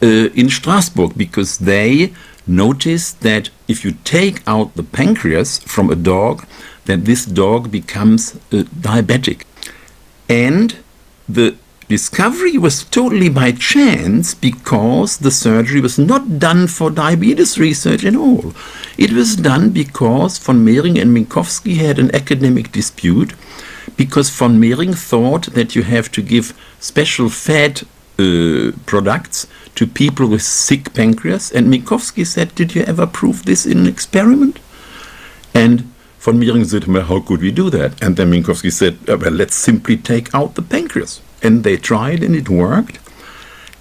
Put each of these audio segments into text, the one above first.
in Strasbourg, because they noticed that if you take out the pancreas from a dog, that this dog becomes diabetic. And the discovery was totally by chance, because the surgery was not done for diabetes research at all. It was done because von Mering and Minkowski had an academic dispute, because von Mering thought that you have to give special fat products to people with sick pancreas, and Minkowski said, did you ever prove this in an experiment? And von Mering said, well, how could we do that? And then Minkowski said, well, let's simply take out the pancreas. And they tried, and it worked.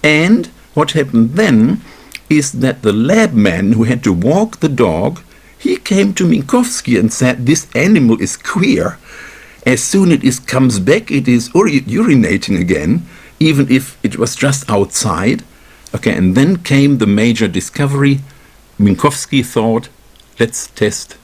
And what happened then is that the lab man who had to walk the dog, he came to Minkowski and said, this animal is queer. As soon as it comes back, it is urinating again, even if it was just outside. Okay, and then came the major discovery. Minkowski thought, let's test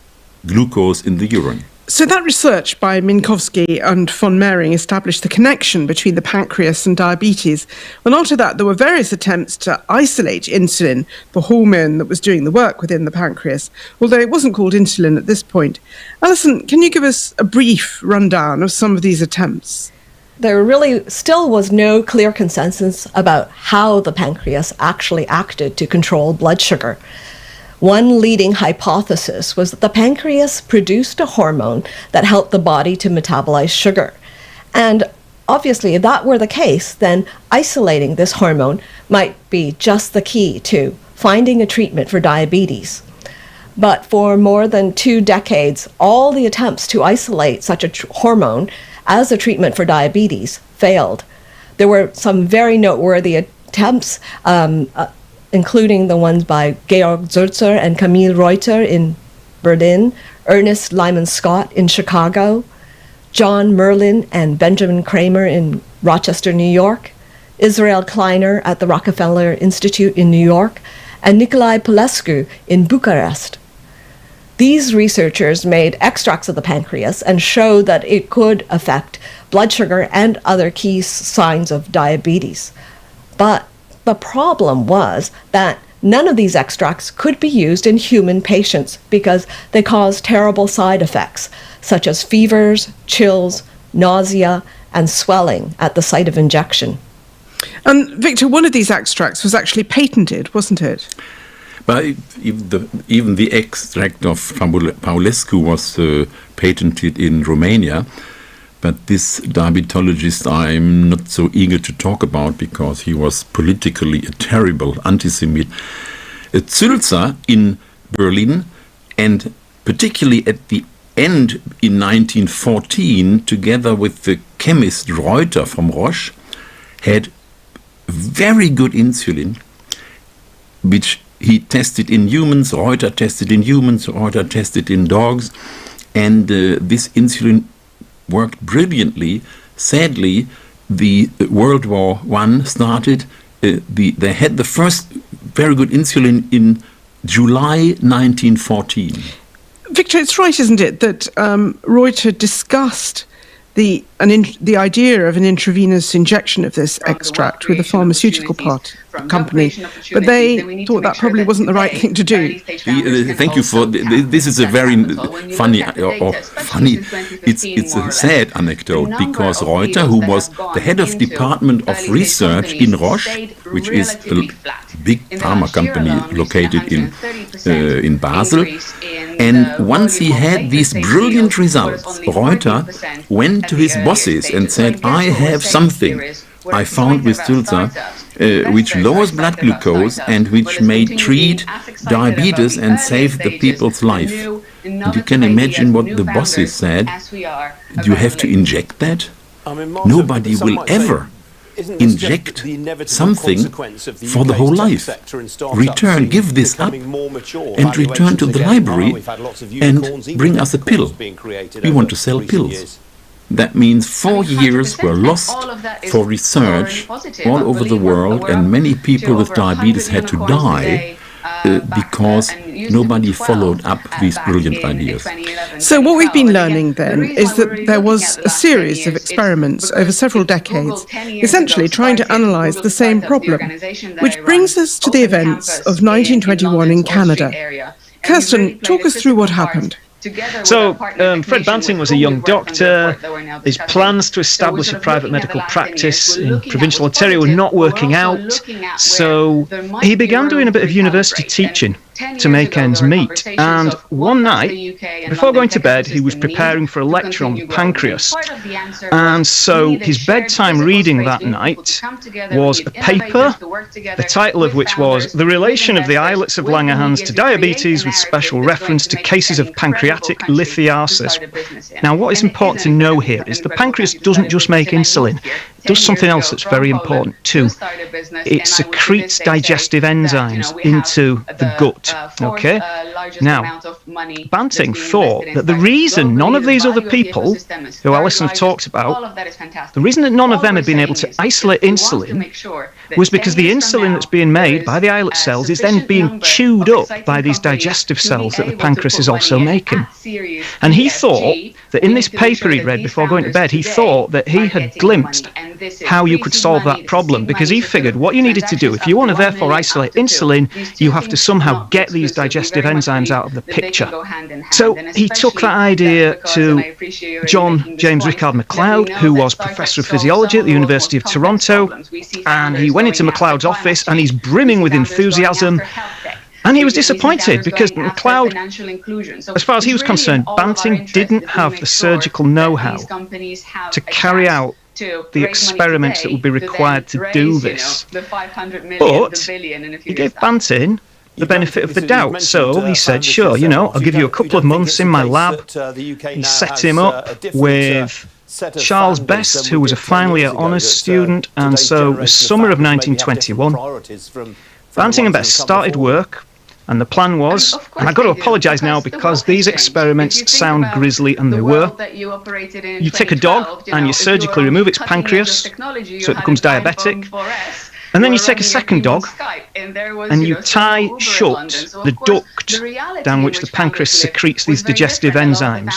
glucose in the urine. So that research by Minkowski and von Mering established the connection between the pancreas and diabetes. And after that, there were various attempts to isolate insulin, the hormone that was doing the work within the pancreas, although it wasn't called insulin at this point. Alison, can you give us a brief rundown of some of these attempts? There really still was no clear consensus about how the pancreas actually acted to control blood sugar. One leading hypothesis was that the pancreas produced a hormone that helped the body to metabolize sugar. And obviously, if that were the case, then isolating this hormone might be just the key to finding a treatment for diabetes. But for more than 2 decades, all the attempts to isolate such a hormone as a treatment for diabetes failed. There were some very noteworthy attempts, including the ones by Georg Zürcher and Camille Reuter in Berlin, Ernest Lyman Scott in Chicago, John Merlin and Benjamin Kramer in Rochester, New York, Israel Kleiner at the Rockefeller Institute in New York, and Nicolae Popescu in Bucharest. These researchers made extracts of the pancreas and showed that it could affect blood sugar and other key signs of diabetes. But the problem was that none of these extracts could be used in human patients because they caused terrible side effects, such as fevers, chills, nausea, and swelling at the site of injection. And Victor, one of these extracts was actually patented, wasn't it? But even the extract of Paulescu was patented in Romania. But this diabetologist I'm not so eager to talk about because he was politically a terrible anti-Semite. Zülzer in Berlin, and particularly at the end in 1914, together with the chemist Reuter from Roche, had very good insulin, which he tested in humans, Reuter tested in humans, Reuter tested in dogs, and this insulin worked brilliantly. Sadly, the World War I started. They had the first very good insulin in July 1914. Victor, it's right, isn't it, that Reuter discussed the idea of an intravenous injection of this extract with a pharmaceutical company, but they thought that probably wasn't the right thing to do. Thank you for this. Is a very funny, it's a sad anecdote, because Reuter, who was the head of department of research in Roche, which is a big pharma company located in Basel, and once he had these brilliant results, Reuter went to his bosses and said, I have something I found with Zülzer which lowers blood glucose and which may treat diabetes and save the people's life. And you can imagine what the bosses said. You have to inject that? Nobody will ever inject something for the whole life. Return, give this up, and return to the library and bring us a pill. We want to sell pills. That means 4 years were lost for research all over the world, and many people with diabetes had to die because nobody followed up these brilliant ideas. So what we've been learning then is that there was a series of experiments over several decades, essentially trying to analyse the same problem, which brings us to the events of 1921 in Canada. Kirsten, talk us through what happened. So, Fred Banting was a young doctor. His plans to establish a private medical practice in provincial Ontario were not working out, so he began doing a bit of university teaching to make ends meet. And one night, before going to bed, he was preparing for a lecture on the pancreas. And so his bedtime reading that night was a paper, the title of which was The Relation of the Islets of Langerhans to Diabetes with Special Reference to Cases of Pancreatic Lithiasis. Now, what is important to know here is the pancreas doesn't just make insulin. It does something else that's very important too. It secretes digestive enzymes into the gut. Okay? Now, Banting thought that the reason none of these other people, who Alison talked about, the reason that none of them had been able to isolate insulin was because the insulin that's being made by the islet cells is then being chewed up by these digestive cells that the pancreas is also making. And he thought that in this paper he'd read before going to bed, he thought that he had glimpsed how you could solve that problem, because he figured what you needed to do, if you want to therefore isolate insulin, you have to somehow get these digestive enzymes out of the picture. So he took that idea to John James Rickard MacLeod, who was Professor of Physiology at the University of Toronto, and he went into MacLeod's office and he's brimming with enthusiasm. And he was disappointed because MacLeod, as far as he was concerned, Banting didn't have the surgical know-how to carry out the experiments that would be required to do this. But he gave Banting the benefit of the doubt. So he said, sure, I'll give you a couple of months in my lab. He set him up with Charles Best, who was a final year honours student, and so the summer of 1921, Banting and Best started work. And the plan was, and I've got to apologise now because these experiments sound grisly, and they were. You take a dog and you surgically remove its pancreas so it becomes diabetic. And then you take a second dog and you tie shut the duct down which the pancreas secretes these digestive enzymes.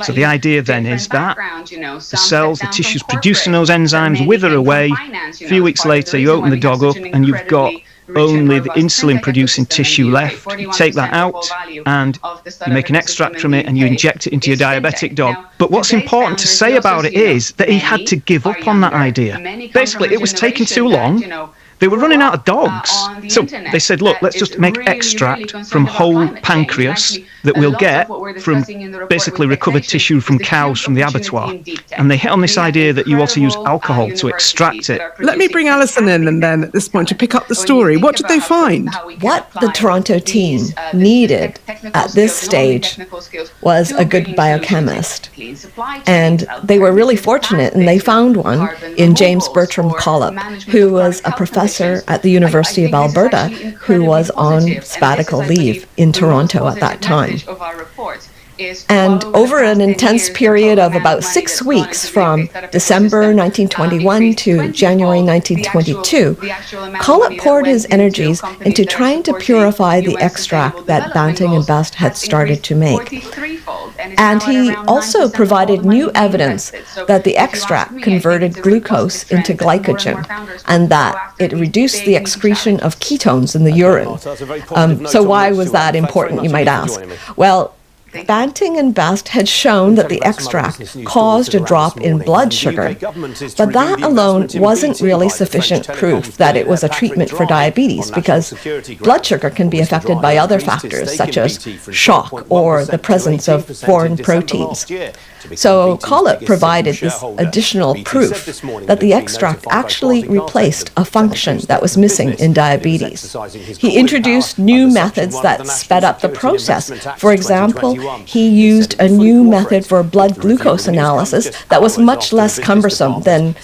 So the idea then is that the cells, the tissues producing those enzymes wither away. A few weeks later you open the dog up and you've got only the insulin producing tissue left. You take that out and you make an extract from it and you inject it into your diabetic dog. But what's important to say about it is that he had to give up on that idea. Basically, it was taking too long. They were running out of dogs. So they said, look, let's just make extract from whole pancreas that we'll get from basically recovered tissue from cows from the abattoir. And they hit on this idea that you also use alcohol to extract it. Let me bring Alison in and then at this point to pick up the story. What did they find? What the Toronto team needed at this stage was a good biochemist. And they were really fortunate, and they found one in James Bertram Collop, who was a professor at the University of Alberta who was on sabbatical leave in Toronto at that time. And over an intense period of about 6 weeks from December 1921 to January 1922, Collett poured his energies into trying to purify the extract that Banting and Best had started to make. And he also provided new evidence that the extract converted glucose into glycogen and that it reduced the excretion of ketones in the urine. So why was that important, you might ask? Well, Banting and Best had shown that the extract caused a drop in blood sugar, but that alone wasn't really sufficient proof that it was a treatment for diabetes, because blood sugar can be affected by other factors such as shock or the presence of foreign proteins. So Collett provided this additional proof that the extract actually replaced a function that was missing in diabetes. He introduced new methods that sped up the process. For example, he used a new method for blood glucose analysis that was much less cumbersome than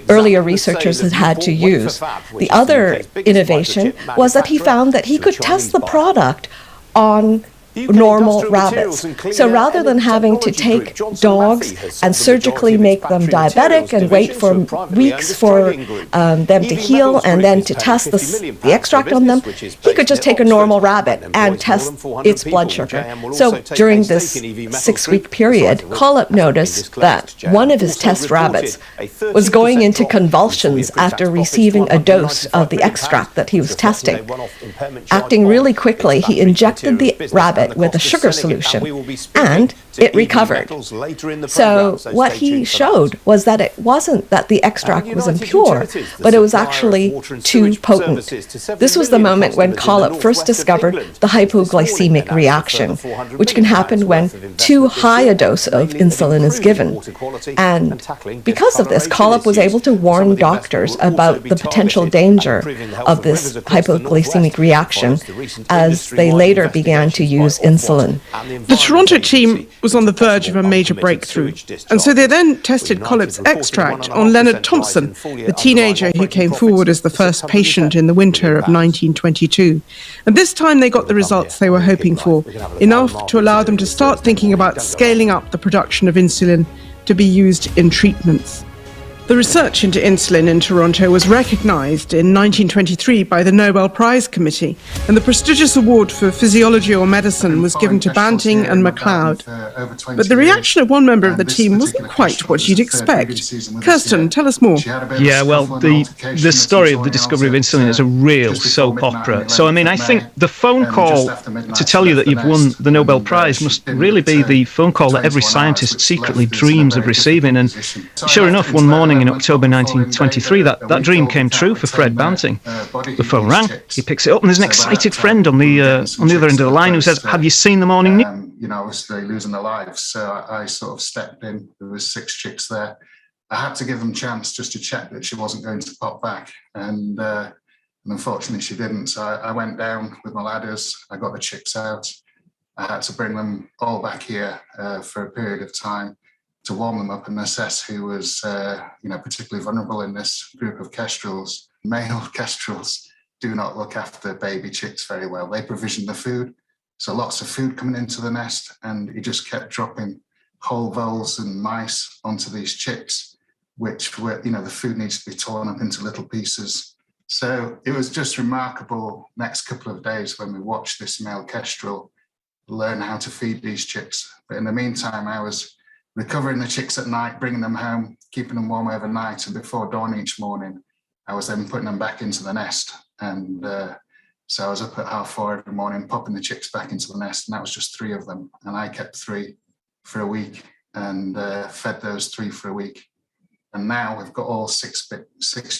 earlier researchers had had to use. The other innovation was that he found that he could test the product on normal rabbits. So rather than having to take dogs and surgically make them diabetic and wait for weeks for them to heal and then to test the extract on them, he could just take a normal rabbit and test its blood sugar. So during this 6-week period, Collip noticed that one of his test rabbits was going into convulsions after receiving a dose of the extract that he was testing. Acting really quickly, he injected the rabbit with a sugar solution, and it recovered. So what he showed was that it wasn't that the extract was impure, but it was actually too potent. This was the moment when Collip first discovered the hypoglycemic reaction, which can happen when too high a dose of insulin is given. And because of this, Collip was able to warn doctors about the potential danger of this hypoglycemic reaction as they later began to use insulin. The Toronto team was on the verge of a major breakthrough, and so they then tested Collip's extract on Leonard Thompson, the teenager who came forward as the first patient in the winter of 1922. And this time they got the results they were hoping for, enough to allow them to start thinking about scaling up the production of insulin to be used in treatments. The research into insulin in Toronto was recognised in 1923 by the Nobel Prize Committee, and the prestigious award for physiology or medicine was given to Banting and MacLeod. But the reaction of one member of the team wasn't quite what you'd expect. Kirsten, tell us more. Yeah, well, the story of the discovery of insulin is a real soap opera. So, I mean, I think the phone call to tell you that you've won the Nobel Prize must really be the phone call that every scientist secretly dreams of receiving. And sure enough, one morning in October 1923, that dream came true for Fred Banting. The phone rang, he picks it up, and there's an excited friend on the other end of the line who says, "Have you seen the morning news?" Obviously losing their lives, so I sort of stepped in. There was 6 chicks there. I had to give them a chance just to check that she wasn't going to pop back, and unfortunately she didn't. So I went down with my ladders, I got the chicks out. I had to bring them all back here for a period of time to warm them up and assess who was, particularly vulnerable in this group of kestrels. Male kestrels do not look after baby chicks very well. They provision the food, so lots of food coming into the nest, and he just kept dropping whole voles and mice onto these chicks, which were, the food needs to be torn up into little pieces. So it was just remarkable next couple of days when we watched this male kestrel learn how to feed these chicks. But in the meantime, I was recovering the chicks at night, bringing them home, keeping them warm overnight, and before dawn each morning, I was then putting them back into the nest. And so I was up at 4:30 every morning, popping the chicks back into the nest, and that was just 3 of them. And I kept 3 for a week and fed those 3 for a week. And now we've got all 6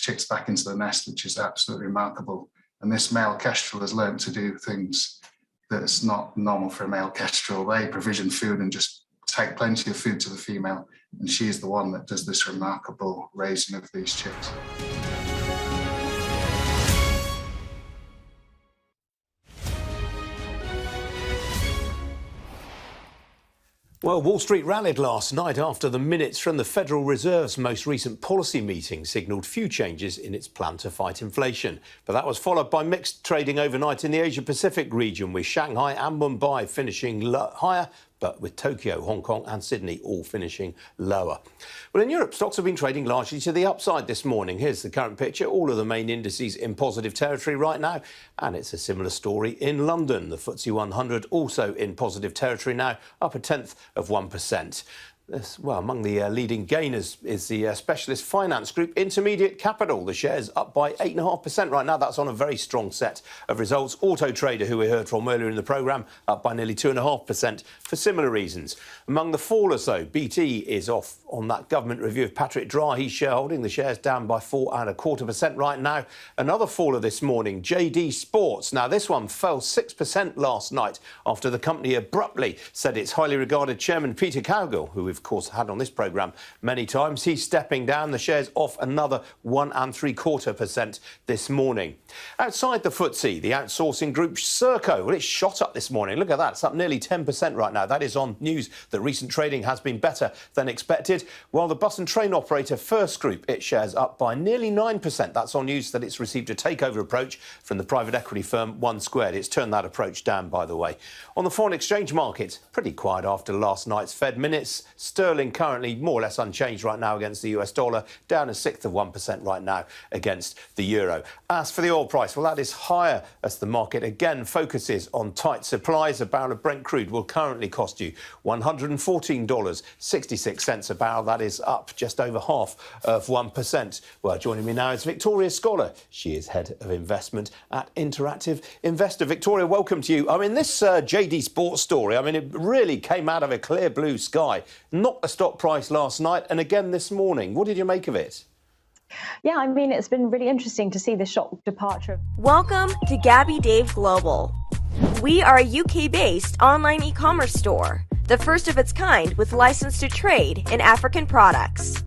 chicks back into the nest, which is absolutely remarkable. And this male kestrel has learned to do things that's not normal for a male kestrel. They provision food and just take plenty of food to the female, and she's the one that does this remarkable raising of these chicks. Well, Wall Street rallied last night after the minutes from the Federal Reserve's most recent policy meeting signalled few changes in its plan to fight inflation. But that was followed by mixed trading overnight in the Asia-Pacific region, with Shanghai and Mumbai finishing higher, but with Tokyo, Hong Kong and Sydney all finishing lower. Well, in Europe, stocks have been trading largely to the upside this morning. Here's the current picture. All of the main indices in positive territory right now. And it's a similar story in London. The FTSE 100 also in positive territory now, up 0.1%. Among the leading gainers is the specialist finance group Intermediate Capital. The shares up by 8.5% right now. That's on a very strong set of results. Auto Trader, who we heard from earlier in the programme, up by nearly 2.5% for similar reasons. Among the fallers, though, BT is off on that government review of Patrick Drahi's shareholding. The shares down by 4.25% right now. Another faller this morning, JD Sports. Now, this one fell 6% last night after the company abruptly said its highly regarded chairman Peter Cowgill, who we've of course had on this programme many times. He's stepping down. The share's off another 1.75% this morning. Outside the FTSE, the outsourcing group Serco, well, it's shot up this morning. Look at that. It's up nearly 10% right now. That is on news that recent trading has been better than expected. While the bus and train operator First Group, its shares up by nearly 9%. That's on news that it's received a takeover approach from the private equity firm 1 Squared. It's turned that approach down, by the way. On the foreign exchange markets, pretty quiet after last night's Fed minutes. Sterling currently more or less unchanged right now against the US dollar, down 1/6% right now against the euro. As for the oil price, well, that is higher as the market again focuses on tight supplies. A barrel of Brent crude will currently cost you $114.66 a barrel. That is up just over half of 1%. Well, joining me now is Victoria Scholar. She is Head of Investment at Interactive Investor. Victoria, welcome to you. I mean, this JD Sports story, I mean, it really came out of a clear blue sky. Knocked the stock price last night and again this morning. What did you make of it? Yeah, I mean, it's been really interesting to see the shock departure. Welcome to Gabby Dave Global. We are a UK-based online e-commerce store, the first of its kind with license to trade in African products.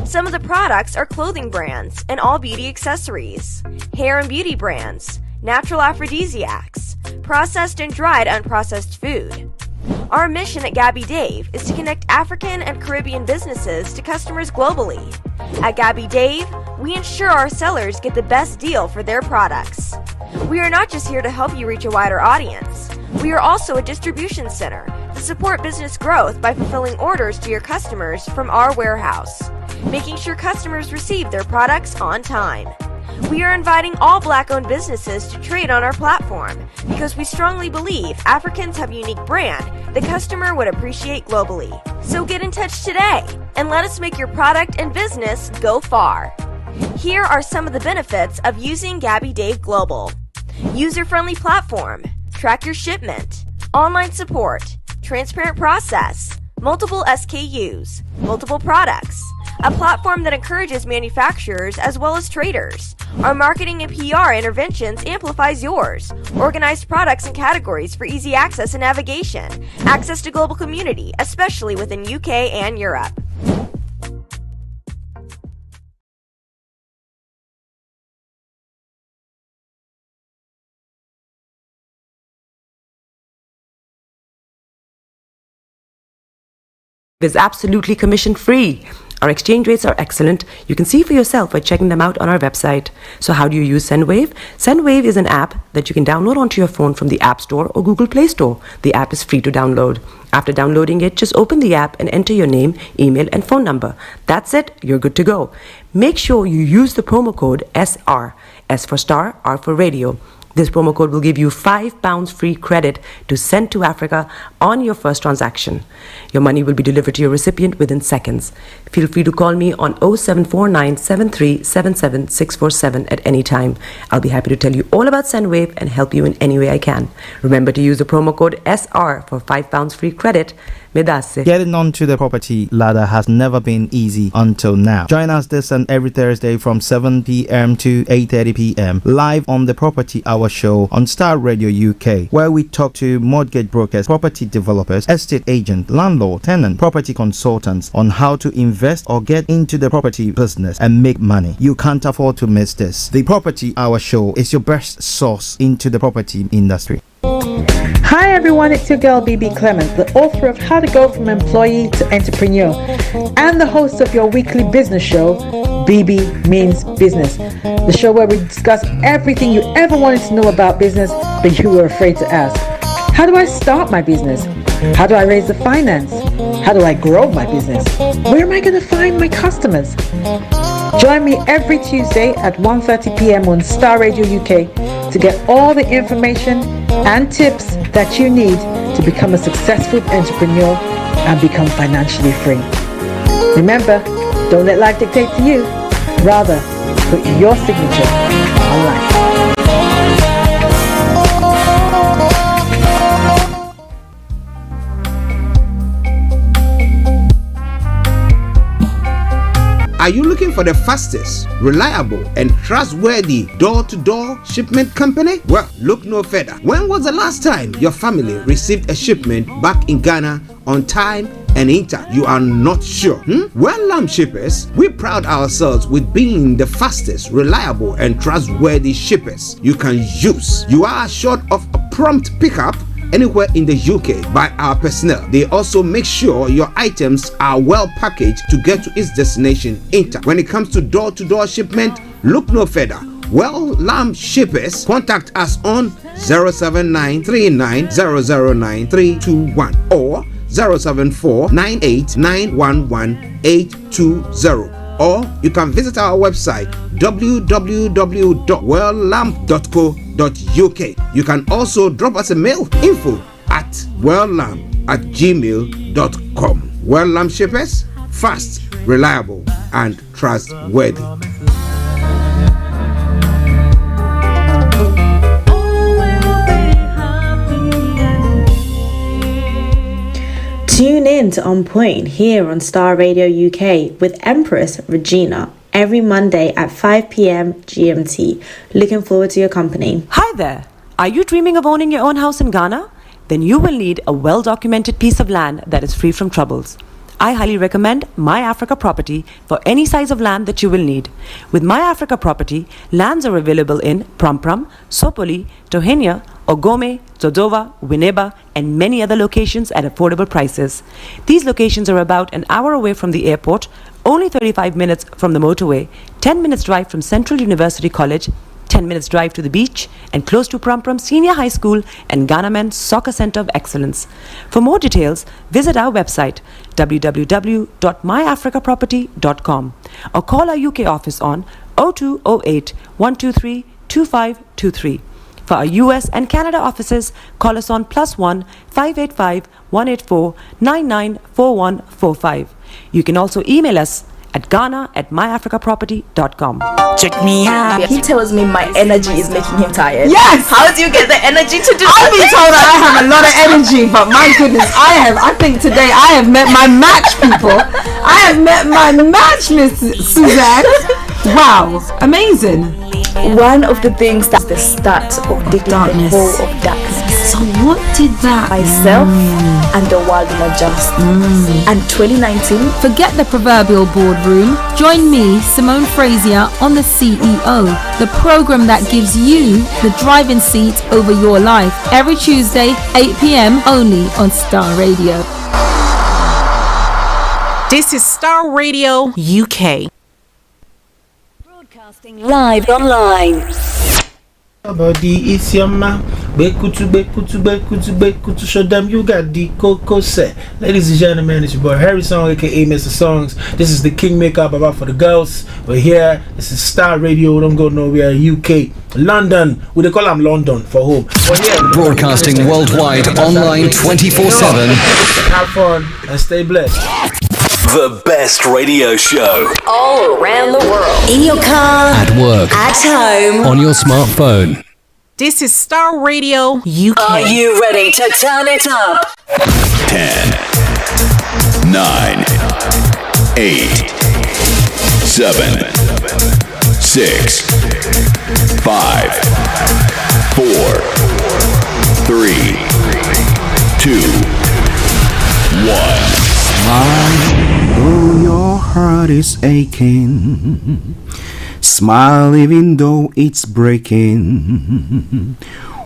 Some of the products are clothing brands and all beauty accessories, hair and beauty brands, natural aphrodisiacs, processed and dried unprocessed food. Our mission at Gabby Dave is to connect African and Caribbean businesses to customers globally. At Gabby Dave, we ensure our sellers get the best deal for their products. We are not just here to help you reach a wider audience. We are also a distribution center to support business growth by fulfilling orders to your customers from our warehouse, making sure customers receive their products on time. We are inviting all Black-owned businesses to trade on our platform because we strongly believe Africans have a unique brand the customer would appreciate globally. So get in touch today and let us make your product and business go far. Here are some of the benefits of using Gabby Dave Global. User-friendly platform, track your shipment, online support, transparent process, multiple SKUs, multiple products, a platform that encourages manufacturers as well as traders. Our marketing and PR interventions amplifies yours. Organized products and categories for easy access and navigation. Access to global community, especially within UK and Europe. Is absolutely commission free. Our exchange rates are excellent. You can see for yourself by checking them out on our website. So how do you use SendWave? SendWave is an app that you can download onto your phone from the App Store or Google Play Store. The app is free to download. After downloading it, just open the app and enter your name, email, and phone number. That's it. You're good to go. Make sure you use the promo code SR. S for Star, R for Radio. This promo code will give you £5 free credit to send to Africa on your first transaction. Your money will be delivered to your recipient within seconds. Feel free to call me on 0749 7377 647 at any time. I'll be happy to tell you all about SendWave and help you in any way I can. Remember to use the promo code SR for £5 free credit. Getting onto the property ladder has never been easy until now. Join us this and every Thursday from 7 p.m. to 8:30 p.m. live on the Property Hour show on Starr Radio UK, where we talk to mortgage brokers, property developers, estate agents, landlord, tenant, property consultants on how to invest or get into the property business and make money. You can't afford to miss this. The Property Hour show is your best source into the property industry. Hi everyone, it's your girl BB Clement, the author of How to Go From Employee to Entrepreneur and the host of your weekly business show, BB Means Business, the show where we discuss everything you ever wanted to know about business but you were afraid to ask. How do I start my business? How do I raise the finance? How do I grow my business? Where am I going to find my customers? Join me every Tuesday at 1:30 p.m. on Starr Radio UK to get all the information and tips that you need to become a successful entrepreneur and become financially free. Remember, don't let life dictate to you. Rather, put your signature on life. Are you looking for the fastest, reliable, and trustworthy door-to-door shipment company? Well, look no further. When was the last time your family received a shipment back in Ghana on time and Inter, you are not sure? Well, Lamb Shippers, we pride ourselves with being the fastest, reliable, and trustworthy shippers you can use. You are assured of a prompt pickup anywhere in the UK by our personnel. They also make sure your items are well packaged to get to its destination Inter. When it comes to door-to-door shipment, look no further. Well, Lamb Shippers, contact us on 07939009321 or 07498911820, or you can visit our website www.welllamb.co.uk. You can also drop us a mail, info@welllamb@gmail.com. Well Lamb Shippers, fast, reliable, and trustworthy. Tune in to On Point here on Star Radio UK with Empress Regina every Monday at 5 p.m. GMT. Looking forward to your company. Hi there. Are you dreaming of owning your own house in Ghana? Then you will need a well-documented piece of land that is free from troubles. I highly recommend My Africa Property for any size of land that you will need. With My Africa Property, lands are available in Pram, Sopoli, Tohenia, Ogome, Dodova, Winneba, and many other locations at affordable prices. These locations are about an hour away from the airport, only 35 minutes from the motorway, 10 minutes drive from Central University College, 10 minutes drive to the beach, and close to Pram Senior High School and Ghana Men's Soccer Center of Excellence. For more details, visit our website www.myafricaproperty.com or call our UK office on 0208 123 2523. For our US and Canada offices, call us on +1 585 184 994145. You can also email us at ghana@myafricaproperty.com. Check me out. He tells me my energy is making him tired. Yes! How do you get the energy to do I've been told that I have a lot of energy, but my goodness, I think today I have met my match, people. I have met my match, Miss Suzanne. Wow, amazing. One of the things that's the start of digging the hole of darkness. So what did that? Myself and the world will adjust. And 2019. Forget the proverbial boardroom. Join me, Simone Frazier, on The CEO, the program that gives you the driving seat over your life. Every Tuesday, 8 p.m. only on Star Radio. This is Star Radio UK. Live online. Body is your man. Bekutu, show them you got the cocoa set. Ladies and gentlemen, it's your boy Harry Song, aka Mr. Songs. This is the Kingmaker Baba for the girls. We're here. This is Star Radio. Don't go nowhere. UK, London. We they call them London for home. Broadcasting worldwide, online 24/7. Have fun and stay blessed. The best radio show all around the world. In your car, at work, at home, on your smartphone. This is Star Radio UK. Are you ready to turn it up? 10, 9, 8, 7, 6, 5, 4, 3, 2, 1. Smile, though your heart is aching. Smile even though it's breaking.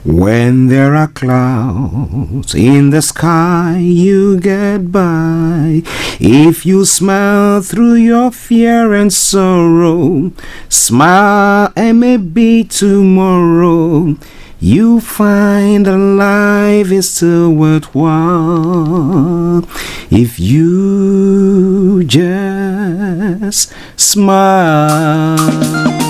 When there are clouds in the sky, you get by. If you smile through your fear and sorrow, smile and maybe tomorrow you find that life is still worthwhile if you just smile.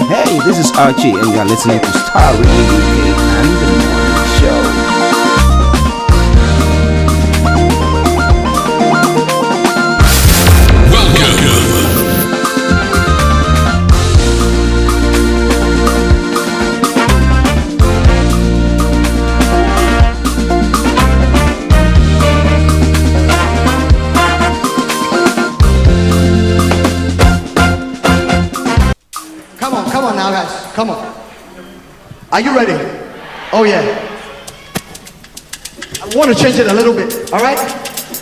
Hey, this is Archie and you are listening to Star Radio UK and the Morning Show. Come on now, guys. Come on. Are you ready? Oh, yeah. I want to change it a little bit, all right?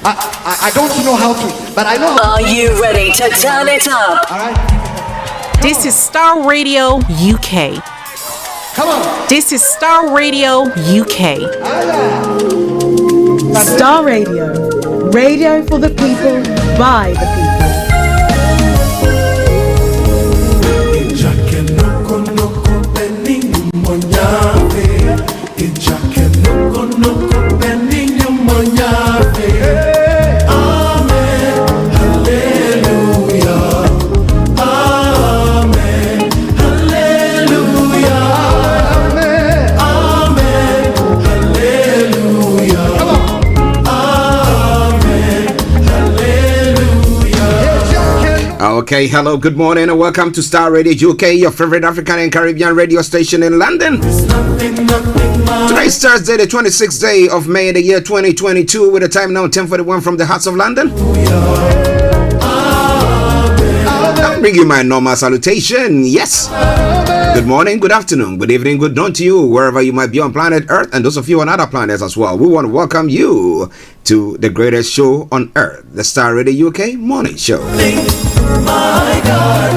I don't know how to, but I know how. Are you ready to turn it up? All right. This is Starr Radio UK. Come on. This is Starr Radio UK. Starr Radio. Radio for the people, by the people. Okay, hello, good morning, and welcome to Starr Radio UK, your favorite African and Caribbean radio station in London. Today is Thursday, the 26th day of May, the year 2022, with a time now 10:41 from the hearts of London. I'll bring you my normal salutation. Yes. Good morning, good afternoon, good evening, good dawn to you, wherever you might be on planet Earth, and those of you on other planets as well. We want to welcome you to the greatest show on Earth, the Starr Radio UK Morning Show.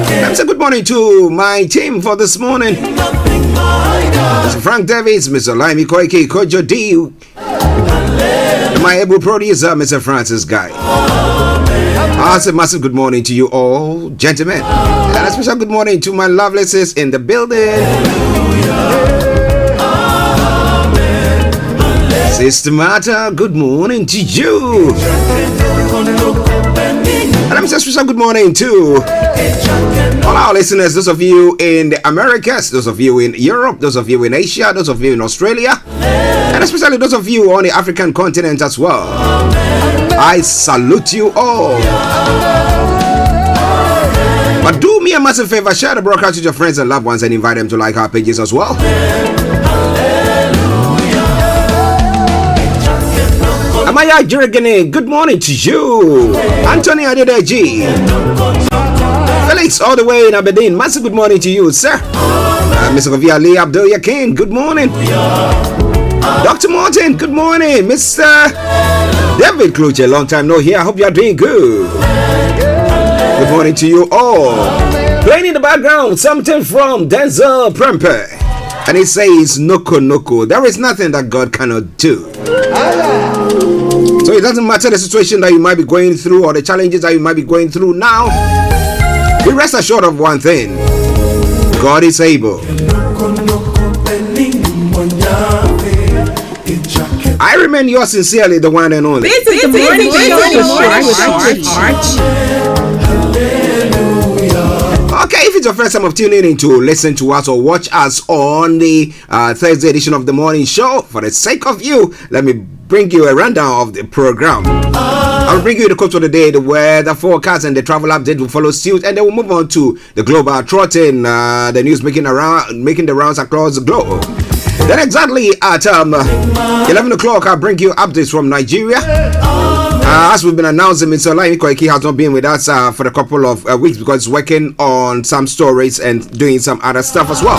Let me say good morning to my team for this morning. Mr. Frank Davis, Mr. Laimi Koike, Kojo D, my able producer, Mr. Francis Guy. I say massive good morning to you all, gentlemen. And a special good morning to my lovely sis in the building. Sister Marta, good morning to you. And I'm just special good morning to all our listeners, those of you in the Americas, those of you in Europe, those of you in Asia, those of you in Australia, and especially those of you on the African continent as well. I salute you all. But do me a massive favor, share the broadcast with your friends and loved ones and invite them to like our pages as well. Amaya Jirigene, good morning to you. Anthony Adedeji. Felix, all the way in Aberdeen, massive good morning to you, sir. Mr. Kofi Ali Abdul Yakin, good morning. Dr. Martin, good morning. Mr. David Kluche, long time no here. I hope you are doing good. Good morning to you all. Playing in the background, something from Denzel Prempe. And it says, Noko Noko. There is nothing that God cannot do. So it doesn't matter the situation that you might be going through or the challenges that you might be going through now. We rest assured of one thing. God is able. I remain yours sincerely, the one and only. This is the morning show with Archie. Okay, if it's your first time of tuning in to listen to us or watch us on the Thursday edition of the morning show, for the sake of you, let me bring you a rundown of the program. I'll bring you the quotes of the day, the weather forecast, and the travel update will follow suit, and then we'll move on to the global trotting, the news making the rounds across the globe. Then exactly at 11 o'clock, I'll bring you updates from Nigeria. As we've been announcing, Mr. Laimi Koike has not been with us for a couple of weeks because he's working on some stories and doing some other stuff as well.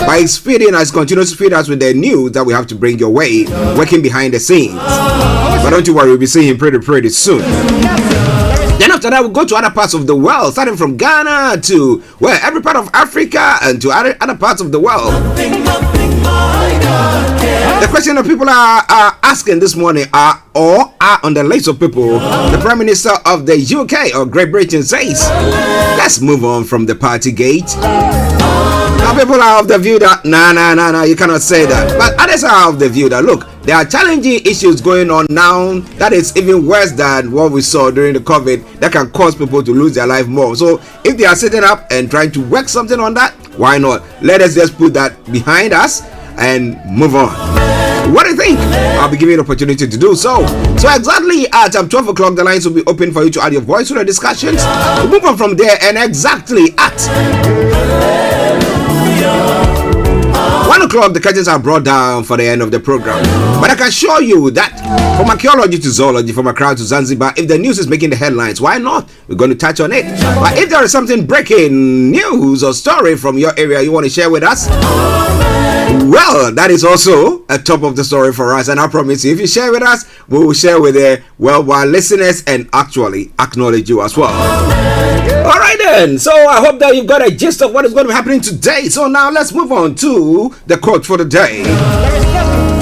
But he's feeding us, continues to feed us with the news that we have to bring your way, working behind the scenes. But don't you worry, we'll be seeing him pretty soon. Then after that, we'll go to other parts of the world, starting from Ghana to, well, every part of Africa and to other parts of the world. The question that people are asking this morning are on the lips of people. The Prime Minister of the UK or Great Britain says, let's move on from the party gate. Now people are of the view that, no, you cannot say that. But others are of the view that, look, there are challenging issues going on now that is even worse than what we saw during the COVID that can cause people to lose their life more. So if they are sitting up and trying to work something on that, why not? Let us just put that behind us and move on. What do you think? I'll be giving you an opportunity to do so. So exactly at 12 o'clock, the lines will be open for you to add your voice to the discussions. We'll move on from there, and exactly at 1 o'clock, the curtains are brought down for the end of the program. But I can assure you that from archaeology to zoology, from Accra to Zanzibar, if the news is making the headlines, why not? We're going to touch on it. But if there is something breaking news or story from your area you want to share with us, Well, that is also a top of the story for us, and I promise you, if you share with us, we will share with the worldwide listeners and actually acknowledge you as well. All right then, so I hope that you've got a gist of what is going to be happening today. So now let's move on to the quote for the day.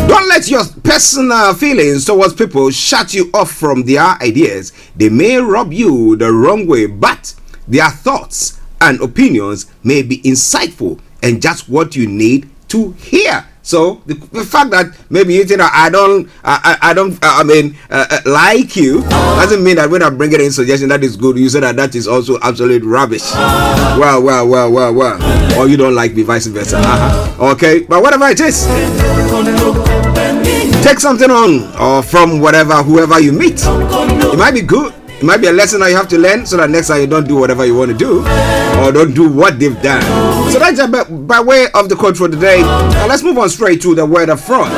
Don't let your personal feelings towards people shut you off from their ideas. They may rub you the wrong way, but their thoughts and opinions may be insightful and just what you need to hear. So the fact that maybe you think I don't like you doesn't mean that when I bring it in suggestion that is good, you say that is also absolute rubbish. Well. Or you don't like me, vice versa. Okay, but whatever it is, take something on or from whoever you meet. It might be good. It might be a lesson that you have to learn so that next time you don't do whatever you want to do or don't do what they've done. So that's by way of the quote for today. Now let's move on straight to the word up front.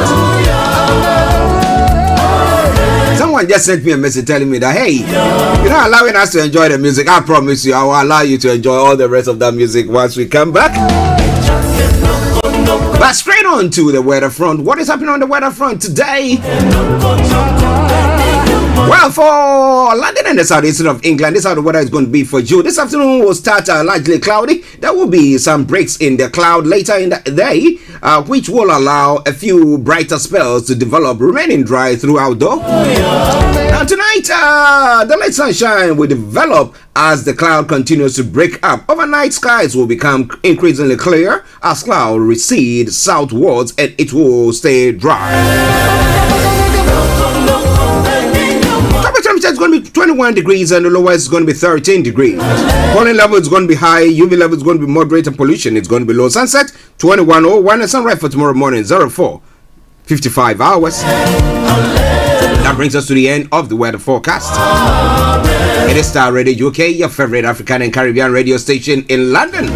Someone just sent me a message telling me that, hey, you're not allowing us to enjoy the music. I promise you, I will allow you to enjoy all the rest of that music once we come back. But straight on to the weather front. What is happening on the weather front today? Well, for London and the southeast of England, this is how the weather is going to be for you. This afternoon will start largely cloudy. There will be some breaks in the cloud later in the day, which will allow a few brighter spells to develop, remaining dry throughout though. Now tonight, the light sunshine will develop as the cloud continues to break up. Overnight skies will become increasingly clear as clouds recede southwards and it will stay dry. It's going to be 21 degrees and the lowest is going to be 13 degrees. Pollen level is going to be high, UV level is going to be moderate, and pollution is going to be low. Sunset 21:01 and sunrise for tomorrow morning 04:55 hours. That brings us to the end of the weather forecast. It is Starr Radio UK, your favorite African and Caribbean radio station in London.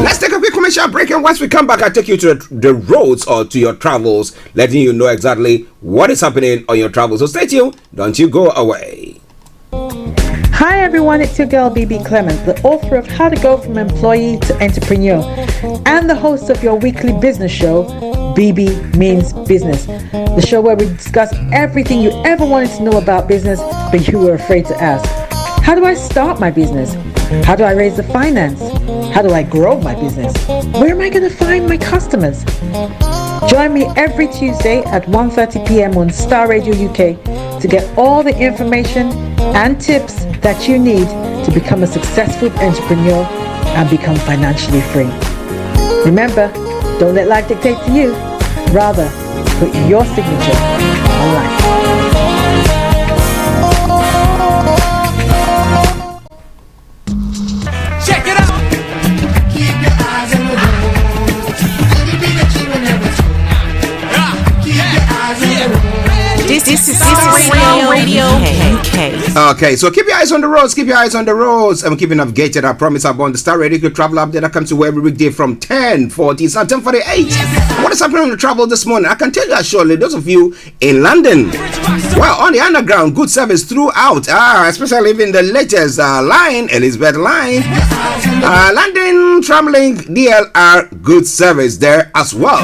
Let's take a quick commercial break, and once we come back, I'll take you to the roads or to your travels, letting you know exactly what is happening on your travels. So stay tuned, don't you go away. Hi everyone, it's your girl BB Clement, the author of How to Go From Employee to Entrepreneur and the host of your weekly business show, BB Means Business, the show where we discuss everything you ever wanted to know about business but you were afraid to ask. How do I start my business? How do I raise the finance? How do I grow my business? Where am I going to find my customers? Join me every Tuesday at 1:30 p.m. on Starr Radio UK to get all the information and tips that you need to become a successful entrepreneur and become financially free. Remember, don't let life dictate to you. Rather, put your signature on life. Check it out. Keep your eyes on the road. Keep your eyes on the road. This is Radio UK. Okay, so keep your eyes on the roads, and keep it navigated. I promise I'm on the Starr Radio travel update that comes to every weekday from 10:40 to 10:48. What is happening on the travel this morning? I can tell you shortly, those of you in London. Well, on the underground, good service throughout, especially even the latest line, Elizabeth line. London Traveling DLR, good service there as well.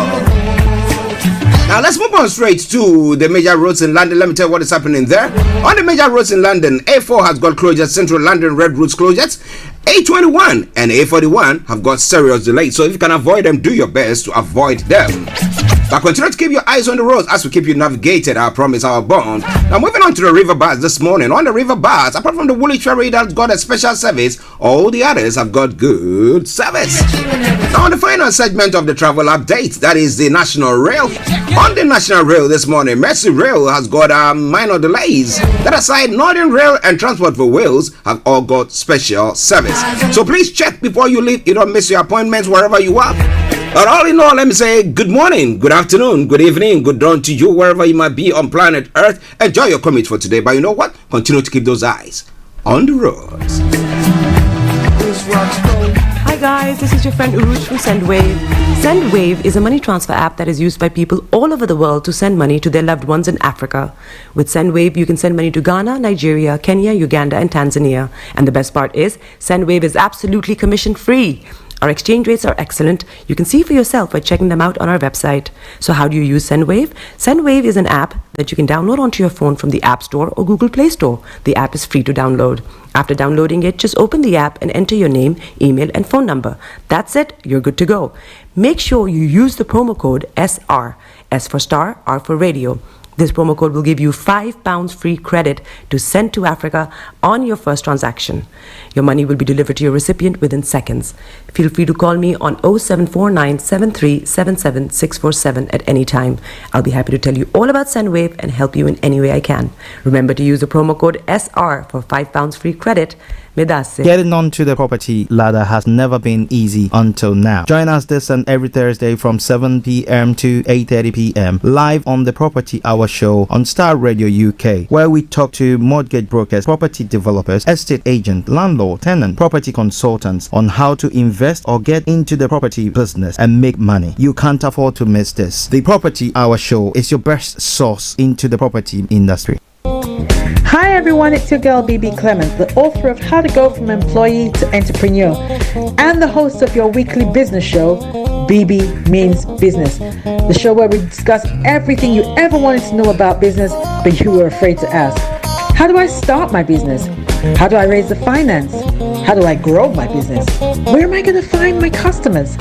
Now let's move on straight to the major roads in London. Let me tell you what is happening there. On the major roads in London, A4 has got closures, Central London Red Routes closures. A21 and A41 have got serious delays. So if you can avoid them, do your best to avoid them. But continue to keep your eyes on the roads as we keep you navigated. I promise our bond. Now moving on to the river bars this morning. On the river bars, apart from the Woolwich Ferry that's got a special service, all the others have got good service. Now on the final segment of the travel update, that is the National Rail. On the National Rail this morning, Mersey Rail has got minor delays. That aside, Northern Rail and Transport for Wales have all got special service. So please check before you leave. You don't miss your appointments wherever you are. But all in all, let me say good morning, good afternoon, good evening, good dawn to you wherever you might be on planet Earth. Enjoy your commute for today. But you know what? Continue to keep those eyes on the roads. Hi guys, this is your friend Uruj from SendWave. SendWave is a money transfer app that is used by people all over the world to send money to their loved ones in Africa. With SendWave, you can send money to Ghana, Nigeria, Kenya, Uganda, and Tanzania. And the best part is, SendWave is absolutely commission free. Our exchange rates are excellent. You can see for yourself by checking them out on our website. So how do you use SendWave? SendWave is an app that you can download onto your phone from the App Store or Google Play Store. The app is free to download. After downloading it, just open the app and enter your name, email, and phone number. That's it. You're good to go. Make sure you use the promo code SR. S for Star, R for Radio. This promo code will give you £5 free credit to send to Africa on your first transaction. Your money will be delivered to your recipient within seconds. Feel free to call me on 0749 7377 647 at any time. I'll be happy to tell you all about SendWave and help you in any way I can. Remember to use the promo code SR for £5 free credit. Getting onto the property ladder has never been easy until now. Join us this and every Thursday from 7 p.m. to 8:30 p.m. live on the Property Hour show on Starr Radio UK, where we talk to mortgage brokers, property developers, estate agents, landlord, tenant, property consultants on how to invest or get into the property business and make money. You can't afford to miss this. The Property Hour show is your best source into the property industry. Hi everyone, it's your girl BB Clement, the author of How to Go from Employee to Entrepreneur and the host of your weekly business show, BB Means Business, the show where we discuss everything you ever wanted to know about business but you were afraid to ask. How do I start my business? How do I raise the finance? How do I grow my business? Where am I going to find my customers?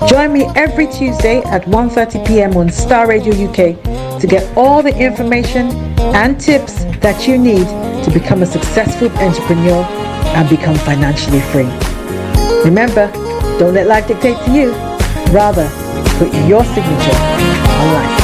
Join me every Tuesday at 1:30 p.m. on Starr Radio UK to get all the information and tips that you need to become a successful entrepreneur and become financially free. Remember, don't let life dictate to you. Rather, put your signature on life.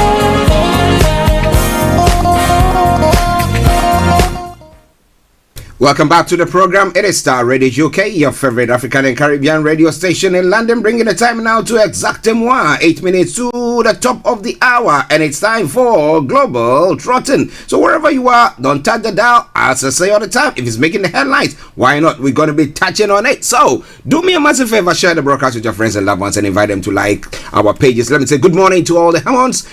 Welcome back to the program. It is Starr Radio UK, your favorite African and Caribbean radio station in London, bringing the time now to exactement 8 minutes to the top of the hour, and it's time for Global Trotting. So wherever you are, don't touch the dial. As I say all the time, if it's making the headlines, why not? We're going to be touching on it. So do me a massive favor, share the broadcast with your friends and loved ones and invite them to like our pages. Let me say good morning to all the Hammonds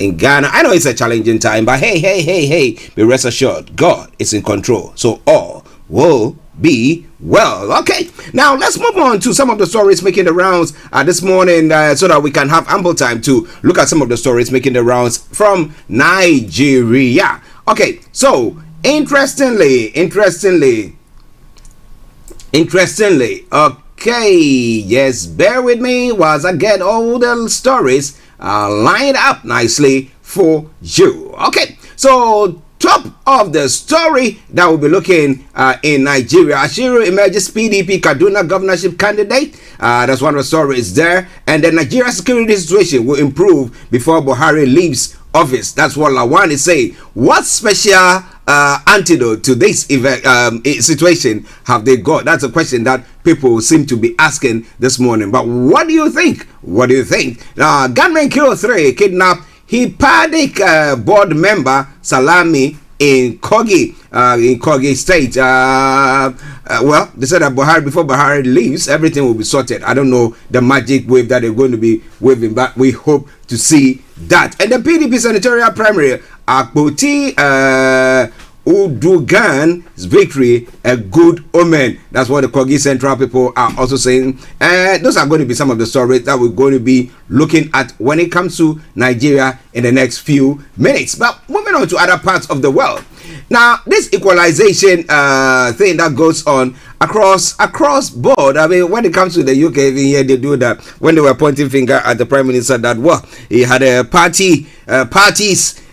in Ghana. I know it's a challenging time, but hey, be rest assured, God is in control. So all will be well. Okay, now let's move on to some of the stories making the rounds this morning so that we can have ample time to look at some of the stories making the rounds from Nigeria. Okay, so interestingly, okay, yes, bear with me whilst I get all the stories lined up nicely for you. Okay, so top of the story that we'll be looking in Nigeria, Ashiru emerges PDP Kaduna governorship candidate. That's one of the stories there. And the Nigeria security situation will improve before Buhari leaves office. That's what Lawan is saying. What special antidote to this event, situation have they got? That's a question that people seem to be asking this morning. But what do you think? Gunmen kill 3, kidnap Hippadic board member Salami in Kogi State. Well, they said that before Buhari leaves, everything will be sorted. I don't know the magic wave that they're going to be waving, but we hope to see that. And the PDP senatorial primary, Akpoti Udugan's victory, a good omen. That's what the Kogi Central people are also saying. Those are going to be some of the stories that we're going to be looking at when it comes to Nigeria in the next few minutes. But moving on to other parts of the world. Now, this equalization thing that goes on across board. I mean, when it comes to the UK, even here they do that. When they were pointing finger at the Prime Minister that he had a parties.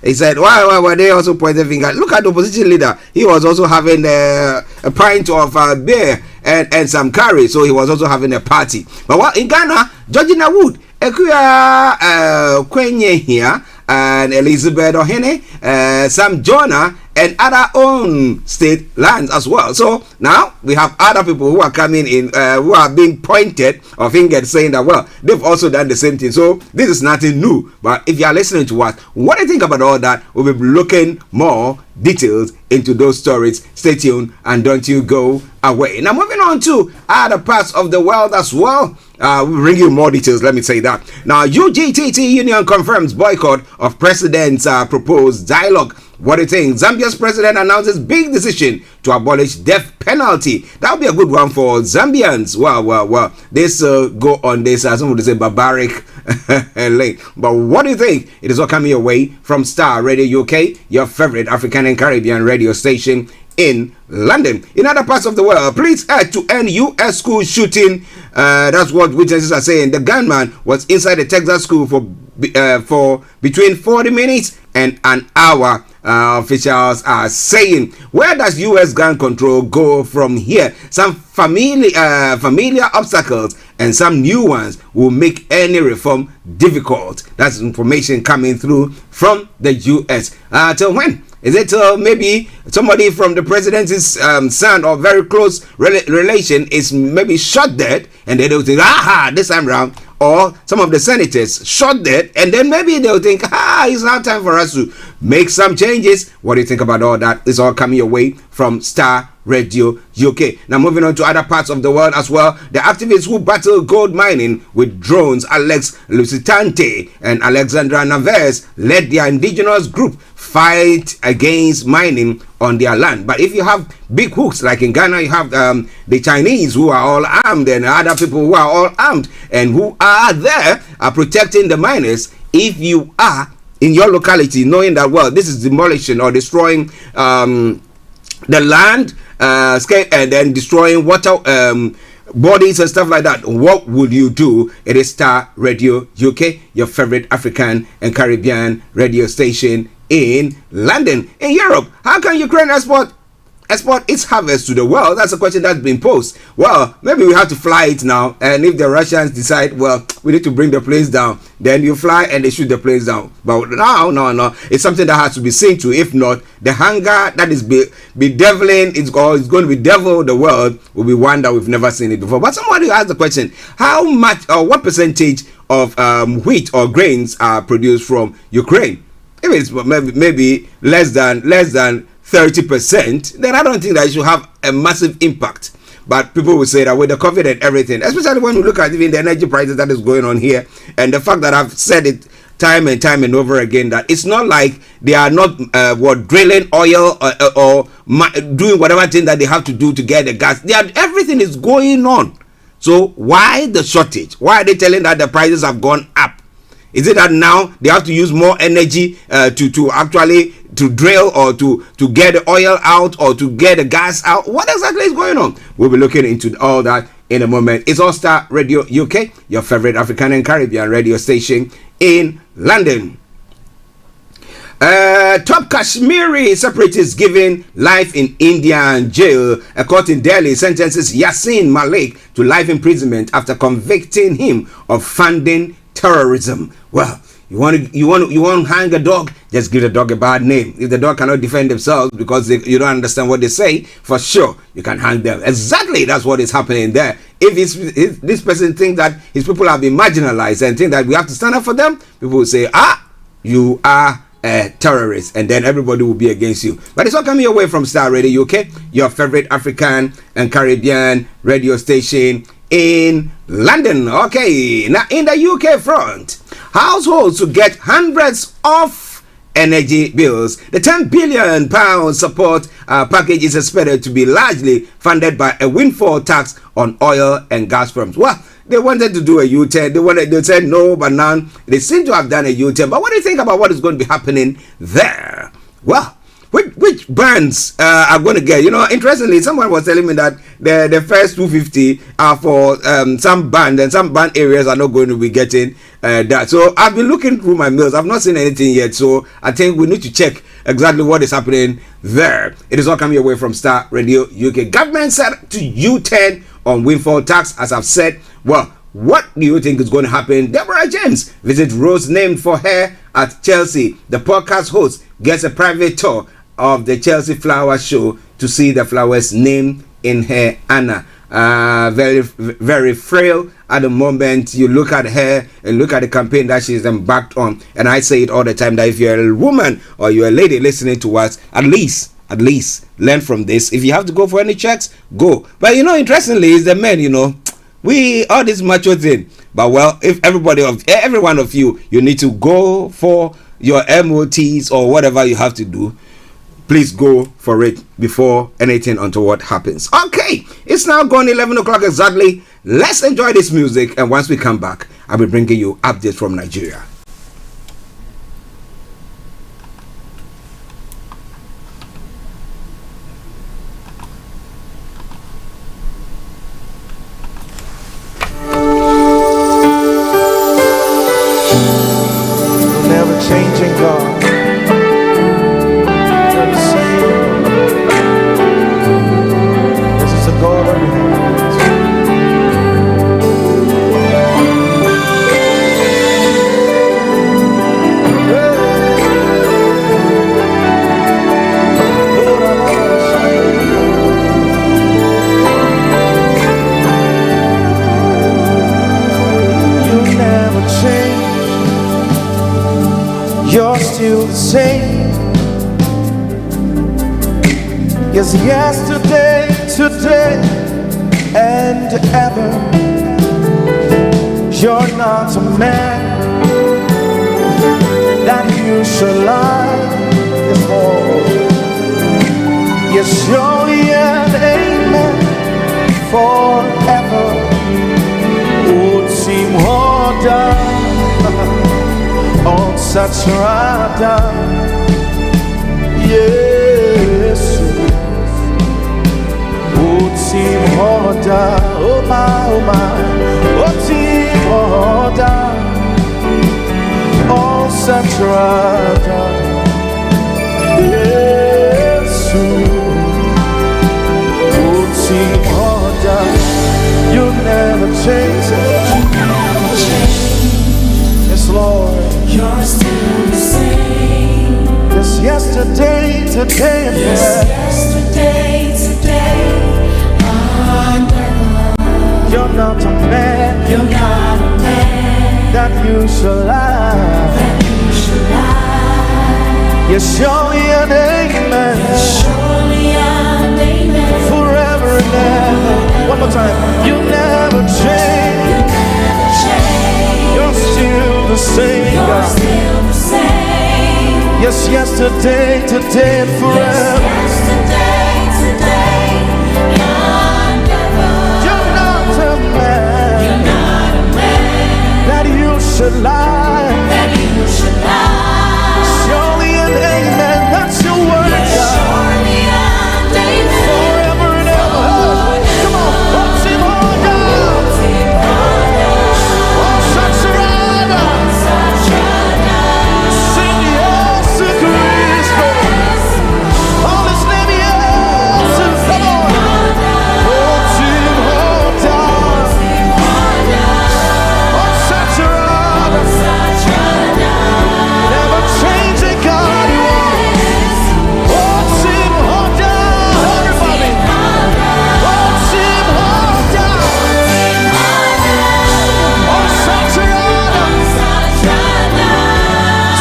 He said, why were they also pointing finger? Look at the opposition leader. He was also having a pint of beer and some curry. So he was also having a party. But in Ghana, Georgina Wood, Ekuya Kwenye here, and Elizabeth Ohene, Sam Jonah, and other own state lands as well. So now we have other people who are coming in, who are being pointed or fingered, saying that, well, they've also done the same thing. So this is nothing new. But if you are listening to us, what do you think about all that? We'll be looking more details into those stories. Stay tuned and don't you go away. Now moving on to other parts of the world as well. We'll bring you more details, let me say that. Now, UGTT Union confirms boycott of President's proposed dialogue What do you think? Zambia's president announces big decision to abolish death penalty. That would be a good one for Zambians. Wow. This go on this, some would say barbaric link. But what do you think? It is all coming your way from Starr Radio UK, your favorite African and Caribbean radio station in London. In other parts of the world, police had to end U.S. school shooting. That's what witnesses are saying. The gunman was inside the Texas school for between 40 minutes and an hour. Officials are saying. Where does U.S. gun control go from here? Some familiar obstacles and some new ones will make any reform difficult. That's information coming through from the U.S. Till when? Is it maybe somebody from the president's son or very close relation is maybe shot dead, and they don't think, this time round, or some of the senators shot dead, and then maybe they'll think, it's now time for us to make some changes. What do you think about all that? It's all coming your way from Starr Radio UK. Now moving on to other parts of the world as well. The activists who battle gold mining with drones, Alex Lusitante and Alexandra Naves, led their indigenous group fight against mining on their land. But if you have big hooks, like in Ghana, you have the Chinese who are all armed and other people who are all armed and who are there are protecting the miners. If you are in your locality knowing that, well, this is demolition or destroying the land and then destroying water bodies and stuff like that, what would you do? It is Starr Radio UK, your favorite African and Caribbean radio station in London. In Europe, how can Ukraine export its harvest to the world? That's a question that's been posed. Well, maybe we have to fly it now, and if the Russians decide, well, we need to bring the planes down, then you fly and they shoot the planes down. But no, it's something that has to be seen to. If not, the hunger that is bedeviling, it's going to bedevil the world, will be one that we've never seen it before. But somebody asked the question, how much or what percentage of wheat or grains are produced from Ukraine? If it's maybe less than 30%, then I don't think that it should have a massive impact. But people will say that with the COVID and everything, especially when we look at even the energy prices that is going on here, and the fact that I've said it time and over again, that it's not like they are not drilling oil or doing whatever thing that they have to do to get the gas. Everything is going on. So why the shortage? Why are they telling that the prices have gone up? Is it that now they have to use more energy to actually to drill or to get the oil out or to get the gas out? What exactly is going on? We'll be looking into all that in a moment. It's All Starr Radio UK, your favorite African and Caribbean radio station in London. Top Kashmiri separatists given life in Indian jail. A court in Delhi sentences Yasin Malik to life imprisonment after convicting him of funding terrorism. Well, you want to hang a dog, just give the dog a bad name. If the dog cannot defend themselves because you don't understand what they say, for sure you can hang them. Exactly, that's what is happening there. If this person thinks that his people have been marginalized and think that we have to stand up for them, people will say, you are a terrorist, and then everybody will be against you. But it's all coming away from Starr Radio UK, your favorite African and Caribbean radio station in London. Okay, now in the UK front, households to get hundreds of energy bills. The £10 billion support package is expected to be largely funded by a windfall tax on oil and gas firms. Well, they wanted to do a U-turn. They said no, but now they seem to have done a U-turn. But what do you think about what is going to be happening there? Well, which brands are going to get? Interestingly, someone was telling me that the first 250 are for some band, and some band areas are not going to be getting that. So I've been looking through my mails. I've not seen anything yet. So I think we need to check exactly what is happening there. It is all coming away from Starr Radio UK. Government set to U-turn on windfall tax, as I've said. Well, what do you think is going to happen? Deborah James visit rose named for her at Chelsea. The podcast host gets a private tour of the Chelsea Flower Show to see the flowers named in her honor. Very, very frail at the moment. You look at her and look at the campaign that she's embarked on. And I say it all the time that if you're a woman or you're a lady listening to us, at least learn from this. If you have to go for any checks, go. But interestingly, it's the men, we all this macho thing. But well, if every one of you need to go for your MOTs or whatever you have to do, please go for it before anything untoward happens. Okay, it's now gone 11 o'clock exactly. Let's enjoy this music, and once we come back, I'll be bringing you updates from Nigeria. Changing God, you're the same. This is the God of hands. You never change. You're still the same. Yes, yesterday, today, and ever. You're not a man that you should lie. Yes, Lord. Yes, surely and amen forever. Would seem harder on such radar, yes, would seem harder, oh my, would seem harder on such radar, yes, would seem harder. You never change it. Yes, Lord. You're still the same. Yes, yesterday, today, and yes, yesterday, today, and ever. You're not a man. You're not a man that you should lie. That you should lie. Yes, surely and amen. Yes, surely and amen. Forever and ever. One more time. You never change. You never change. You're still the same. You're still the same. Yes, yesterday, today, and forever. Yes, yesterday, today, and ever. You're not a man. You're not a man that you should lie. That you should lie. Surely and amen. That's your word. Yes, surely and amen. Forever and ever. Come on, what's him on now? Oh, such a rider. Sing yes to Cristo. All his name, yes. Come on. What's him on down? Oh, such a rider. Never changing God you are. What's him on down? Everybody. What's him on down? Oh, such a rider.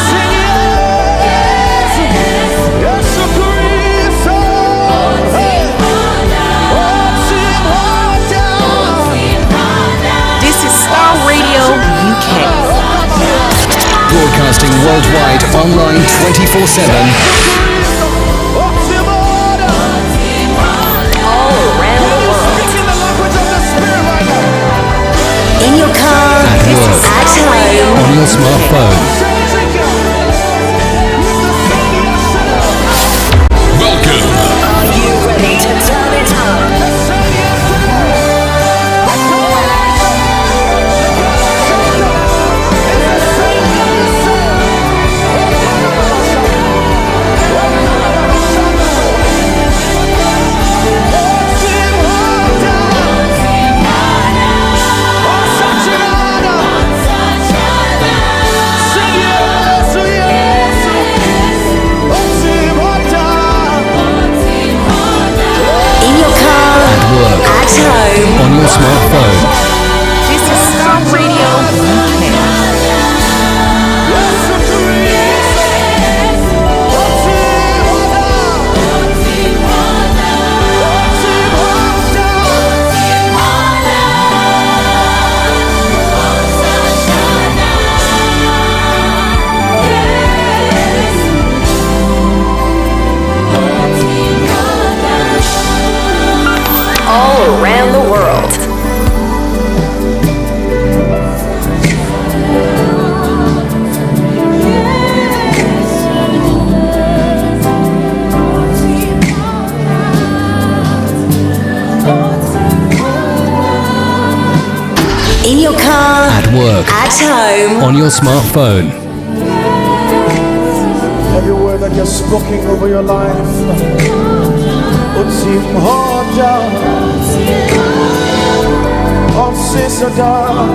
Sing yes. Yes to Cristo. Hey. What's him on down? This is Starr Radio UK. Broadcasting worldwide, online 24/7. What's him on down? All around the world. Speaking the language of the Spirit right now. In your car, At work. at home. On your smartphone. Welcome. Are you ready to turn it up? Sing work, at home, on your smartphone. Every word that you're speaking over your life would seem hard down. On sister God,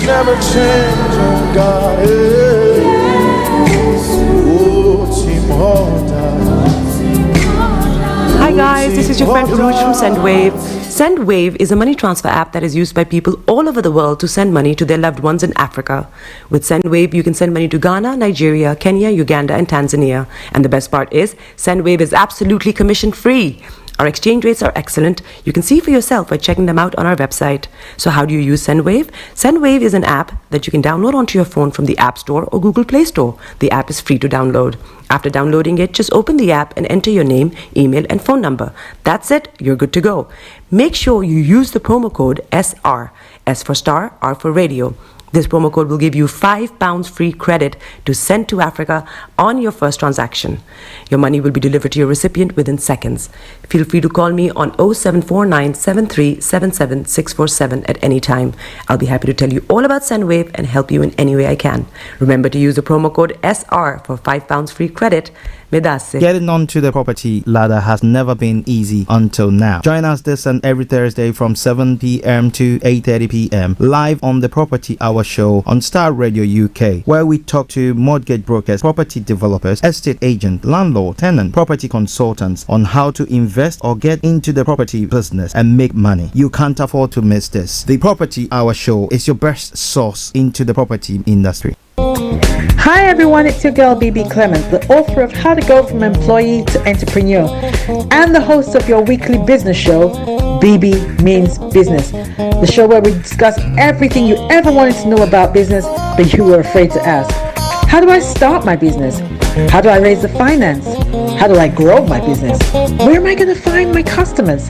never changing God. Would seem hard down. Hi guys, this is your friend Uruj from SendWave. SendWave is a money transfer app that is used by people all over the world to send money to their loved ones in Africa. With SendWave, you can send money to Ghana, Nigeria, Kenya, Uganda, and Tanzania. And the best part is, SendWave is absolutely commission-free. Our exchange rates are excellent. You can see for yourself by checking them out on our website. So how do you use SendWave? SendWave is an app that you can download onto your phone from the App Store or Google Play Store. The app is free to download. After downloading it, just open the app and enter your name, email, and phone number. That's it. You're good to go. Make sure you use the promo code SR. S for Starr, R for Radio. This promo code will give you £5 free credit to send to Africa on your first transaction. Your money will be delivered to your recipient within seconds. Feel free to call me on 0749 7377 647 at any time. I'll be happy to tell you all about SendWave and help you in any way I can. Remember to use the promo code SR for £5 free credit. Getting onto the property ladder has never been easy until now. Join us this and every Thursday from 7 p.m. to 8:30 p.m. live on the Property Hour show on Starr Radio UK, where we talk to mortgage brokers, property developers, estate agents, landlord, tenant, property consultants on how to invest or get into the property business and make money. You can't afford to miss this. The Property Hour show is your best source into the property industry. Hi everyone, it's your girl BB Clement, the author of How to Go from Employee to Entrepreneur and the host of your weekly business show, BB Means Business, the show where we discuss everything you ever wanted to know about business but you were afraid to ask. How do I start my business? How do I raise the finance? How do I grow my business? Where am I going to find my customers?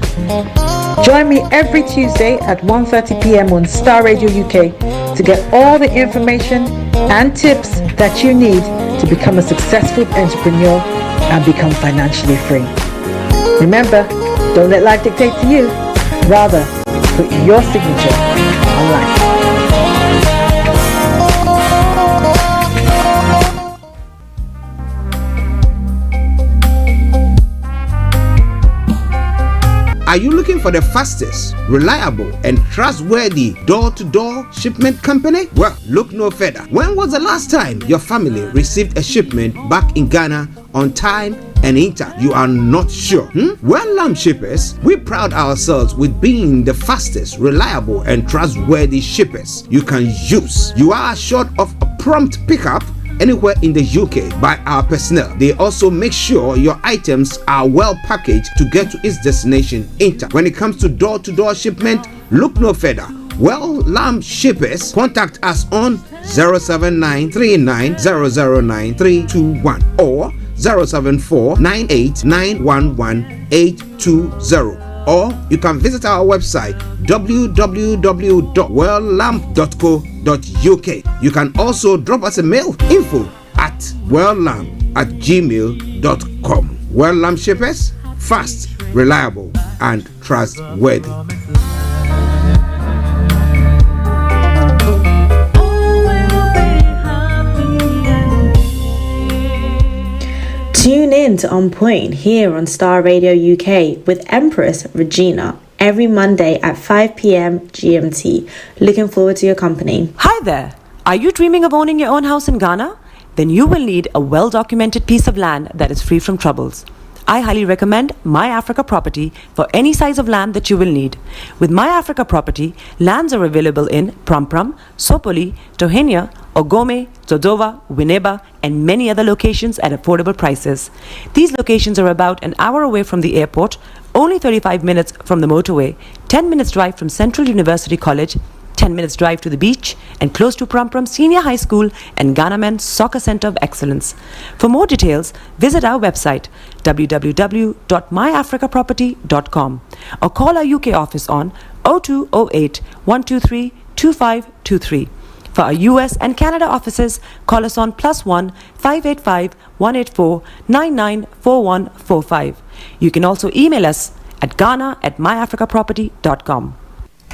Join me every Tuesday at 1:30 p.m. on Starr Radio UK to get all the information and tips that you need to become a successful entrepreneur and become financially free. Remember, don't let life dictate to you. Rather, put your signature on life. Are you looking for the fastest, reliable, and trustworthy door-to-door shipment company? Well, look no further. When was the last time your family received a shipment back in Ghana on time and in time? You are not sure? Well, Lamb Shippers, we pride ourselves with being the fastest, reliable, and trustworthy shippers you can use. You are assured of a prompt pickup anywhere in the UK by our personnel. They also make sure your items are well packaged to get to its destination in time. When it comes to door-to-door shipment, look no further. Well, Lamb Shippers, contact us on 07939009321 or 07498911820. Or you can visit our website www.welllamp.co.uk. You can also drop us a mail, info@welllamp@gmail.com. Well Lamp Shippers, fast, reliable, and trustworthy. Tune in to On Point here on Starr Radio UK with Empress Regina every Monday at 5 p.m. GMT. Looking forward to your company. Hi there. Are you dreaming of owning your own house in Ghana? Then you will need a well-documented piece of land that is free from troubles. I highly recommend My Africa Property for any size of land that you will need. With My Africa Property, lands are available in Pram, Sopoli, Tohenia, Ogome, Dodova, Winneba, and many other locations at affordable prices. These locations are about an hour away from the airport, only 35 minutes from the motorway, 10 minutes drive from Central University College, 10 minutes drive to the beach, and close to Pram Senior High School and Ghana Men's Soccer Center of Excellence. For more details, visit our website www.myafricaproperty.com or call our UK office on 0208 123 2523. For our US and Canada offices, call us on +1 585 184 994145. You can also email us at ghana@myafricaproperty.com.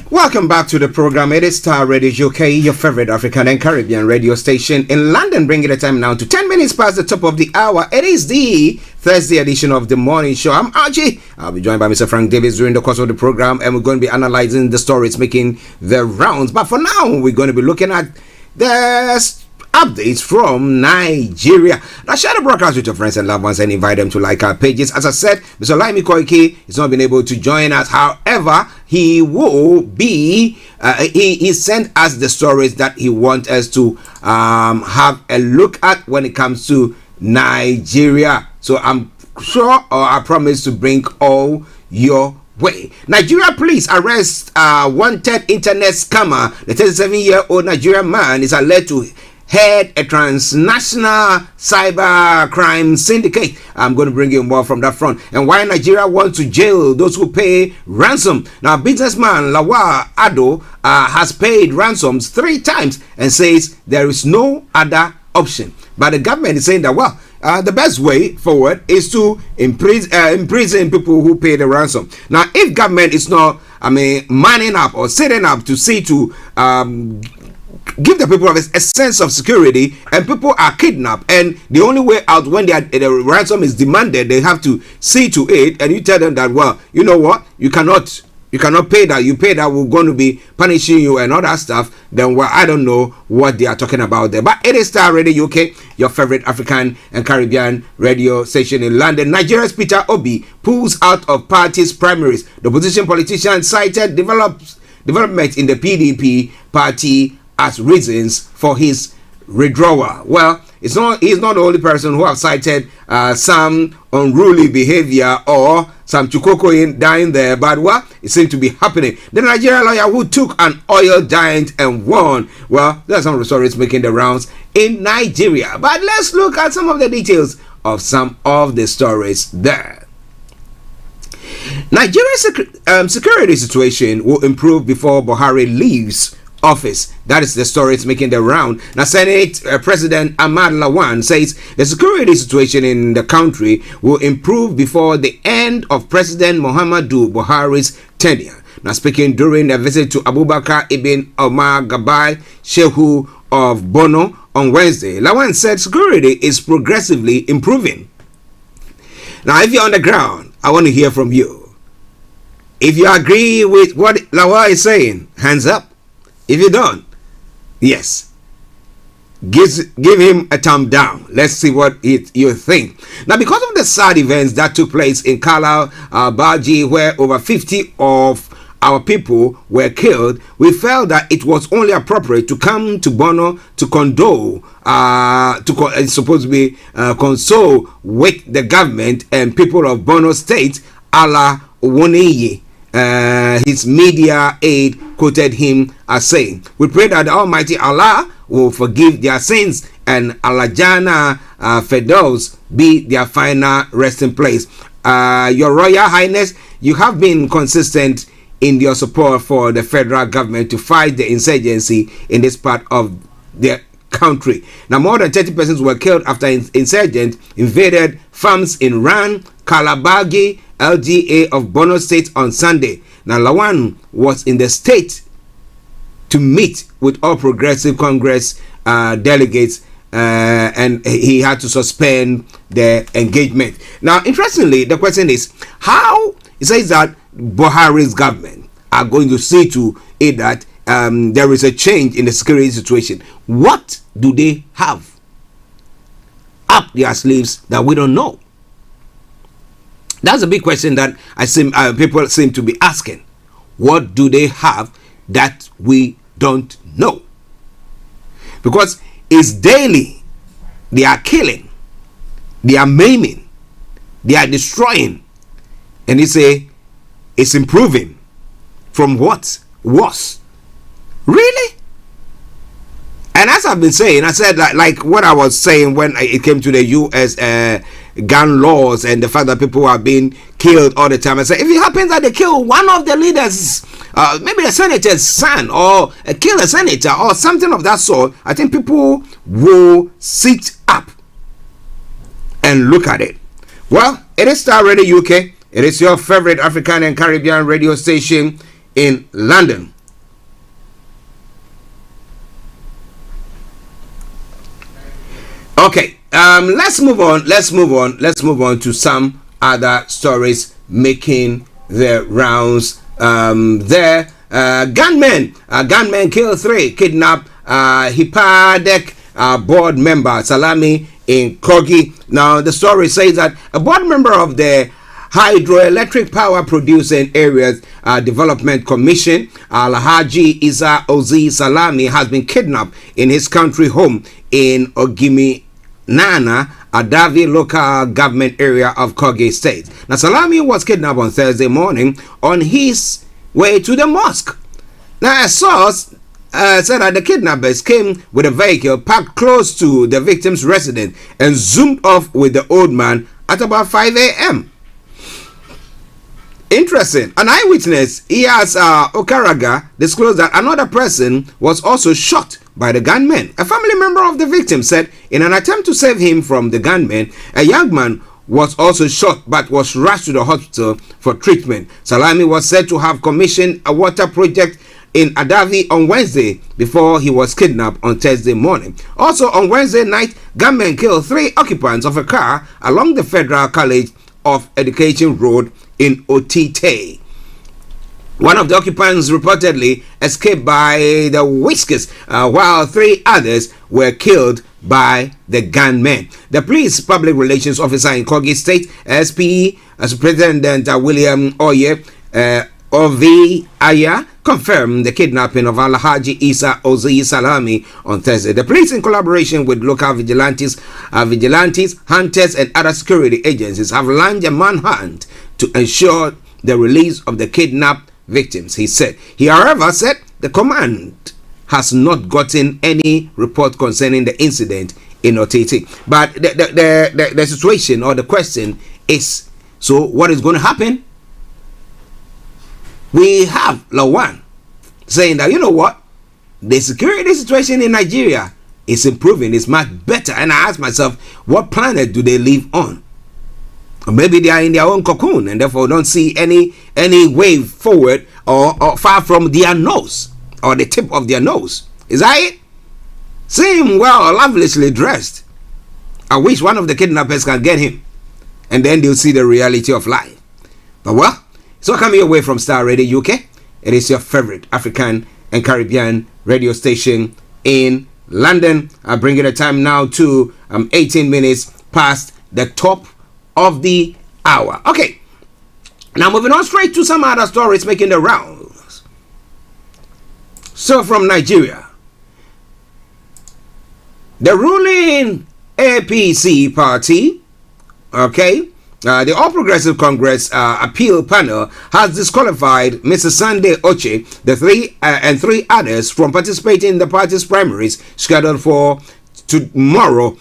Welcome back to the program. It is Starr Radio UK, your favorite African and Caribbean radio station in London, bringing the time now to 10 minutes past the top of the hour. It is the Thursday edition of the morning show. I'm Archie. I'll be joined by Mr. Frank Davis during the course of the program, and we're going to be analyzing the stories making the rounds. But for now, we're going to be looking at the updates from Nigeria. Now share the broadcast with your friends and loved ones and invite them to like our pages. As I said, Mr. Laimi Koike has not been able to join us. However, he will be he sent us the stories that he wants us to have a look at when it comes to Nigeria. So I'm sure, or I promise to bring all your way. Nigeria police arrest wanted internet scammer. The 37-year-old Nigerian man is alleged to head a transnational cyber crime syndicate. I'm going to bring you more from that front. And why Nigeria wants to jail those who pay ransom. Now, businessman Lawal Ado has paid ransoms 3 times and says there is no other option. But the government is saying that, well, the best way forward is to imprison people who pay the ransom. Now, if government is not, manning up or setting up to see to give the people a sense of security, and people are kidnapped, and the only way out when the ransom is demanded, they have to see to it, and you tell them that, well, you know what, you cannot pay that, you pay that, we're going to be punishing you and all that stuff. Then, well, I don't know what they are talking about there. But it is Starr Radio UK, your favorite African and Caribbean radio station in London. Nigeria's Peter Obi pulls out of party's primaries. The opposition politician cited development in the PDP party as reasons for his withdrawal. Well, he's not the only person who have cited some unruly behavior or some chukoko dying there, but what it seemed to be happening. The Nigerian lawyer who took an oil giant and won. Well, there are some of the stories making the rounds in Nigeria. But let's look at some of the details of some of the stories there. Nigeria's security situation will improve before Buhari leaves office. That is the story it's making the round. Now, Senate President Ahmad Lawan says the security situation in the country will improve before the end of President Muhammadu Buhari's tenure. Now, speaking during a visit to Abubakar Ibn Omar Gabai Shehu of Bono on Wednesday, Lawan said security is progressively improving. Now, if you're on the ground, I want to hear from you. If you agree with what Lawan is saying, hands up. If you don't, yes, give him a thumb down. Let's see what you think. Now, because of the sad events that took place in Kala Baji, where over 50 of our people were killed, we felt that it was only appropriate to come to Bono to condole, it's supposed to be console with the government and people of Bono State, Allah Woneye. His media aide quoted him as saying, "We pray that the Almighty Allah will forgive their sins and Alajana Fedos be their final resting place." Your Royal Highness, you have been consistent in your support for the federal government to fight the insurgency in this part of the country. Now, more than 30 persons were killed after insurgents invaded farms in Ran, Kalabagi, LGA of Bono State on Sunday. Now, Lawan was in the state to meet with All Progressive Congress delegates, and he had to suspend the engagement. Now, interestingly, the question is, how it says that Buhari's government are going to see to it that there is a change in the security situation. What do they have up their sleeves that we don't know? That's a big question that people seem to be asking. What do they have that we don't know? Because it's daily. They are killing. They are maiming. They are destroying. And they say it's improving. From what was? Really? And as I've been saying, I said like what I was saying when it came to the U.S. Gun laws and the fact that people are being killed all the time. I said, if it happens that they kill one of the leaders, maybe a senator's son, or kill a senator or something of that sort, I think people will sit up and look at it. Well, it is Starr Radio UK. It is your favorite African and Caribbean radio station in London. Okay, let's move on to some other stories making the rounds. Gunmen kill 3, kidnap Hipadek board member Salami in Kogi. Now the story says that a board member of the Hydroelectric Power Producing Areas Development Commission, Alhaji Isa Ozi Salami, has been kidnapped in his country home in Ogimi Nana, Adavi local government area of Kogi State. Now Salami was kidnapped on Thursday morning on his way to the mosque. Now a source said that the kidnappers came with a vehicle parked close to the victim's residence and zoomed off with the old man at about 5 a.m. Interesting. An eyewitness, Iyas Okaraga, disclosed that another person was also shot by the gunmen. A family member of the victim said in an attempt to save him from the gunmen, a young man was also shot but was rushed to the hospital for treatment. Salami was said to have commissioned a water project in Adavi on Wednesday before he was kidnapped on Thursday morning. Also on Wednesday night, gunmen killed 3 occupants of a car along the Federal College of Education Road in Otite. One of the occupants reportedly escaped by the whiskers, while 3 others were killed by the gunmen. The police public relations officer in Kogi State, SP Superintendent William Oye Ovi Aya, confirmed the kidnapping of Alhaji Isa Ozi Salami on Thursday. The police, in collaboration with local vigilantes, hunters, and other security agencies, have launched a manhunt to ensure the release of the kidnapped victims, he said. He, however, said the command has not gotten any report concerning the incident in Otiti. But the situation or the question is, so what is going to happen? We have Lawan saying that, you know what, the security situation in Nigeria is improving, it's much better. And I ask myself, what planet do they live on? Or maybe they are in their own cocoon and therefore don't see any way forward or far from their nose or the tip of their nose. Is that it? Seem well, lavishly dressed. I wish one of the kidnappers can get him, and then they'll see the reality of life. But well, so coming away from Starr Radio UK, it is your favorite African and Caribbean radio station in London. I bring it a time now to 18 minutes past the top of the hour. Okay, now moving on straight to some other stories making the rounds. So from Nigeria, the ruling APC party, okay, the All Progressive Congress appeal panel has disqualified Mr. Sunday Oche, the 3 others from participating in the party's primaries scheduled for tomorrow.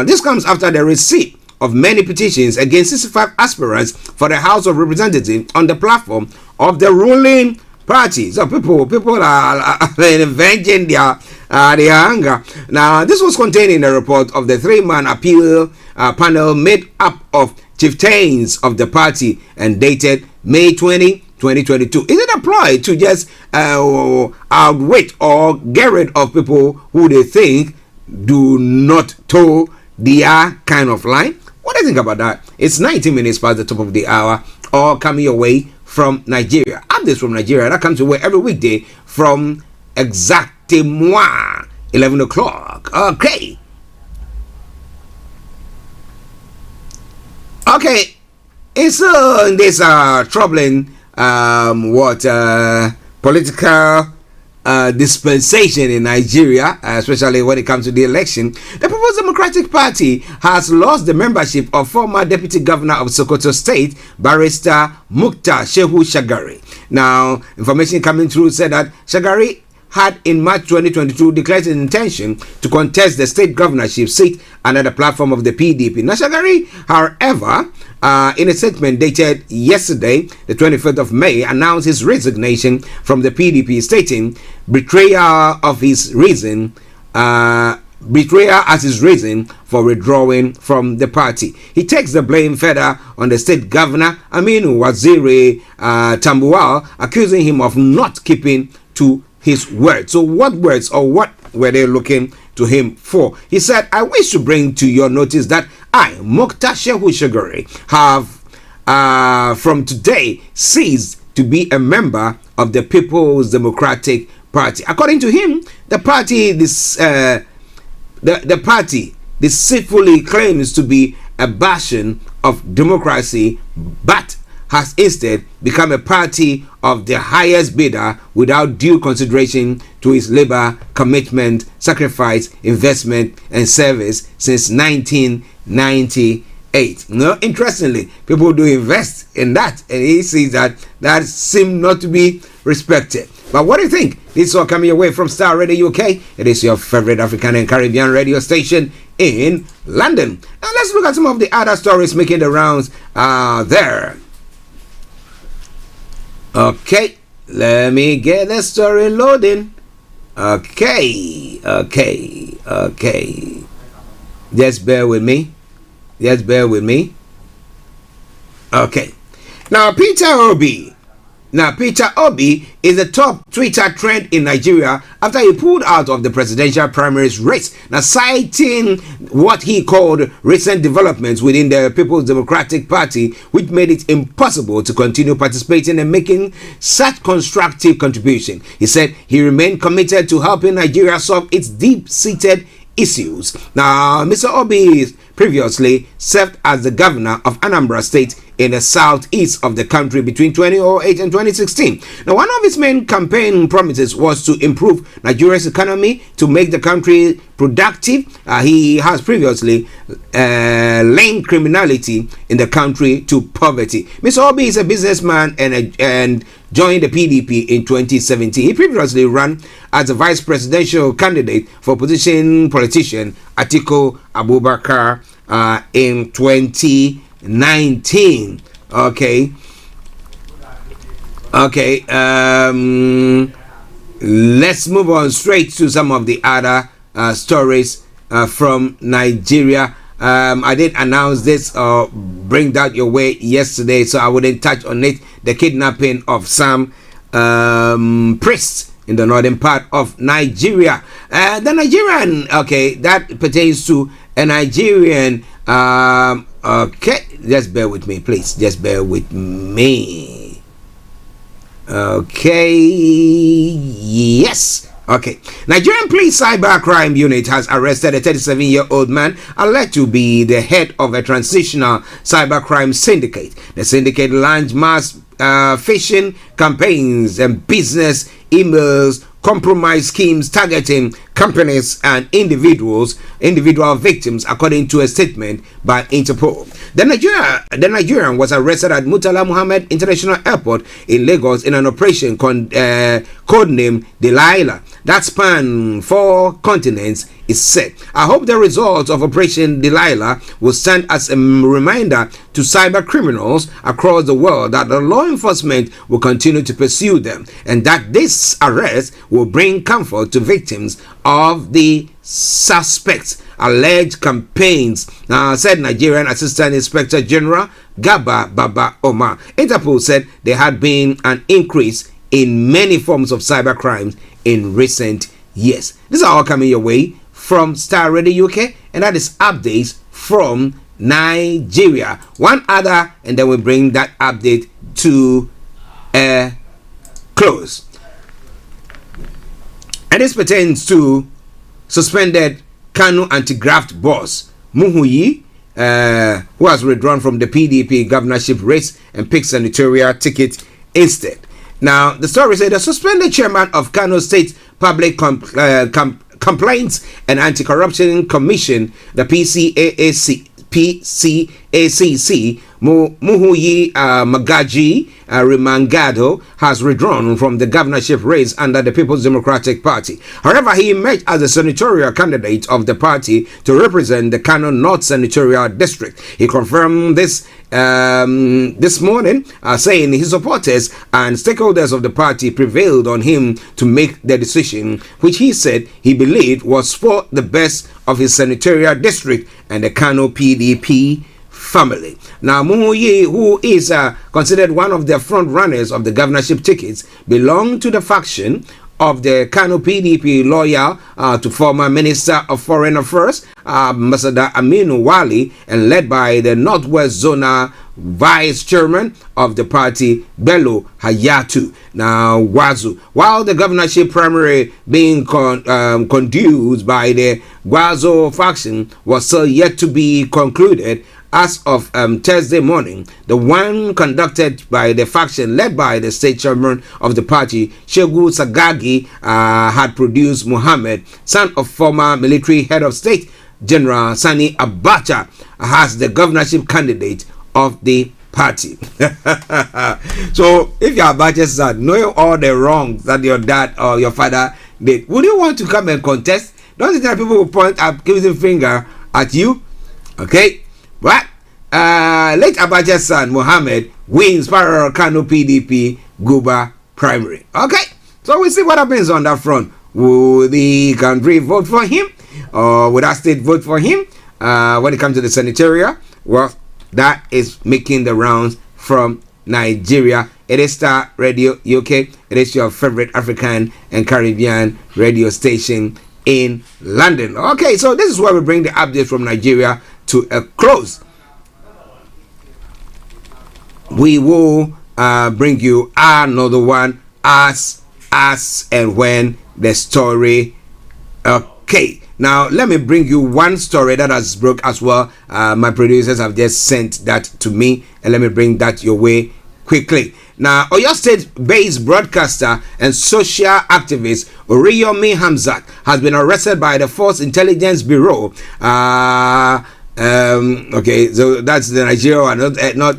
This comes after the receipt of many petitions against 65 aspirants for the House of Representatives on the platform of the ruling party. So people are avenging their anger. Now, this was contained in a report of the 3-man appeal panel made up of chieftains of the party and dated May 20, 2022. Is it a ploy to just outwit or get rid of people who they think do not toe their kind of line? What do you think about that? It's 19 minutes past the top of the hour, all coming your way from Nigeria. Updates from Nigeria, that comes your way every weekday from exactement 11 o'clock. Okay. Okay, it's in this troubling political dispensation in Nigeria, especially when it comes to the election. The People's Democratic Party has lost the membership of former Deputy Governor of Sokoto State, Barrister Mukta Shehu Shagari. Now, information coming through said that Shagari had in March 2022 declared his intention to contest the state governorship seat under the platform of the PDP. Now, Shagari, however, in a statement dated yesterday, the 25th of May, announced his resignation from the PDP, stating betrayal of his reason betrayal as his reason for withdrawing from the party. He takes the blame further on the state governor, Aminu Waziri Tambuwal, accusing him of not keeping to his word. So what words or what were they looking to him for? He said, I wish to bring to your notice that I, Mokhtar Shehu Shagari, have from today ceased to be a member of the People's Democratic Party. According to him, the party the party deceitfully claims to be a bastion of democracy, but has instead become a party of the highest bidder without due consideration to its labor, commitment, sacrifice, investment, and service since 1998. No, interestingly, people do invest in that, and he sees that seems not to be respected. But what do you think? This is all coming away from Starr Radio UK. It is your favorite African and Caribbean radio station in London. Now let's look at some of the other stories making the rounds there. Okay, let me get the story loading. Okay. Just bear with me. Okay. Now, Peter Obi is the top Twitter trend in Nigeria after he pulled out of the presidential primaries race. Now, citing what he called recent developments within the People's Democratic Party, which made it impossible to continue participating and making such constructive contribution. He said he remained committed to helping Nigeria solve its deep-seated issues. Now, Mr. Obi previously served as the governor of Anambra State in the southeast of the country between 2008 and 2016. Now, one of his main campaign promises was to improve Nigeria's economy, to make the country productive. He has previously linked criminality in the country to poverty. Mr. Obi is a businessman and joined the PDP in 2017. He previously ran as a vice presidential candidate for politician Atiku Abubakar in 2019. Okay. Let's move on straight to some of the other stories from Nigeria. I did announce this or bring that your way yesterday, so I wouldn't touch on it. The kidnapping of some priests in the northern part of Nigeria. The Nigerian, that pertains to a Nigerian. Okay, just bear with me, please. Just bear with me. Okay, yes. Okay, Nigerian Police Cybercrime Unit has arrested a 37-year-old man alleged to be the head of a transitional cybercrime syndicate. The syndicate launched mass phishing campaigns and business emails, compromise schemes targeting companies and individual victims, according to a statement by Interpol. The Nigerian was arrested at Murtala Muhammed International Airport in Lagos in an operation codenamed Delilah that spanned 4 continents, is said. I hope the results of Operation Delilah will stand as a reminder to cyber criminals across the world that the law enforcement will continue to pursue them, and that this arrest will bring comfort to victims of the suspects' alleged campaigns, said Nigerian Assistant Inspector General Gaba Baba Omar. Interpol said there had been an increase in many forms of cyber crimes in recent years. These are all coming your way from Starr Radio UK, and that is updates from Nigeria. One other, and then we bring that update to a close. And this pertains to suspended Kano anti-graft boss Muhuyi, who has withdrawn from the PDP governorship race and picked senatorial ticket instead. Now, the story said the suspended chairman of Kano State Public Complaints and Anti-Corruption Commission, the PCACC, Muhuyi Magaji Rimangado, has withdrawn from the governorship race under the People's Democratic Party. However, he emerged as a senatorial candidate of the party to represent the Kano North Senatorial District. He confirmed this this morning, saying his supporters and stakeholders of the party prevailed on him to make the decision, which he said he believed was for the best of his senatorial district and the Kano PDP family. Now, Muhuyi, who is considered one of the front runners of the governorship tickets, belonged to the faction of the Kano PDP loyal to former Minister of Foreign Affairs, Ambassador Aminu Wali, and led by the Northwest Zonal Vice Chairman of the party, Bello Hayatu. Now, Wazu, while the governorship primary being conducted by the Gwazo faction was still yet to be concluded, as of Thursday morning, the one conducted by the faction led by the state chairman of the party, Shegu Sagagi, had produced Muhammad, son of former military head of state, General Sani Abacha, as the governorship candidate of the party. So, if you're Abacha's son, knowing all the wrongs that your dad or your father did, would you want to come and contest? Don't you think people will point up, give the finger at you? Okay. What? Late Abacha's son, Mohammed, wins Parallel Kano PDP Guba primary. Okay, so we'll see what happens on that front. Will the country vote for him? Or would our state vote for him? When it comes to the senatorial, well, that is making the rounds from Nigeria. It is Starr Radio UK. It is your favorite African and Caribbean radio station in London. Okay, so this is where we bring the update from Nigeria to a close. We will bring you another one as and when the story. Okay, now let me bring you one story that has broke as well. My producers have just sent that to me, and let me bring that your way quickly. Now, Oyo State-based broadcaster and social activist Oriyomi Hamzat has been arrested by the Force Intelligence Bureau. Okay, so that's the Nigeria one, not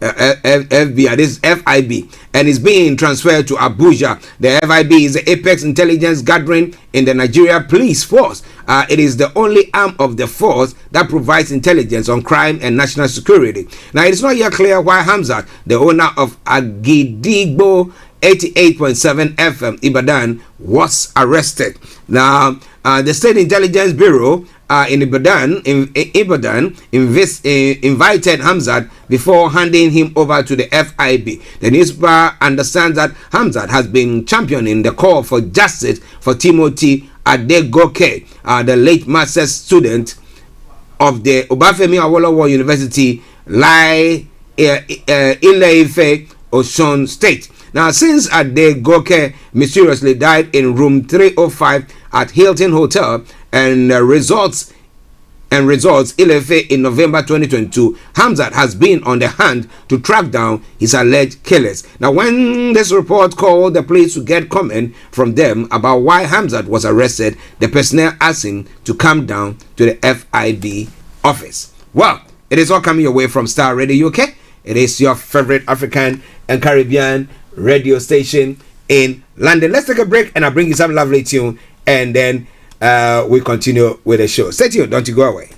FBI. This is FIB, and is being transferred to Abuja. The FIB is the Apex Intelligence Gathering in the Nigeria Police Force. It is the only arm of the force that provides intelligence on crime and national security. Now, it is not yet clear why Hamzat, the owner of Agidigbo 88.7 FM Ibadan, was arrested. Now, the State Intelligence Bureau in Ibadan invited Hamzat before handing him over to the FIB. The newspaper understands that Hamzat has been championing the call for justice for Timothy Adegoke, the late master's student of the Obafemi Awolowo University, Ile-Ife, Osun State. Now, since Adegoke mysteriously died in room 305 at Hilton Hotel and Resorts Ile-Ife in November 2022, Hamzat has been on the hunt to track down his alleged killers. Now, when this report called the police to get comment from them about why Hamzat was arrested, the personnel asked him to come down to the FIB office. Well, it is all coming your way from Starr Radio UK. It is your favorite African and Caribbean radio station in London. Let's take a break and I'll bring you some lovely tune, and then we continue with the show. Stay tuned, don't you go away.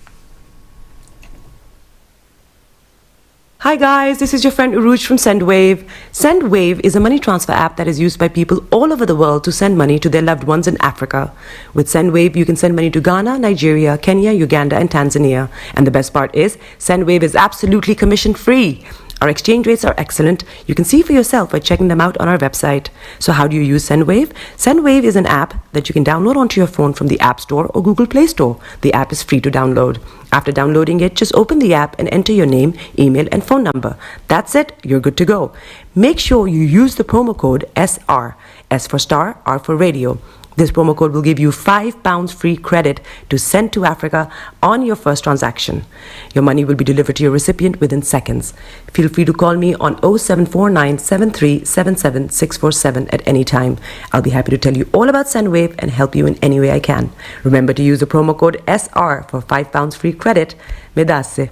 Hi guys, this is your friend Uruj from SendWave. SendWave is a money transfer app that is used by people all over the world to send money to their loved ones in Africa. With SendWave, you can send money to Ghana, Nigeria, Kenya, Uganda, and Tanzania. And the best part is, SendWave is absolutely commission free. Our exchange rates are excellent. You can see for yourself by checking them out on our website. So how do you use SendWave? SendWave is an app that you can download onto your phone from the App Store or Google Play Store. The app is free to download. After downloading it, just open the app and enter your name, email, and phone number. That's it. You're good to go. Make sure you use the promo code SR. S for Starr, R for Radio. This promo code will give you £5 free credit to send to Africa on your first transaction. Your money will be delivered to your recipient within seconds. Feel free to call me on 0749 7377 647 at any time. I'll be happy to tell you all about SendWave and help you in any way I can. Remember to use the promo code SR for £5 free credit. Medasse.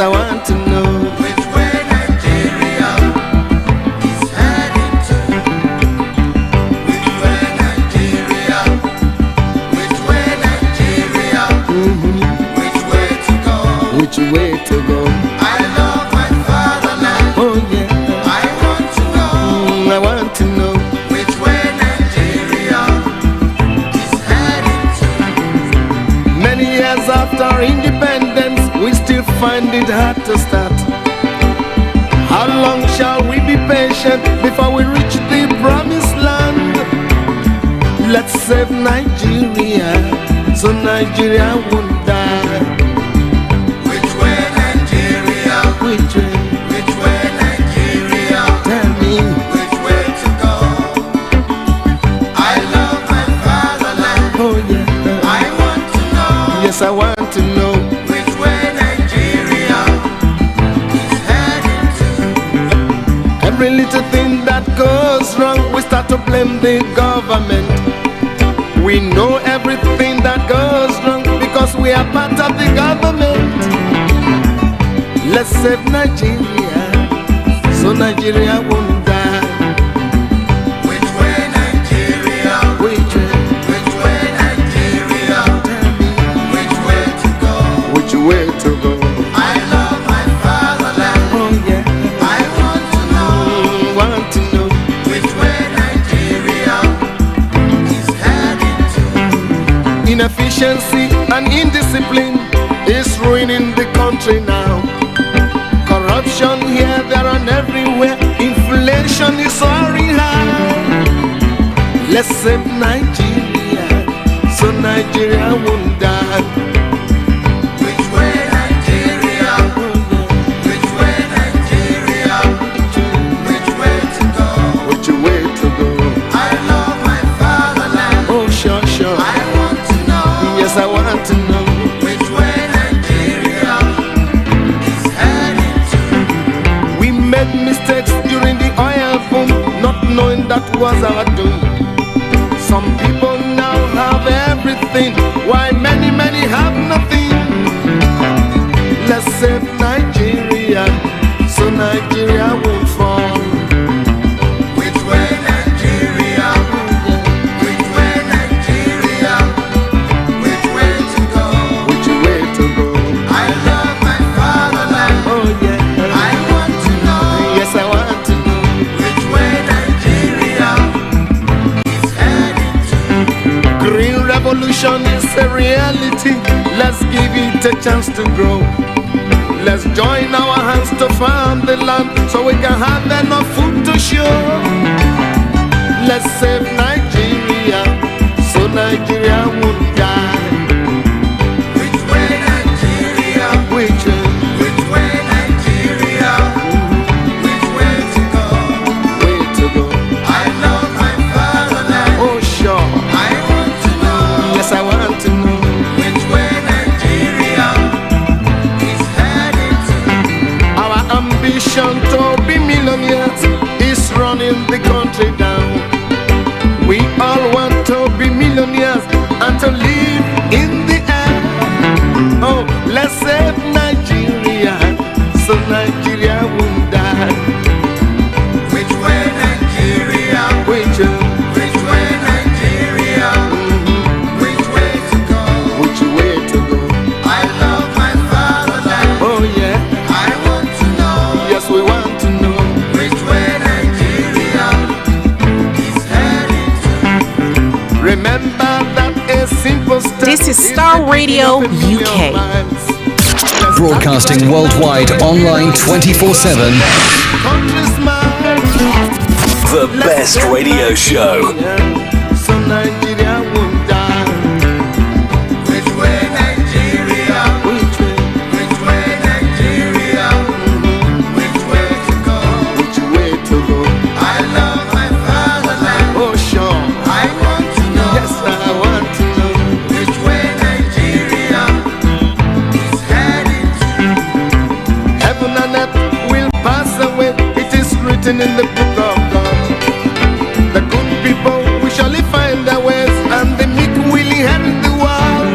I want to know which way Nigeria is heading to. Which way Nigeria? Which way Nigeria? Which way to go? Which way to go? I love my fatherland. Oh yeah. I want to know. I want to know which way Nigeria is heading to. Many years after independence, we still find it hard to start. How long shall we be patient before we reach the promised land? Let's save Nigeria, so Nigeria won't die. Which way Nigeria? Which way? Which way Nigeria? Tell me which way to go. I love my fatherland. Oh yeah. I want to know. Yes, I want to know which way Nigeria is heading to. Every little thing that goes wrong, we start to blame the government. We know everything that goes wrong because we are part of the government. Let's save Nigeria, so Nigeria won't die. Which way Nigeria? Which way? Which way Nigeria? Tell me which way to go? Which way to go? I love my fatherland. Oh yeah. I want to know. Want to know which way Nigeria is heading to. Inefficiency and indiscipline is ruining the country now. Corruption here, there and everywhere. Inflation is soaring high. Let's save Nigeria, so Nigeria won't die. Which way Nigeria? Which way Nigeria? Which way to go? Which way to go? I love my fatherland. Oh sure, sure. I want to know. Yes, I want to know which way Nigeria is heading to. We made mistakes during the oil boom, not knowing that was our doom. Some people now have everything, while many, many have nothing. Let's save Nigeria, so Nigeria won't fall. Which way Nigeria? Which way Nigeria? Which way to go? Which way to go? I love my fatherland. Oh yeah. I want to know. Yes, I want to know which way Nigeria is heading to. Green revolution is a reality. Let's give it a chance to grow. Let's join our hands to farm the land so we can have enough food to show. Let's save Nigeria, so Nigeria won't die. Which way Nigeria? Which way? Which way Nigeria? Which way to go? Way to go? I love my fatherland. Oh sure. I want to know. Yes, I want to know which way Nigeria is heading to. Our ambition to be millionaires is running the country down. We all want to be millionaires and to live in the air. Oh, let's save Nigeria, so Nigeria won't die. Which way Nigeria? Which way? Which way Nigeria? Which way to go? Which way to go? I love my fatherland. Oh yeah. I want to know. Yes, we want to know which way Nigeria is heading to. Remember that a simple step. This is Starr Radio UK. Broadcasting worldwide, online 24/7. The best radio show. So Nigeria won't die. Which way Nigeria? Which way? Which way Nigeria? Which way to go? Which way to go? I love my fatherland. Oh sure. I want to know. Yes, I want to know which way Nigeria is heading to. Heaven and earth will pass away. It is written in the book of God. The good people will surely find their ways, and the meek will inherit the world.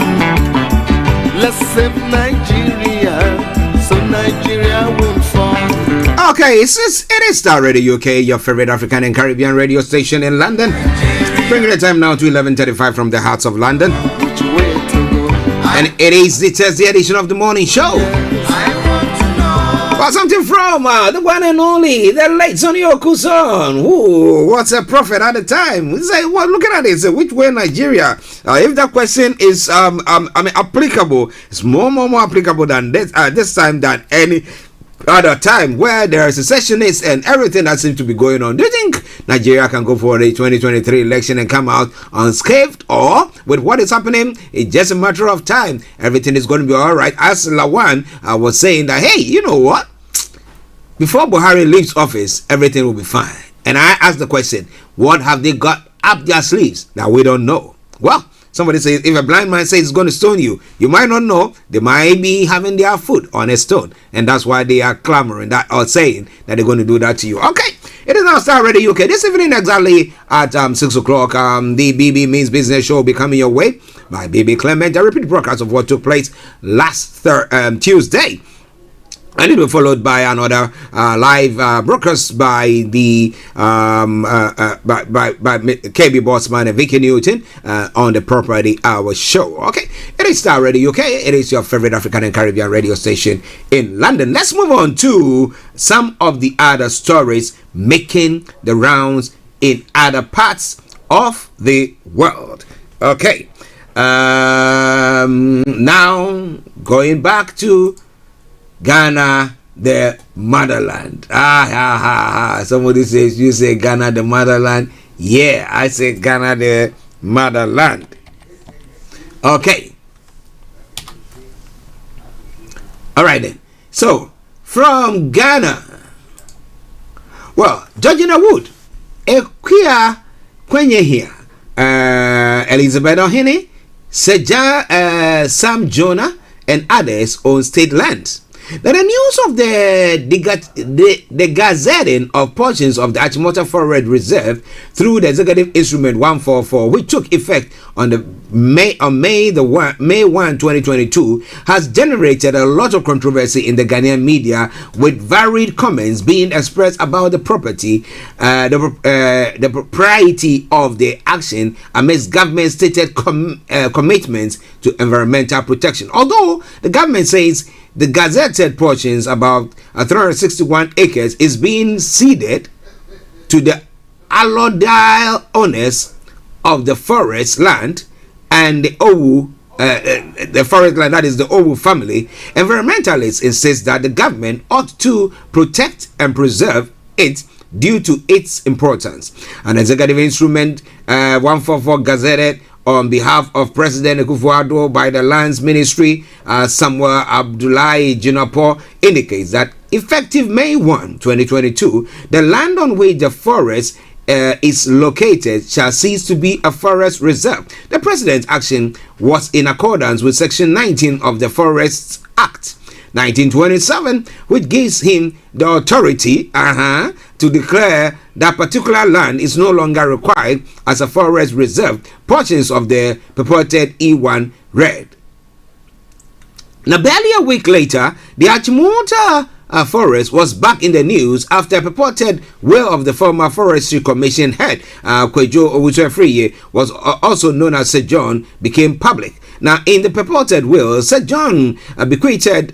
Let's save Nigeria, so Nigeria Nigeria won't fall. Okay, it is Star Radio UK, your favorite African and Caribbean radio station in London. Bringing the time now to 11:35 from the hearts of London. And it is the Thursday edition of the morning show. Well, something from the one and only, the late Sonny Okuson. Who was a prophet at the time. We say, well, look at this. Which way Nigeria? If that question is applicable, it's more applicable than this time than any other time where there is a secessionist and everything that seems to be going on. Do you think Nigeria can go for the 2023 election and come out unscathed? Or with what is happening, it's just a matter of time. Everything is going to be all right. As Lawan was saying that, hey, you know what? Before Buhari leaves office, everything will be fine. And I asked the question, what have they got up their sleeves that we don't know? Well, somebody says, if a blind man says he's going to stone you, you might not know. They might be having their foot on a stone. And that's why they are clamoring that or saying that they're going to do that to you. Okay, it is now Star Radio UK. This evening exactly at 6 o'clock, the BB Means Business Show will be coming your way by BB Clement. A repeat broadcast of what took place last Tuesday. And it will be followed by another live broadcast by the by KB Bossman and Vicky Newton on the Property Hour show. Okay, it is Star Radio UK. It is your favorite African and Caribbean radio station in London. Let's move on to some of the other stories making the rounds in other parts of the world. Okay, now going back to Ghana, the motherland. Somebody says, you say Ghana, the motherland. Yeah, I say Ghana, the motherland. Okay. All right then. So, from Ghana, well, Georgina Wood, Equia Kwenye here, Elizabeth Ohene, Seja Sam Jonah, and others on state lands. Now, the news of the gazetting of portions of the Achimota Forest Reserve through the Executive Instrument 144, which took effect on May 1, 2022, has generated a lot of controversy in the Ghanaian media, with varied comments being expressed about the property, the propriety of the action amidst government stated commitments to environmental protection. Although the government says the gazetted portions, about 361 acres, is being ceded to the allodial owners of the forest land and the Owu, the forest land, that is the Owu family. Environmentalists insist that the government ought to protect and preserve it due to its importance. An executive instrument 144 gazetted on behalf of President Akufo-Addo by the Lands Ministry, Samuel Abdullahi Jinapo, indicates that effective May 1, 2022, the land on which the forest is located shall cease to be a forest reserve. The President's action was in accordance with Section 19 of the Forests Act 1927, which gives him the authority to declare that particular land is no longer required as a forest reserve. Portions of the purported E1 read. Now, barely a week later, the Achimota forest was back in the news after a purported will of the former Forestry Commission head, Kwejo Owusu-Afriye, was also known as Sir John, became public. Now, in the purported will, Sir John bequeathed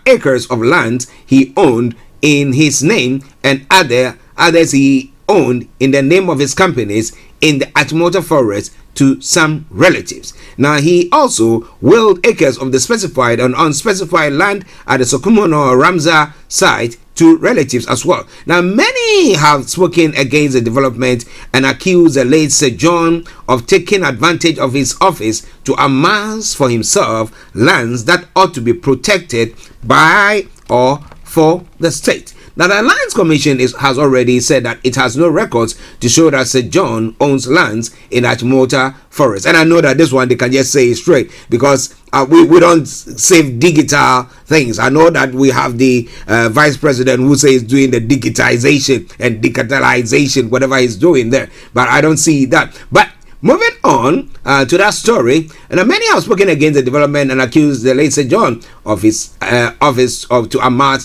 acres of land he owned in his name and others he owned in the name of his companies in the Achimota forest to some relatives. Now, he also willed acres of the specified and unspecified land at the Sokumono Ramza site to relatives as well. Now, many have spoken against the development and accused the late Sir John of taking advantage of his office to amass for himself lands that ought to be protected by or for the state. Now, the Lands Commission has already said that it has no records to show that Sir John owns lands in Achimota Forest. And I know that this one they can just say it straight because we don't save digital things. I know that we have the Vice President who says doing the digitization and digitalization, whatever he's doing there. But I don't see that. But moving on to that story, and many have spoken against the development and accused the late Sir John of his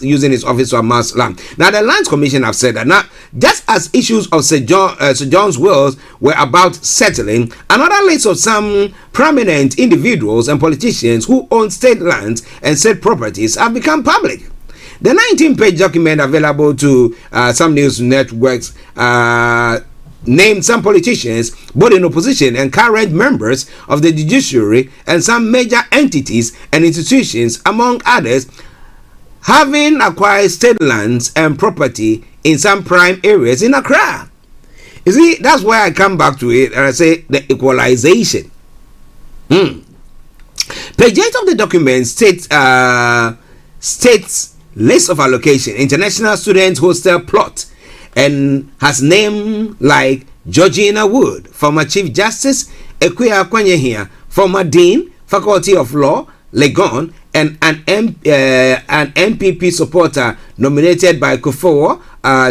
using his office to amass land. Now, the Lands Commission have said that now, just as issues of Sir John's wills were about settling, another list of some prominent individuals and politicians who own state lands and state properties have become public. The 19-page document available to some news networks named some politicians, both in opposition and current members of the judiciary, and some major entities and institutions, among others, having acquired state lands and property in some prime areas in Accra. You see, that's why I come back to it and I say the equalization. Page 8 of the document states list of allocation, international students hostel plot, and has name like Georgina Wood, former Chief Justice, Equia Kwanyehia, former Dean, Faculty of Law, Legon, and an MPP supporter nominated by Kufuor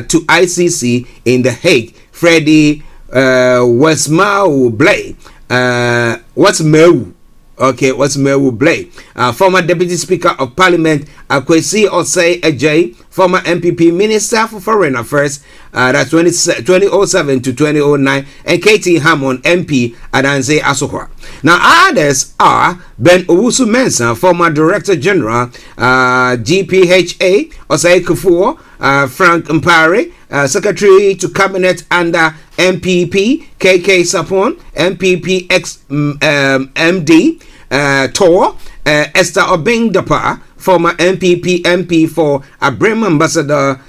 to ICC in The Hague, Freddie Westmau Blay. Westmau Blay, former Deputy Speaker of Parliament Akwesi Osei Ejay, former MPP Minister for Foreign Affairs, that's 2007 to 2009, and Katie Hammond MP Adanze Asokwa. Now others are Ben Owusu Mensah, former Director General GPHA Osei Kufuor, Frank Mpare, Secretary to Cabinet under MPP KK Sapon, MPP ex MD Tor, Esther Obeng Dapa, former MPP MP for Abrim Ambassador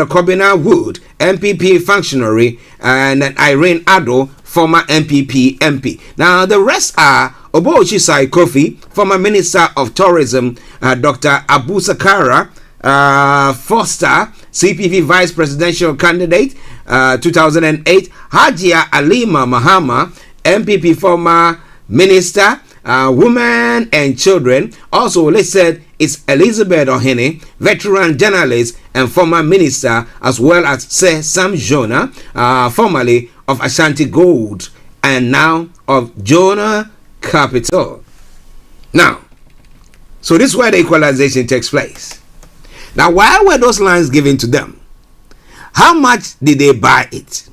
Kobina Wood, MPP functionary, and Irene Addo, former MPP MP. Now the rest are Obochi Kofi, former Minister of Tourism, Dr. Abu Sakara Foster, CPP Vice Presidential Candidate, 2008, Hajia Alima Mahama, MPP former Minister, Women and Children. Also listed is Elizabeth Ohene, veteran journalist and former minister, as well as Sir Sam Jonah, formerly of Ashanti Gold and now of Jonah Capital. Now, so this is where the equalization takes place. Now, why were those lands given to them? How much did they buy it?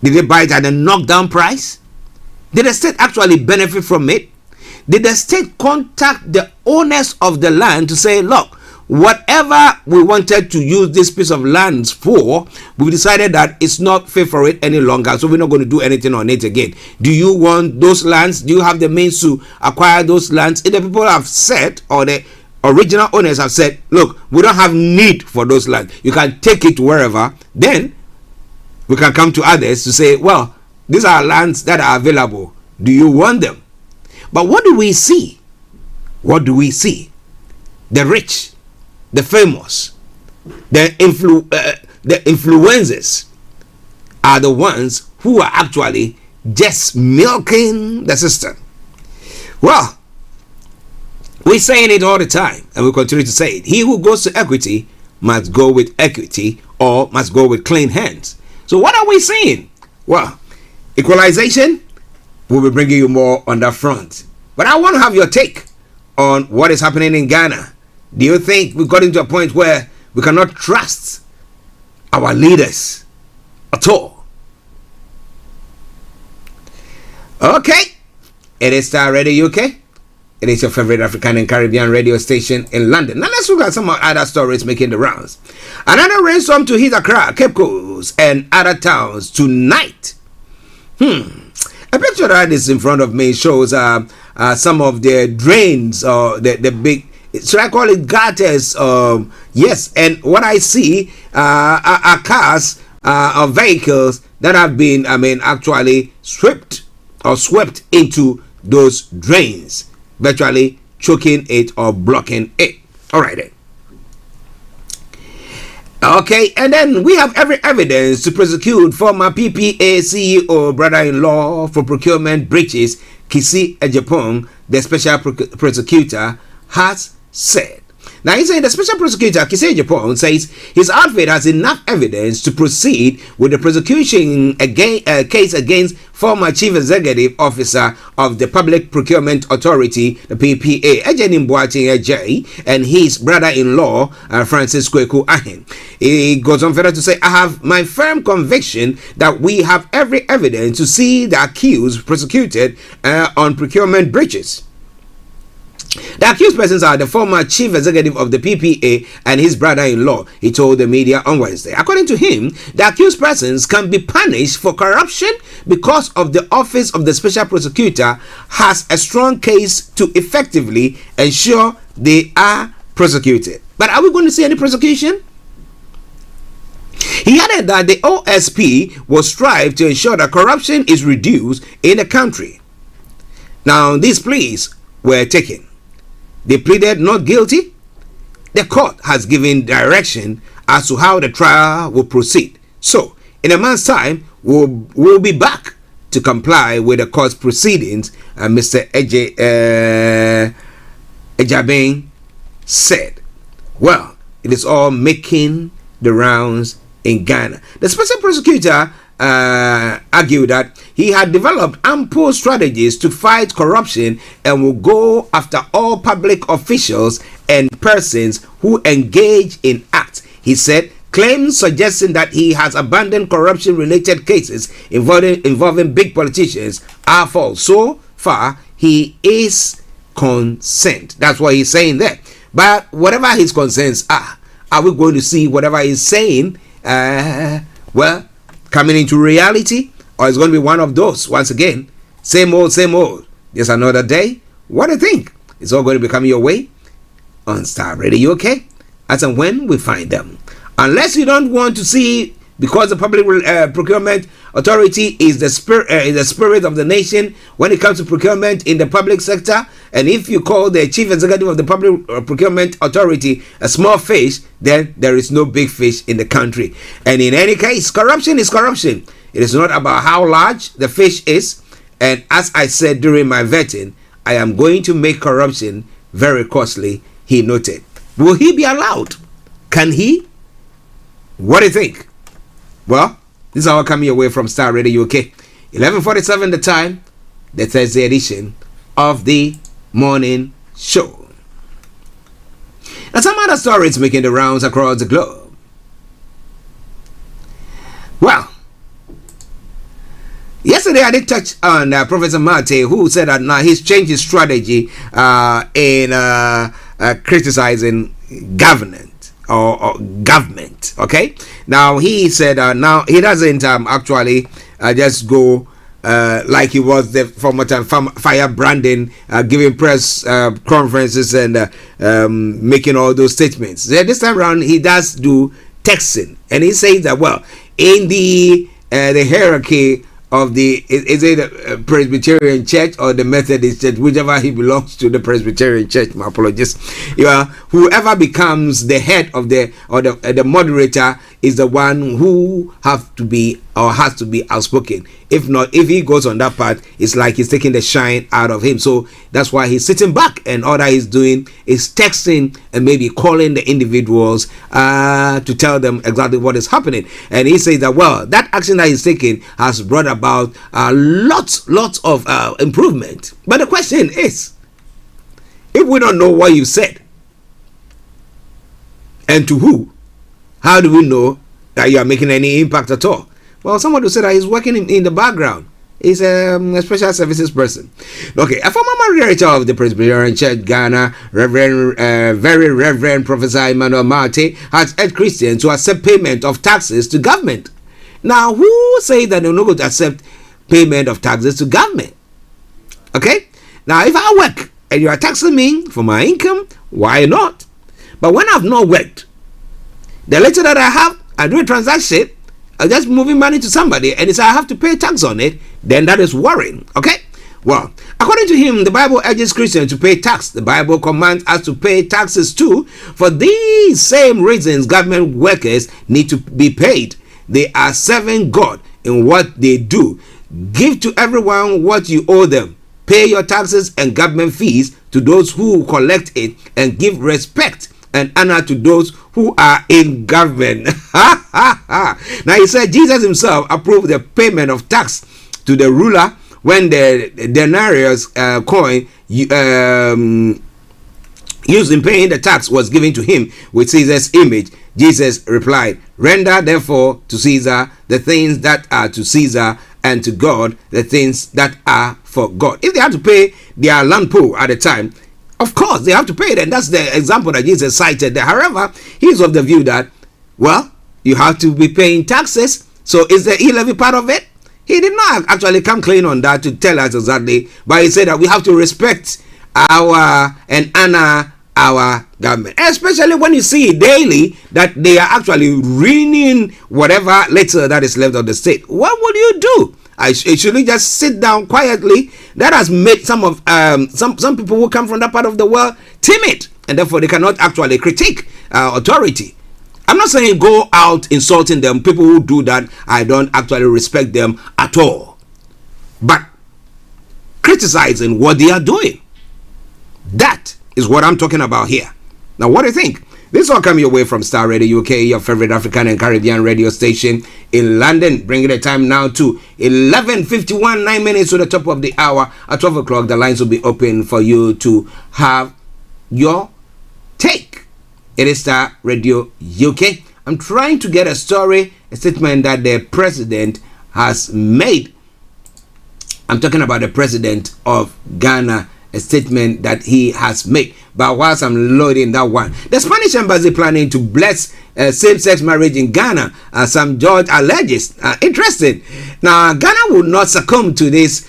Did they buy it at a knockdown price? Did the state actually benefit from it? Did the state contact the owners of the land to say, look, whatever we wanted to use this piece of land for, we decided that it's not fit for it any longer, so we're not going to do anything on it again. Do you want those lands? Do you have the means to acquire those lands? If the people have said, or the original owners have said, look, we don't have need for those lands, you can take it wherever, then we can come to others to say, well, these are lands that are available. Do you want them? But what do we see? What do we see? The rich, the famous, the influencers are the ones who are actually just milking the system. Well, we're saying it all the time, and we continue to say it. He who goes to equity must go with equity, or must go with clean hands. So what are we seeing? Well, equalization, we'll be bringing you more on that front. But I want to have your take on what is happening in Ghana. Do you think we've got into a point where we cannot trust our leaders at all? Okay, it is Starr Radio UK. It is your favorite African and Caribbean radio station in London. Now let's look at some other stories making the rounds. Another rainstorm to hit Accra, Cape Coast, and other towns tonight. A picture that is in front of me shows some of the drains, or the big, should I call it gutters? Yes, and what I see are cars or vehicles that have been, actually swept into those drains, virtually choking it or blocking it. All right then. Okay, and then we have every evidence to prosecute former PPA CEO brother-in-law for procurement breaches. Kisi Ejapong, the special prosecutor, has said. Now he's saying the special prosecutor, Kisei Japan, says his outfit has enough evidence to proceed with the prosecution case against former Chief Executive Officer of the Public Procurement Authority, the PPA, Ejenim Boateng Ejei, and his brother-in-law, Francis Kweku Ahen. He goes on further to say, I have my firm conviction that we have every evidence to see the accused prosecuted on procurement breaches. The accused persons are the former chief executive of the PPA and his brother-in-law, he told the media on Wednesday. According to him, the accused persons can be punished for corruption because of the office of the special prosecutor has a strong case to effectively ensure they are prosecuted. But are we going to see any prosecution? He added that the OSP will strive to ensure that corruption is reduced in the country. Now, these pleas were taken. They pleaded not guilty. The court has given direction as to how the trial will proceed. So, in a month's time, we'll be back to comply with the court's proceedings, Mr. Ejabeng said. Well, it is all making the rounds in Ghana. The special prosecutor argued that he had developed ample strategies to fight corruption and will go after all public officials and persons who engage in acts. He said claims suggesting that he has abandoned corruption-related cases involving big politicians are false. So far, he is concerned. That's what he's saying there. But whatever his concerns are we going to see whatever he's saying coming into reality, or it's going to be one of those, once again, same old, just another day? What do you think? It's all going to be coming your way on Starr Radio, okay? As and when we find them. Unless you don't want to see, because the Public Procurement Authority is the spirit of the nation when it comes to procurement in the public sector, and if you call the Chief Executive of the Public Procurement Authority a small fish, then there is no big fish in the country. And in any case, corruption is corruption. It is not about how large the fish is. And as I said during my vetting, I am going to make corruption very costly, he noted. Will he be allowed? Can he? What do you think? Well, this is all coming away from Starr Radio UK. 11:47 the time, the Thursday edition of the morning show. Now, some other stories making the rounds across the globe. Well, yesterday I did touch on Professor Mate, who said that now he's changed his strategy in criticizing government. Or government, okay? Now he said now he doesn't actually just go like he was the former time firebranding, giving press conferences and making all those statements. This time around he does do texting, and he says that, well, in the hierarchy of the is it the Presbyterian Church or the Methodist Church, whichever he belongs to, the Presbyterian Church, my apologies, whoever becomes the head of the moderator is the one who has to be outspoken. If not, if he goes on that part, it's like he's taking the shine out of him. So that's why he's sitting back, and all that he's doing is texting and maybe calling the individuals to tell them exactly what is happening. And he says that, well, that action that he's taking has brought about lots of improvement. But the question is, if we don't know what you said and to who, how do we know that you are making any impact at all? Well, someone who said that he's working in the background. He's a special services person. Okay, a former moderator of the Presbyterian Church Ghana, Very Reverend Professor Emmanuel Mate, has urged Christians to accept payment of taxes to government. Now, who say that they're not going to accept payment of taxes to government? Okay? Now, if I work and you are taxing me for my income, why not? But when I've not worked, the little that I have, I do a transaction, I'm just moving money to somebody, and it's I have to pay tax on it, then that is worrying. Okay? Well, according to him, the Bible urges Christians to pay tax. The Bible commands us to pay taxes too. For these same reasons, government workers need to be paid. They are serving God in what they do. Give to everyone what you owe them. Pay your taxes and government fees to those who collect it, and give respect and honor to those who are in government. Now he said Jesus himself approved the payment of tax to the ruler when the denarius coin used in paying the tax was given to him with Caesar's image. Jesus replied, "Render therefore to Caesar the things that are to Caesar, and to God the things that are for God." If they had to pay their land pool at the time, of course they have to pay it, and that's the example that Jesus cited there. However, he's of the view that, well, you have to be paying taxes. So is the e-levy part of it? He did not actually come clean on that to tell us exactly, but he said that we have to respect our and honor our government, especially when you see daily that they are actually ruining whatever little that is left of the state. What would you do? Should we just sit down quietly? That has made some of some people who come from that part of the world timid, and therefore they cannot actually critique authority. I'm not saying go out insulting them. People who do that, I don't actually respect them at all. But criticizing what they are doing, that is what I'm talking about here. Now, what do you think? This all coming your way from Starr Radio UK, your favorite African and Caribbean radio station in London, bringing the time now to 11:51, 9 minutes to the top of the hour. At 12 o'clock, the lines will be open for you to have your take. It is Starr Radio UK. I'm trying to get a story, a statement that the president has made. I'm talking about the president of Ghana, a statement that he has made. But whilst I'm loading that one, the Spanish embassy planning to bless same-sex marriage in Ghana, some George alleges. Interesting. Now, Ghana will not succumb to this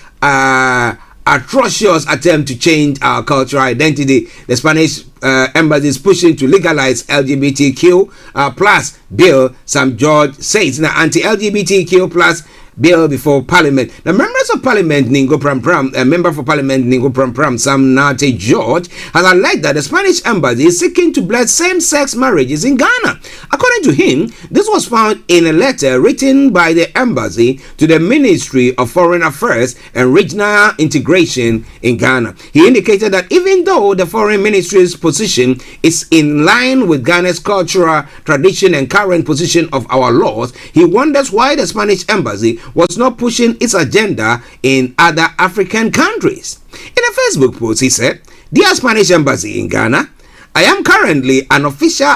atrocious attempt to change our cultural identity. The Spanish embassy is pushing to legalize LGBTQ plus bill, some George says. Now, anti-LGBTQ plus bill before Parliament. The members of Parliament, Ningo Pram, a member for Parliament, Ningo Pram, Sam Nate George, has alleged that the Spanish embassy is seeking to bless same-sex marriages in Ghana. According to him, this was found in a letter written by the embassy to the Ministry of Foreign Affairs and Regional Integration in Ghana. He indicated that even though the Foreign Ministry's position is in line with Ghana's cultural tradition and current position of our laws, he wonders why the Spanish embassy was not pushing its agenda in other African countries. In a Facebook post, he said, "Dear Spanish Embassy in Ghana, I am currently on official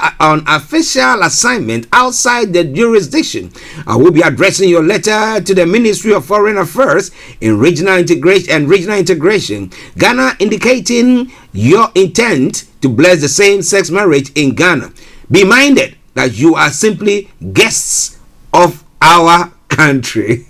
assignment outside the jurisdiction. I will be addressing your letter to the Ministry of Foreign Affairs and Regional Integration, Ghana, indicating your intent to bless the same-sex marriage in Ghana. Be minded that you are simply guests of our country."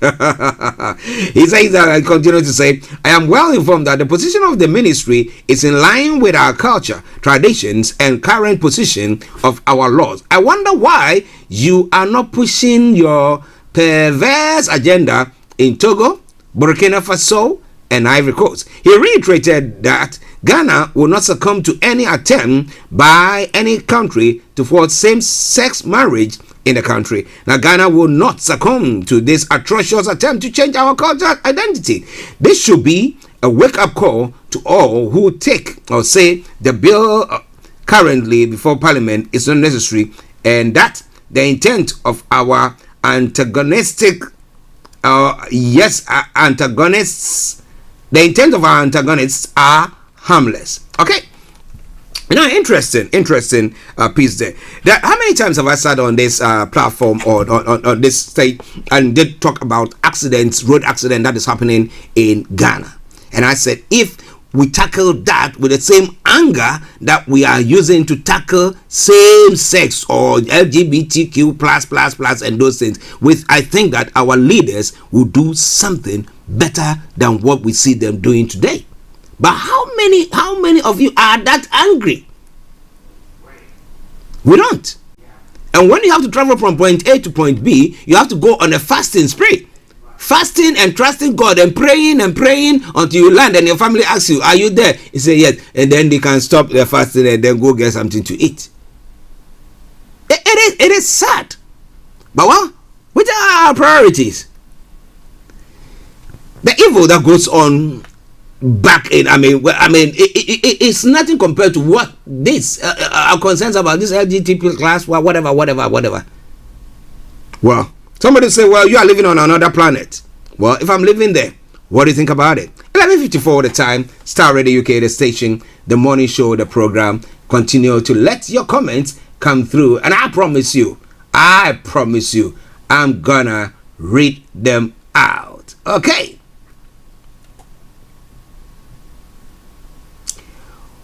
He says that, I continue to say, "I am well informed that the position of the ministry is in line with our culture, traditions, and current position of our laws. I wonder why you are not pushing your perverse agenda in Togo, Burkina Faso, and Ivory Coast." He reiterated that Ghana will not succumb to any attempt by any country to force same-sex marriage in the country. Now, Ghana will not succumb to this atrocious attempt to change our cultural identity. This should be a wake-up call to all who take or say the bill currently before Parliament is not necessary, and that the intent of our antagonists, are harmless. Okay. You know, interesting piece there. How many times have I sat on this platform or on this stage and did talk about road accident that is happening in Ghana? And I said, if we tackle that with the same anger that we are using to tackle same-sex or LGBTQ plus and those things, I think that our leaders will do something better than what we see them doing today. But how many of you are that angry? We don't. And when you have to travel from point A to point B, you have to go on a fasting spree. Fasting and trusting God and praying until you land and your family asks you, "Are you there?" You say yes. And then they can stop their fasting and then go get something to eat. It is sad. But what are our priorities? The evil that goes on back in. It's nothing compared to what this our concerns about this LGBT class, whatever. Well, somebody say, well, you are living on another planet. Well, if I'm living there, what do you think about it? 11:54 the time. Star Radio UK, the station, the morning show, the program. Continue to let your comments come through, and I promise you, I'm gonna read them out. Okay.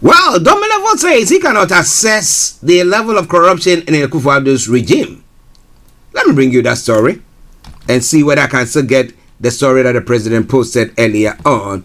Well, Dominic says he cannot assess the level of corruption in Akufo-Addo's regime. Let me bring you that story and see whether I can still get the story that the president posted earlier on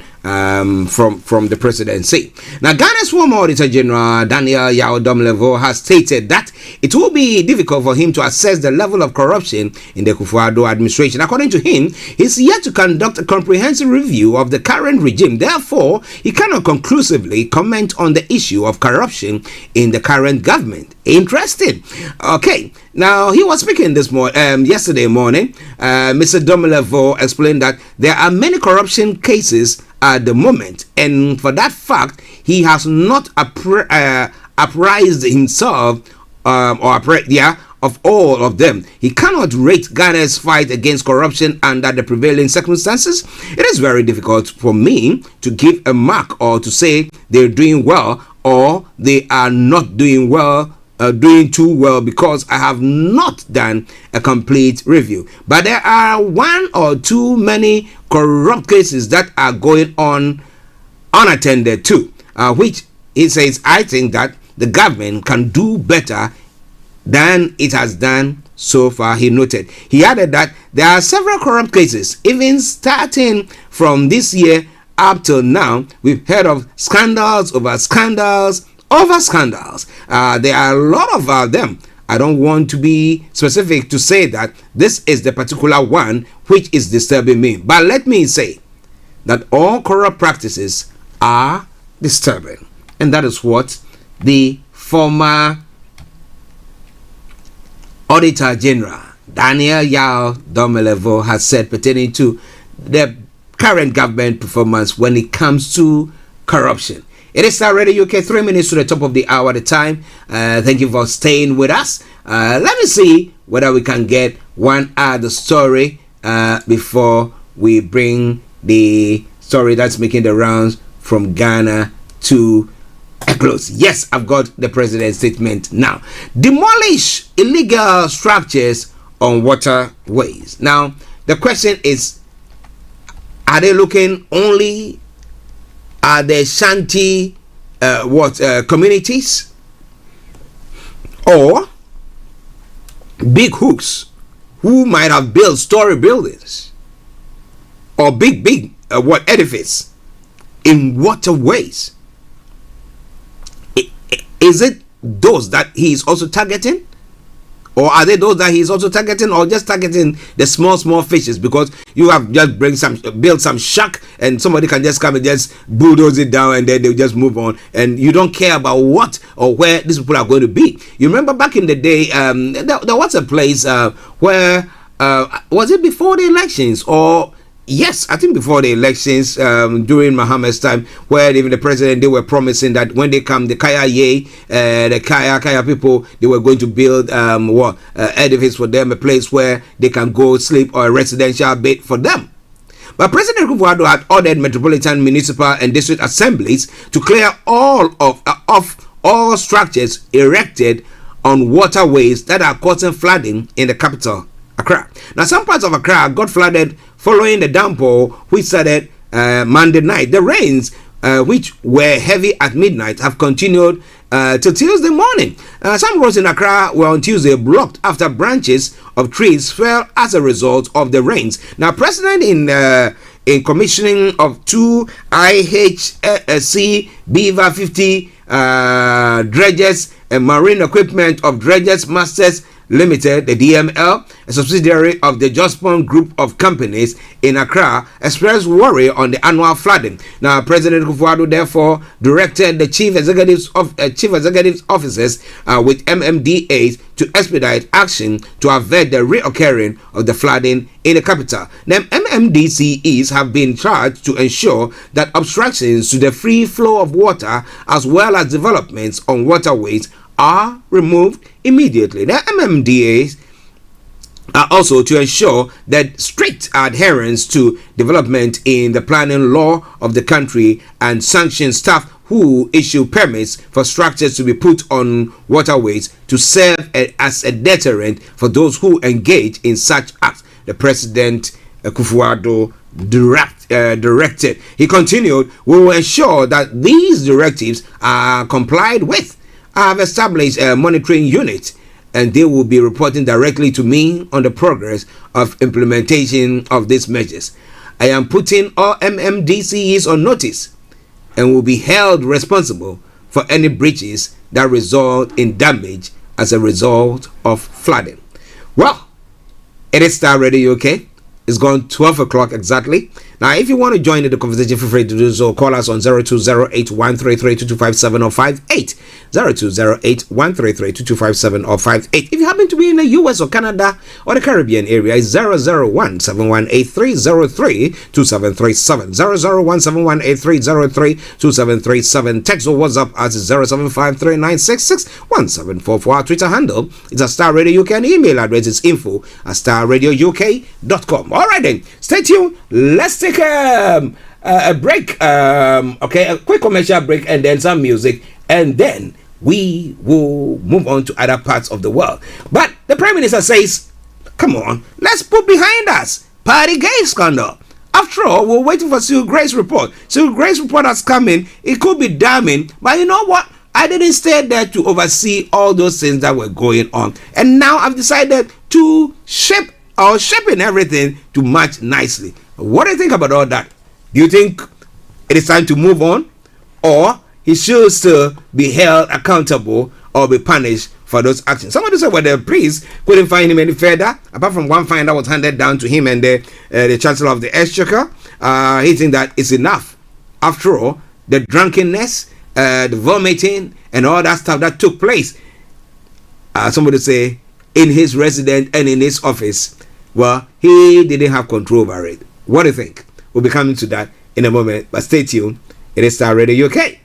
from the presidency. Now, Ghana's former Auditor General Daniel Yao Domlevo has stated that it will be difficult for him to assess the level of corruption in the Akufo-Addo administration. According to him, he's yet to conduct a comprehensive review of the current regime. Therefore, he cannot conclusively comment on the issue of corruption in the current government. Interesting. Okay. Now, he was speaking yesterday morning. Mr. Domlevo explained that there are many corruption cases at the moment, and for that fact, he has not apprised himself of all of them. He cannot rate Ghana's fight against corruption under the prevailing circumstances. It is very difficult for me to give a mark or to say they're doing well or they are not doing well. Doing too well, because I have not done a complete review. But there are one or too many corrupt cases that are going on unattended to, which he says, I think that the government can do better than it has done so far, he noted. He added that there are several corrupt cases, even starting from this year up till now. We've heard of scandals over scandals. There are a lot of them. I don't want to be specific to say that this is the particular one which is disturbing me. But let me say that all corrupt practices are disturbing. And that is what the former Auditor General Daniel Yao Domlevo has said pertaining to the current government performance when it comes to corruption. It is Starr Radio UK, 3 minutes to the top of the hour at a time. Thank you for staying with us. Let me see whether we can get one other story before we bring the story that's making the rounds from Ghana to a close. Yes, I've got the president's statement now. Demolish illegal structures on waterways. Now, the question is, are they looking only at the shanty communities, or big hooks who might have built story buildings or big edifice in waterways? Is it those that he is also targeting? Or are they those that he's also targeting, or just targeting the small fishes? Because you have just built some shack and somebody can just come and just bulldoze it down and then they'll just move on, and you don't care about what or where these people are going to be. You remember back in the day, there was a place where was it before the elections, or yes, I think before the elections, during Mohammed's time, where even the president, they were promising that when they come, the Kaya people, they were going to build edifice for them, a place where they can go sleep, or a residential bed for them. But President Akufo-Addo had ordered metropolitan, municipal, and district assemblies to clear all of all structures erected on waterways that are causing flooding in the capital, Accra. Now, some parts of Accra got flooded following the downpour which started Monday night. The rains, which were heavy at midnight, have continued till Tuesday morning. Some roads in Accra were on Tuesday blocked after branches of trees fell as a result of the rains. Now, President in commissioning of 2 IHC Beaver 50 dredges and marine equipment of dredges masters Limited, the DML, a subsidiary of the Jospon Group of Companies in Accra, expressed worry on the annual flooding. Now, President Kufuor therefore directed the chief executive officers with MMDAs to expedite action to avert the reoccurring of the flooding in the capital. The MMDCEs have been charged to ensure that obstructions to the free flow of water as well as developments on waterways are removed immediately. The MMDAs are also to ensure that strict adherence to development in the planning law of the country and sanction staff who issue permits for structures to be put on waterways to serve as a deterrent for those who engage in such acts. The President Kufuor directed. He continued, "We will ensure that these directives are complied with. I have established a monitoring unit and they will be reporting directly to me on the progress of implementation of these measures. I am putting all MMDCEs on notice and will be held responsible for any breaches that result in damage as a result of flooding." Well, it is Starr Radio UK. It's gone 12 o'clock exactly. Now, if you want to join in the conversation, feel free to do so. Call us on 0208-133-2257 or 58. 0208-133-2257 or 58. If you happen to be in the US or Canada or the Caribbean area, it's 001-7183-03-2737. 001-7183-03-2737. Text or WhatsApp at 0753-966-1744. Our Twitter handle is at Starr Radio UK and email address is info@starradiouk.com. All right then, stay tuned. Let's take a break. Okay, a quick commercial break and then some music, and then we will move on to other parts of the world. But the Prime Minister says, come on, let's put behind us party gay scandal. After all, we're waiting for Sue Gray's report. Sue Gray's report has come in. It could be damning, but you know what? I didn't stay there to oversee all those things that were going on. And now I've decided to shaping everything to match nicely. What do you think about all that? Do you think it is time to move on, or he should still be held accountable or be punished for those actions? Somebody said, well, the priest couldn't find him any further, apart from one fine that was handed down to him and the Chancellor of the Exchequer. He thinks that it's enough. After all, the drunkenness, the vomiting, and all that stuff that took place, somebody say, in his residence and in his office, well, he didn't have control over it. What do you think? We'll be coming to that in a moment, but stay tuned. It is Starr Radio UK.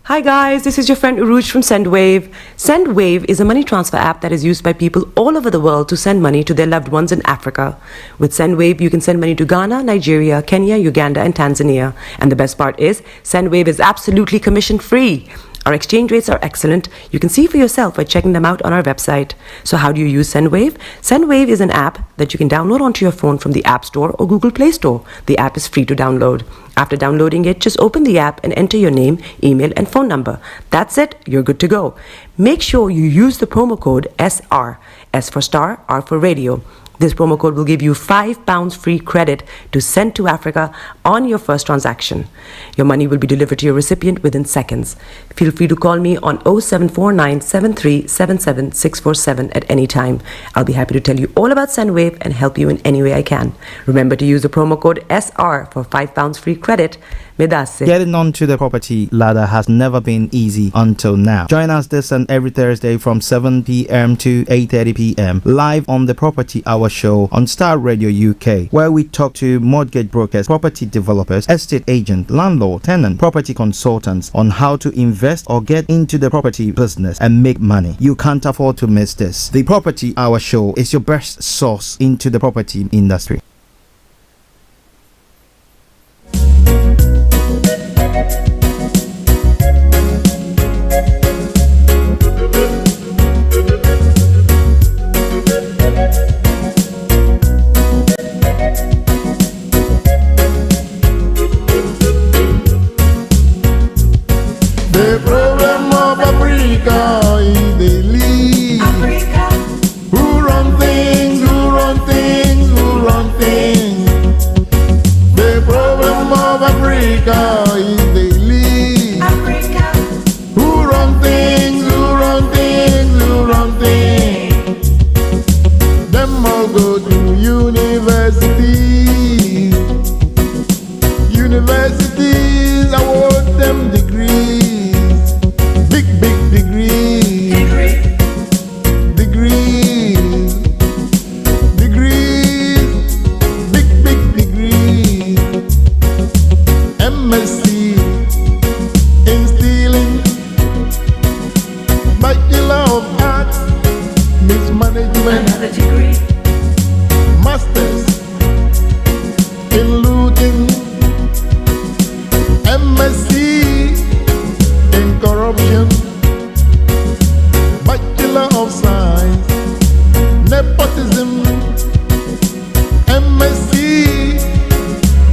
Hi guys, this is your friend Uruj from SendWave. SendWave is a money transfer app that is used by people all over the world to send money to their loved ones in Africa. With SendWave, you can send money to Ghana, Nigeria, Kenya, Uganda, and Tanzania. And the best part is, SendWave is absolutely commission-free. Our exchange rates are excellent. You can see for yourself by checking them out on our website. So how do you use SendWave? SendWave is an app that you can download onto your phone from the App Store or Google Play Store. The app is free to download. After downloading it, just open the app and enter your name, email, and phone number. That's it. You're good to go. Make sure you use the promo code SR. S for Starr, R for Radio. This promo code will give you £5 free credit to send to Africa on your first transaction. Your money will be delivered to your recipient within seconds. Feel free to call me on 0749 7377 647 at any time. I'll be happy to tell you all about SendWave and help you in any way I can. Remember to use the promo code SR for £5 free credit. Getting onto the property ladder has never been easy until now. Join us this and every Thursday from 7 p.m. to 8:30 p.m. live on the Property Hour show on Starr Radio UK, where we talk to mortgage brokers, property developers, estate agents, landlord, tenant, property consultants on how to invest or get into the property business and make money. You can't afford to miss this. The Property Hour show is your best source into the property industry. The problem of Africa is they leave. Who run things, who run things, who run things. management, another degree. Masters in looting, MSc in corruption, Bachelor of Science, nepotism, MSc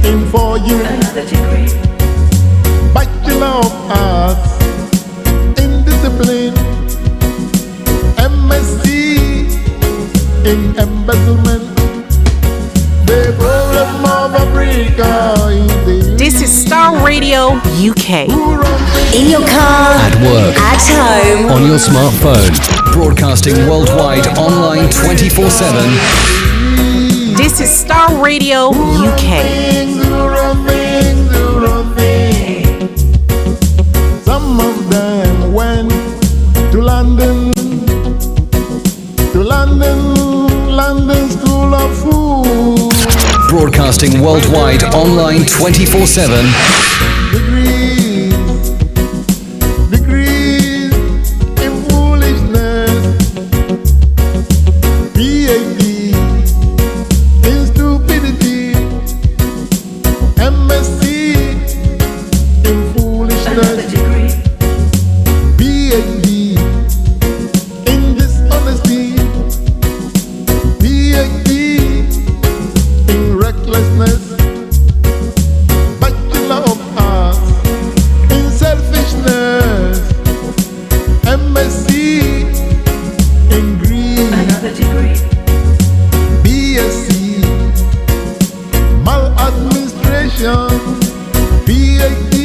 in 4 years, another degree. Bachelor of Arts in discipline, MSc in embezzlement. The problem of Africa is the This is Starr Radio UK. In your car, At work, at home, on your smartphone, broadcasting worldwide online 24/7. This is Starr Radio UK. Some of them went to London London School of Food. Broadcasting worldwide online 24/7. Degrees in foolishness, PhD in stupidity, MSc in foolishness, PhD in dishonesty, PhD in recklessness, Bachelor of Arts in selfishness, MSc in greed, another degree, BSc maladministration, PhD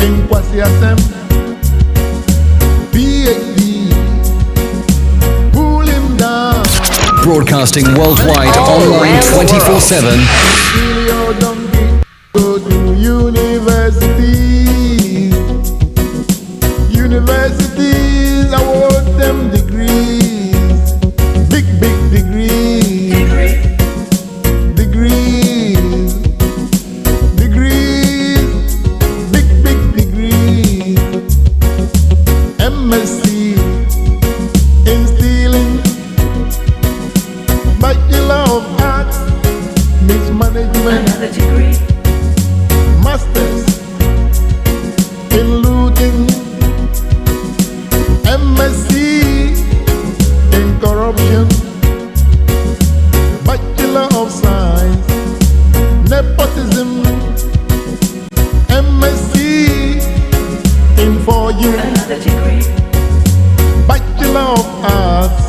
in quasi-attempt, PhD pull him down. Broadcasting worldwide online 24/7. Kill your donkey, go to universities. Universities award them degrees, big degrees, degrees, degrees, big degrees, MSc in stealing, Bachelor of Arts, mismanagement, another degree, Masters in looting, MSc in corruption, Bachelor of Science, nepotism, MSc in 4 years, another degree, Bachelor of Arts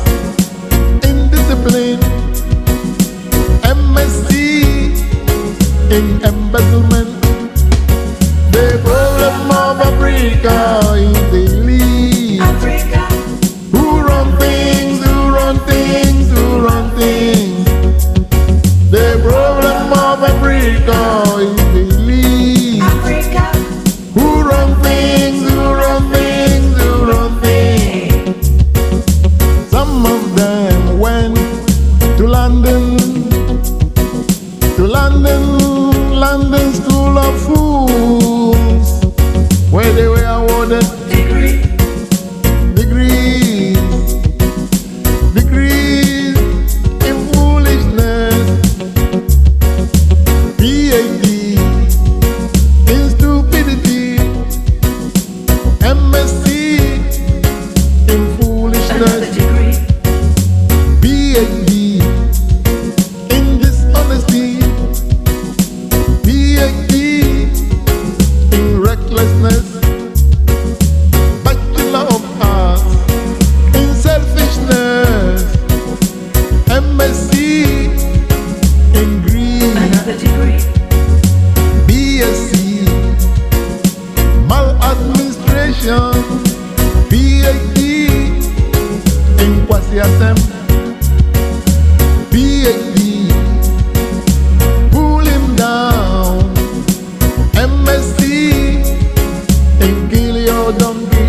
in discipline, MSc in embezzlement. The problem of Africa is the elite. Africa. Who run things, who run things, who run things. The problem of Africa is the elite. Africa. Who run things, who run things, who run things. Some of them went to London London School of Fools, where they were awarded degrees, degrees in foolishness, PhD in stupidity, MSc in foolishness, PhD in dishonesty, PhD in recklessness, Bachelor of Arts in selfishness, MSc in greed, another degree, BSc maladministration, PhD in quasi-attempt, PhD pull him down, MSc in kill your donkey.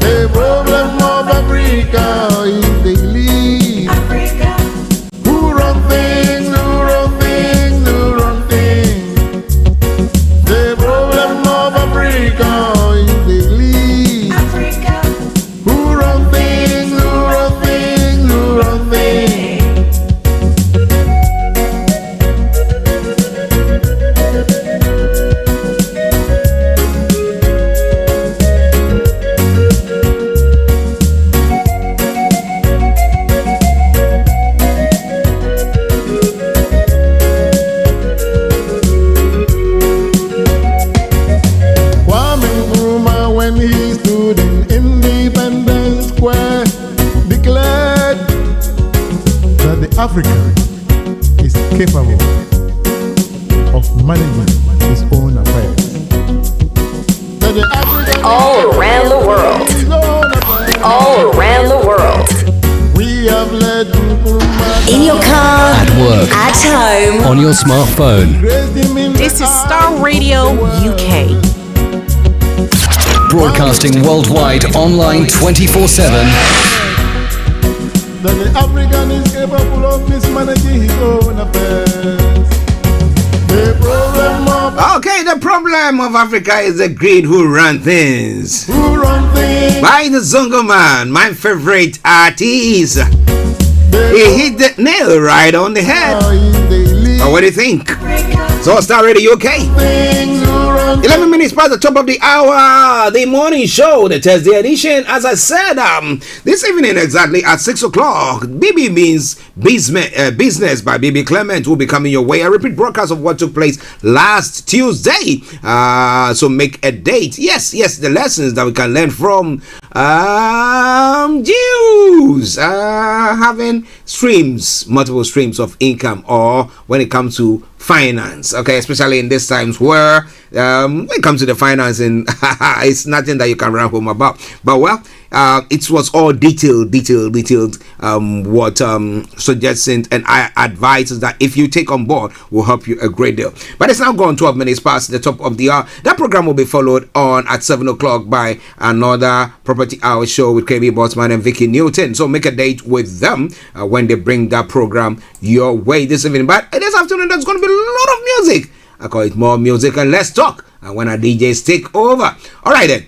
The problem of Africa is the elite. Africa. Who run things, who run things, who run things. The problem of Africa is the elite. Africa. Who run things, who run things. Africa is capable of managing his own affairs. All around the world. All around the world. In your car, At work, at home, on your smartphone. This is Starr Radio UK. Broadcasting worldwide, online 24/7. That the African is capable of mismanaging his own affairs. Okay, the problem of Africa is the greed who run things. Who run things? By the Zongo Man, my favorite artist. He hit the nail right on the head. Oh, what do you think? So, Starr Radio UK. 11 minutes past the top of the hour, the morning show, the Thursday edition. As I said, this evening exactly at 6 o'clock, BB means business by BB Clement will be coming your way. A repeat broadcast of what took place last Tuesday. So make a date. Yes, the lessons that we can learn from Jews having multiple streams of income, or when it comes to finance, okay, especially in these times where when it comes to the financing, it's nothing that you can run home about. But well, it was all detailed what suggestions and advices that if you take on board will help you a great deal. But it's now gone 12 minutes past the top of the hour. That program will be followed on at 7 o'clock by another Property Hour show with KB Botsman and Vicky Newton. So make a date with them when they bring that program your way this evening. But this afternoon there's going to be a lot of music. I call it more music and less talk. And when our DJs take over. All right then.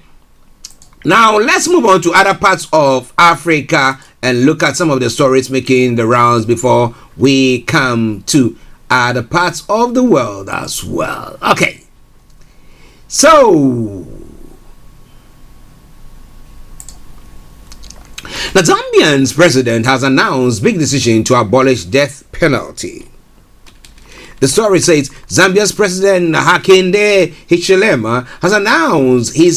Now let's move on to other parts of Africa and look at some of the stories making the rounds before we come to other parts of the world as well. Okay. So the Zambian's president has announced big decision to abolish death penalty. The story says Zambia's president Hakainde Hichilema has announced he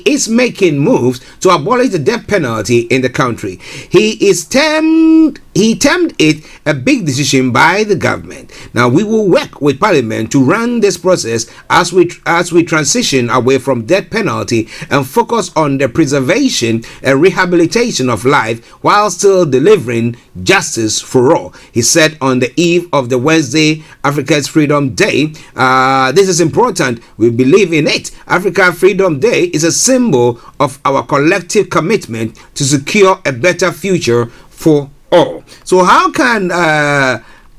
is making moves to abolish the death penalty in the country. He termed it a big decision by the government. Now we will work with Parliament to run this process as we transition away from death penalty and focus on the preservation and rehabilitation of life while still delivering justice for all, he said on the eve of the Wednesday Africa's Freedom Day. This is important. We believe in it. Africa Freedom Day is a symbol of our collective commitment to secure a better future for all. So how can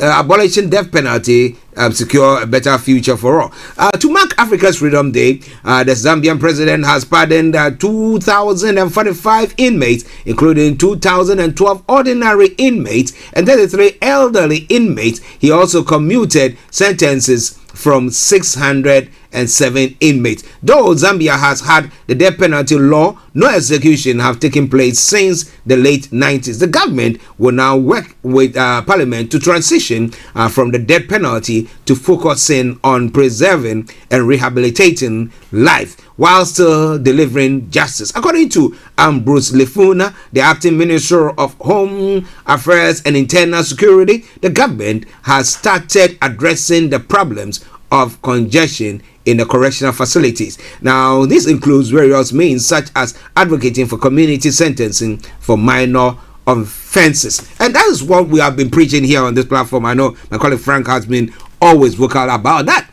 abolishing death penalty secure a better future for all? To mark Africa's Freedom Day, the Zambian president has pardoned 2,045 inmates, including 2,012 ordinary inmates and 33 elderly inmates. He also commuted sentences from 607 inmates. Though Zambia has had the death penalty law, no execution have taken place since the late 90s. The government will now work with Parliament to transition from the death penalty to focusing on preserving and rehabilitating life while still delivering justice. According to Ambrose Lefuna, the acting Minister of Home Affairs and Internal Security, the government has started addressing the problems of congestion in the correctional facilities. Now, this includes various means such as advocating for community sentencing for minor offenses. And that is what we have been preaching here on this platform. I know my colleague Frank has been always vocal about that,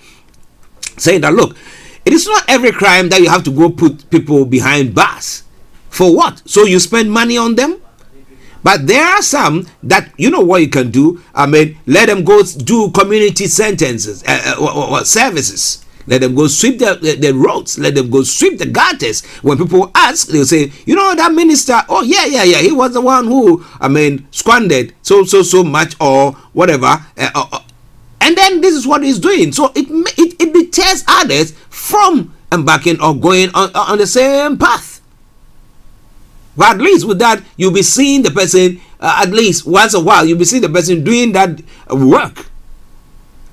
saying that, look, it is not every crime that you have to go put people behind bars. For what? So you spend money on them? But there are some that, you know what you can do? I mean, let them go do community sentences, services. Let them go sweep the roads. Let them go sweep the gutters. When people ask, they'll say, you know, that minister, oh, yeah, he was the one who, squandered so much or whatever. And then this is what he's doing. So it deters others from embarking or going on the same path. But at least with that, you'll be seeing the person, at least once a while, you'll be seeing the person doing that work.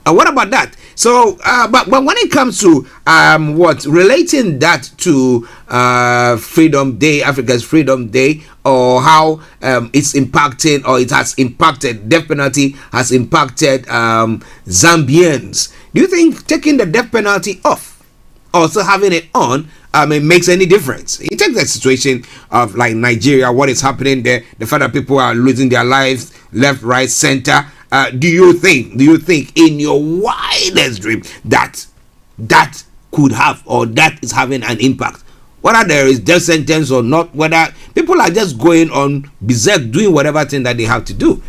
And what about that? So, but when it comes to relating that to Freedom Day, Africa's Freedom Day, or how it's impacting, or it has impacted, death penalty has impacted Zambians. Do you think taking the death penalty off, also having it on, makes any difference? You take the situation of like Nigeria, what is happening there, the fact that people are losing their lives left, right, center. Do you think in your wildest dream that could have, or that is having an impact, whether there is death sentence or not, whether people are just going on berserk doing whatever thing that they have to do?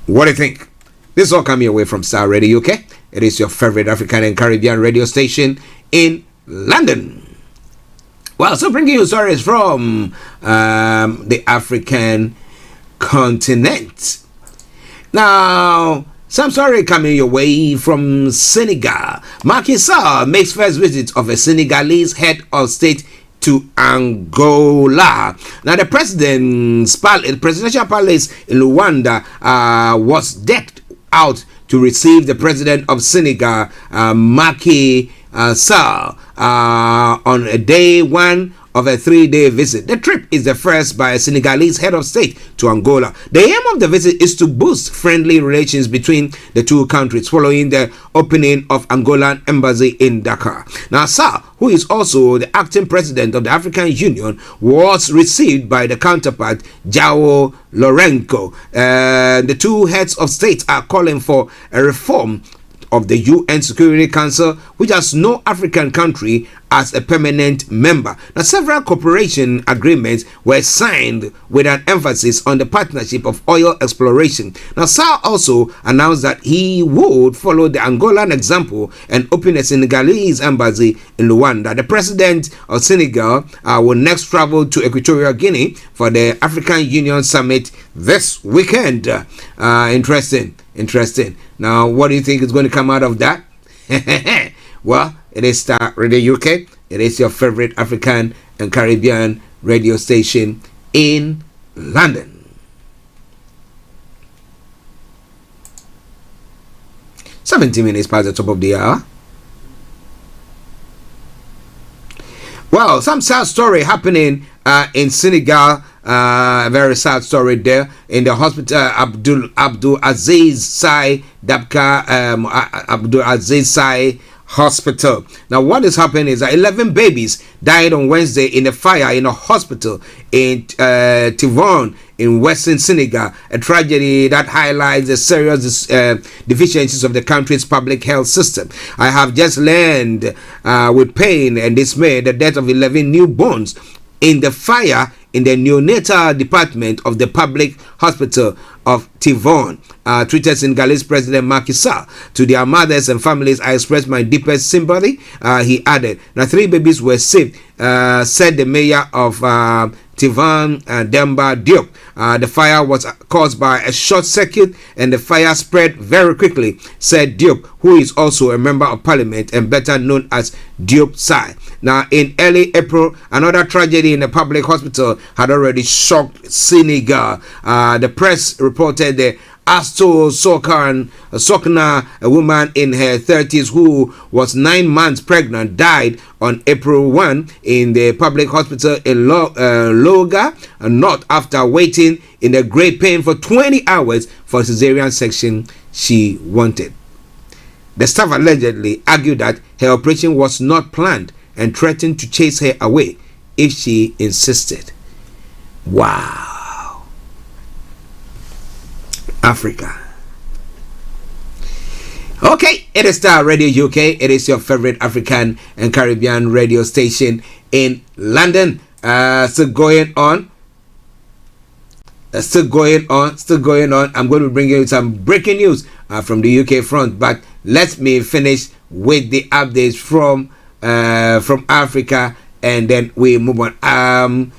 What do you think? This all coming away from Starr Radio UK. It is your favorite African and Caribbean radio station in London. Well, so bringing you stories from the African continent. Now, some story coming your way from Senegal. Macky Sall makes first visit of a Senegalese head of state to Angola. Now, the presidential palace in Luanda was decked out to receive the president of Senegal, Macky Sall, on a day one of a 3-day visit. The trip is the first by a Senegalese head of state to Angola. The aim of the visit is to boost friendly relations between the two countries following the opening of Angolan embassy in Dakar. Now, Sall, who is also the acting president of the African Union, was received by the counterpart João Lourenço. The two heads of state are calling for a reform of the UN Security Council, which has no African country as a permanent member. Now, several cooperation agreements were signed with an emphasis on the partnership of oil exploration. Now, Sall also announced that he would follow the Angolan example and open a Senegalese embassy in Luanda. The president of Senegal will next travel to Equatorial Guinea for the African Union Summit this weekend. Interesting. Now, what do you think is going to come out of that? Well, it is Starr Radio UK. It is your favorite African and Caribbean radio station in London. 17 minutes past the top of the hour. Well, some sad story happening in Senegal. A very sad story there in the hospital. Abdul Aziz Sai Dabka Abdul Aziz Sai Hospital. Now, what is happening is that 11 babies died on Wednesday in a fire in a hospital in Tivon in Western Senegal, a tragedy that highlights the serious deficiencies of the country's public health system. I have just learned with pain and dismay the death of 11 newborns in the fire in the neonatal department of the public hospital of Tivon, tweeted Senegalese President Macky Sall. To their mothers and families, I express my deepest sympathy, he added. Now, 3 babies were saved, said the mayor of Tivon, Demba Diop. The fire was caused by a short circuit and the fire spread very quickly, said Diop, who is also a member of parliament and better known as Diop Sai. Now, in early April, another tragedy in a public hospital had already shocked Senegal. The press reported the Asto Sokna, a woman in her 30s who was 9 months pregnant, died on April 1 in the public hospital in Loga, not after waiting in a great pain for 20 hours for a cesarean section she wanted. The staff allegedly argued that her operation was not planned and threatened to chase her away if she insisted. Wow. Africa. Okay, it is Starr Radio UK. It is your favorite African and Caribbean radio station in London. Still going on. I'm going to bring you some breaking news from the UK front, but let me finish with the updates from Africa, and then we move on.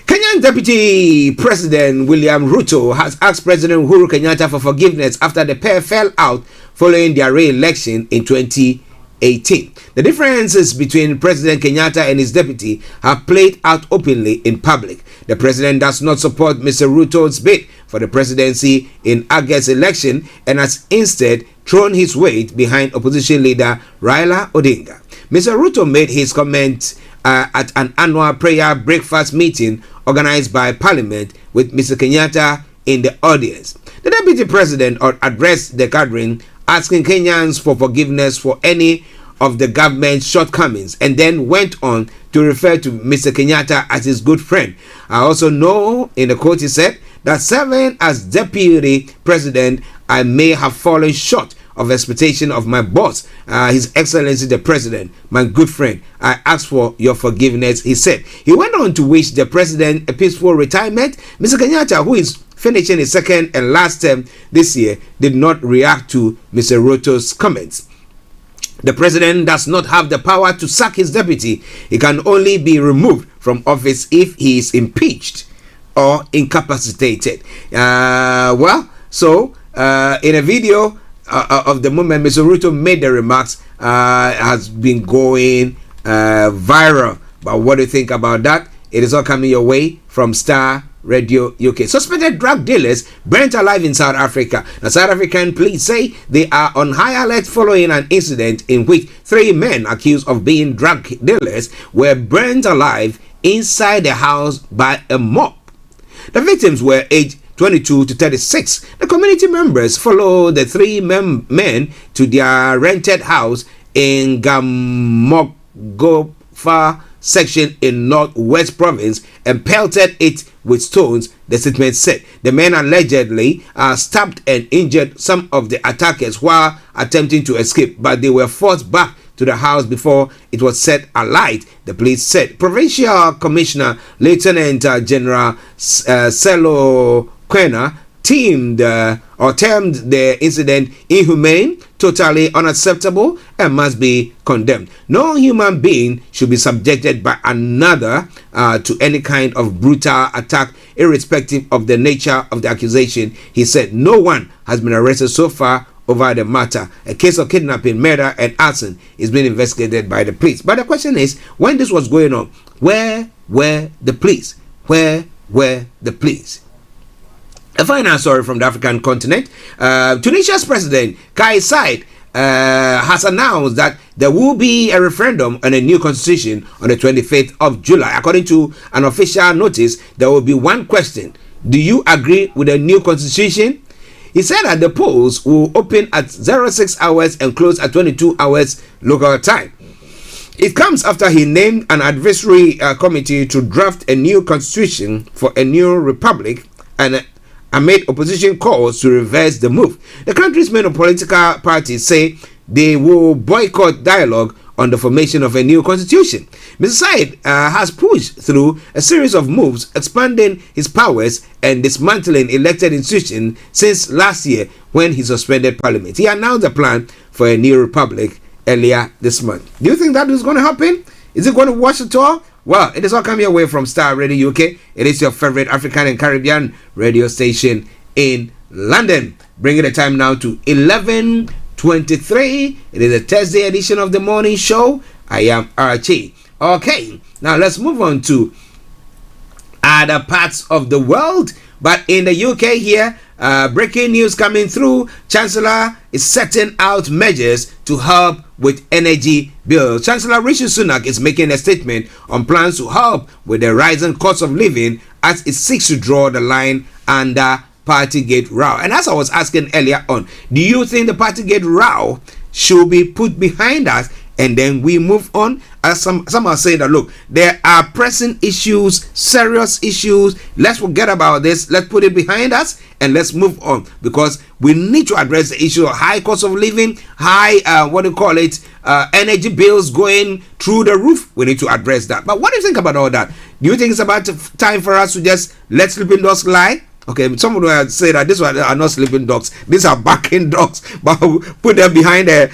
Kenyan Deputy President William Ruto has asked President Uhuru Kenyatta for forgiveness after the pair fell out following their re-election in 2018. The differences between President Kenyatta and his deputy have played out openly in public. The president does not support Mr. Ruto's bid for the presidency in August election and has instead thrown his weight behind opposition leader Raila Odinga. Mr. Ruto made his comments at an annual prayer breakfast meeting organized by Parliament with Mr. Kenyatta in the audience. The Deputy President addressed the gathering, asking Kenyans for forgiveness for any of the government's shortcomings, and then went on to refer to Mr. Kenyatta as his good friend. I also know, in the quote, he said, that serving as Deputy President, I may have fallen short of expectation of my boss, His Excellency the President, my good friend. I ask for your forgiveness, he said. He went on to wish the President a peaceful retirement. Mr. Kenyatta, who is finishing his second and last term this year, did not react to Mr. Ruto's comments. The President does not have the power to sack his deputy. He can only be removed from office if he is impeached or incapacitated. In a video of the moment Mr. Ruto made the remarks, has been going viral. But what do you think about that? It is all coming your way from Starr Radio UK. Suspected drug dealers burnt alive in South Africa. Now, South African police say they are on high alert following an incident in which 3 men accused of being drug dealers were burnt alive inside a house by a mob. The victims were aged 22 to 36. The community members followed the 3 men to their rented house in Gamogofa section in Northwest Province and pelted it with stones, the statement said. The men allegedly stabbed and injured some of the attackers while attempting to escape, but they were forced back to the house before it was set alight, the police said. Provincial Commissioner Lieutenant General Selo Kwena termed the incident inhumane, totally unacceptable, and must be condemned. No human being should be subjected by another to any kind of brutal attack, irrespective of the nature of the accusation, he said. No one has been arrested so far over the matter. A case of kidnapping, murder, and arson is being investigated by the police. But the question is, when this was going on, where were the police? Where were the police? A final story from the African continent. Tunisia's president, Kais Saied, has announced that there will be a referendum on a new constitution on the 25th of July. According to an official notice, there will be one question. Do you agree with the new constitution? He said that the polls will open at 06 hours and close at 22 hours local time. It comes after he named an advisory committee to draft a new constitution for a new republic and amid opposition calls to reverse the move. The country's main political parties say they will boycott dialogue on the formation of a new constitution. Mr. Saied has pushed through a series of moves, expanding his powers and dismantling elected institutions since last year when he suspended parliament. He announced a plan for a new republic earlier this month. Do you think that is going to happen? Is it going to wash at all? Well, it is all coming away from Starr Radio UK. It is your favorite African and Caribbean radio station in London. Bringing the time now to 11:23. It is a Thursday edition of the morning show. I am Archie. Okay, now let's move on to other parts of the world. But in the UK here, breaking news coming through. Chancellor is setting out measures to help with energy bills. Chancellor Rishi Sunak is making a statement on plans to help with the rising cost of living as it seeks to draw the line under Partygate row. And as I was asking earlier on, do you think the Partygate row should be put behind us and then we move on? As some are saying that, look, there are pressing issues, serious issues. Let's forget about this. Let's put it behind us and let's move on, because we need to address the issue of high cost of living, high energy bills going through the roof. We need to address that. But what do you think about all that? Do you think it's about time for us to just let sleeping dogs lie? Okay, someone will say that these are not sleeping dogs. These are barking dogs. But put them behind the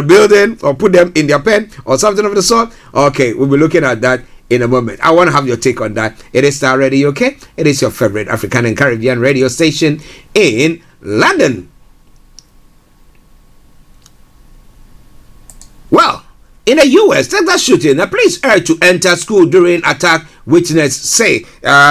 building or put them in their pen or something of the sort. Okay, we'll be looking at that in a moment. I want to have your take on that. It is Starr Radio UK. It is your favorite African and Caribbean radio station in London. Well, in the US, Texas shooting, a police urged to enter school during attack witness say.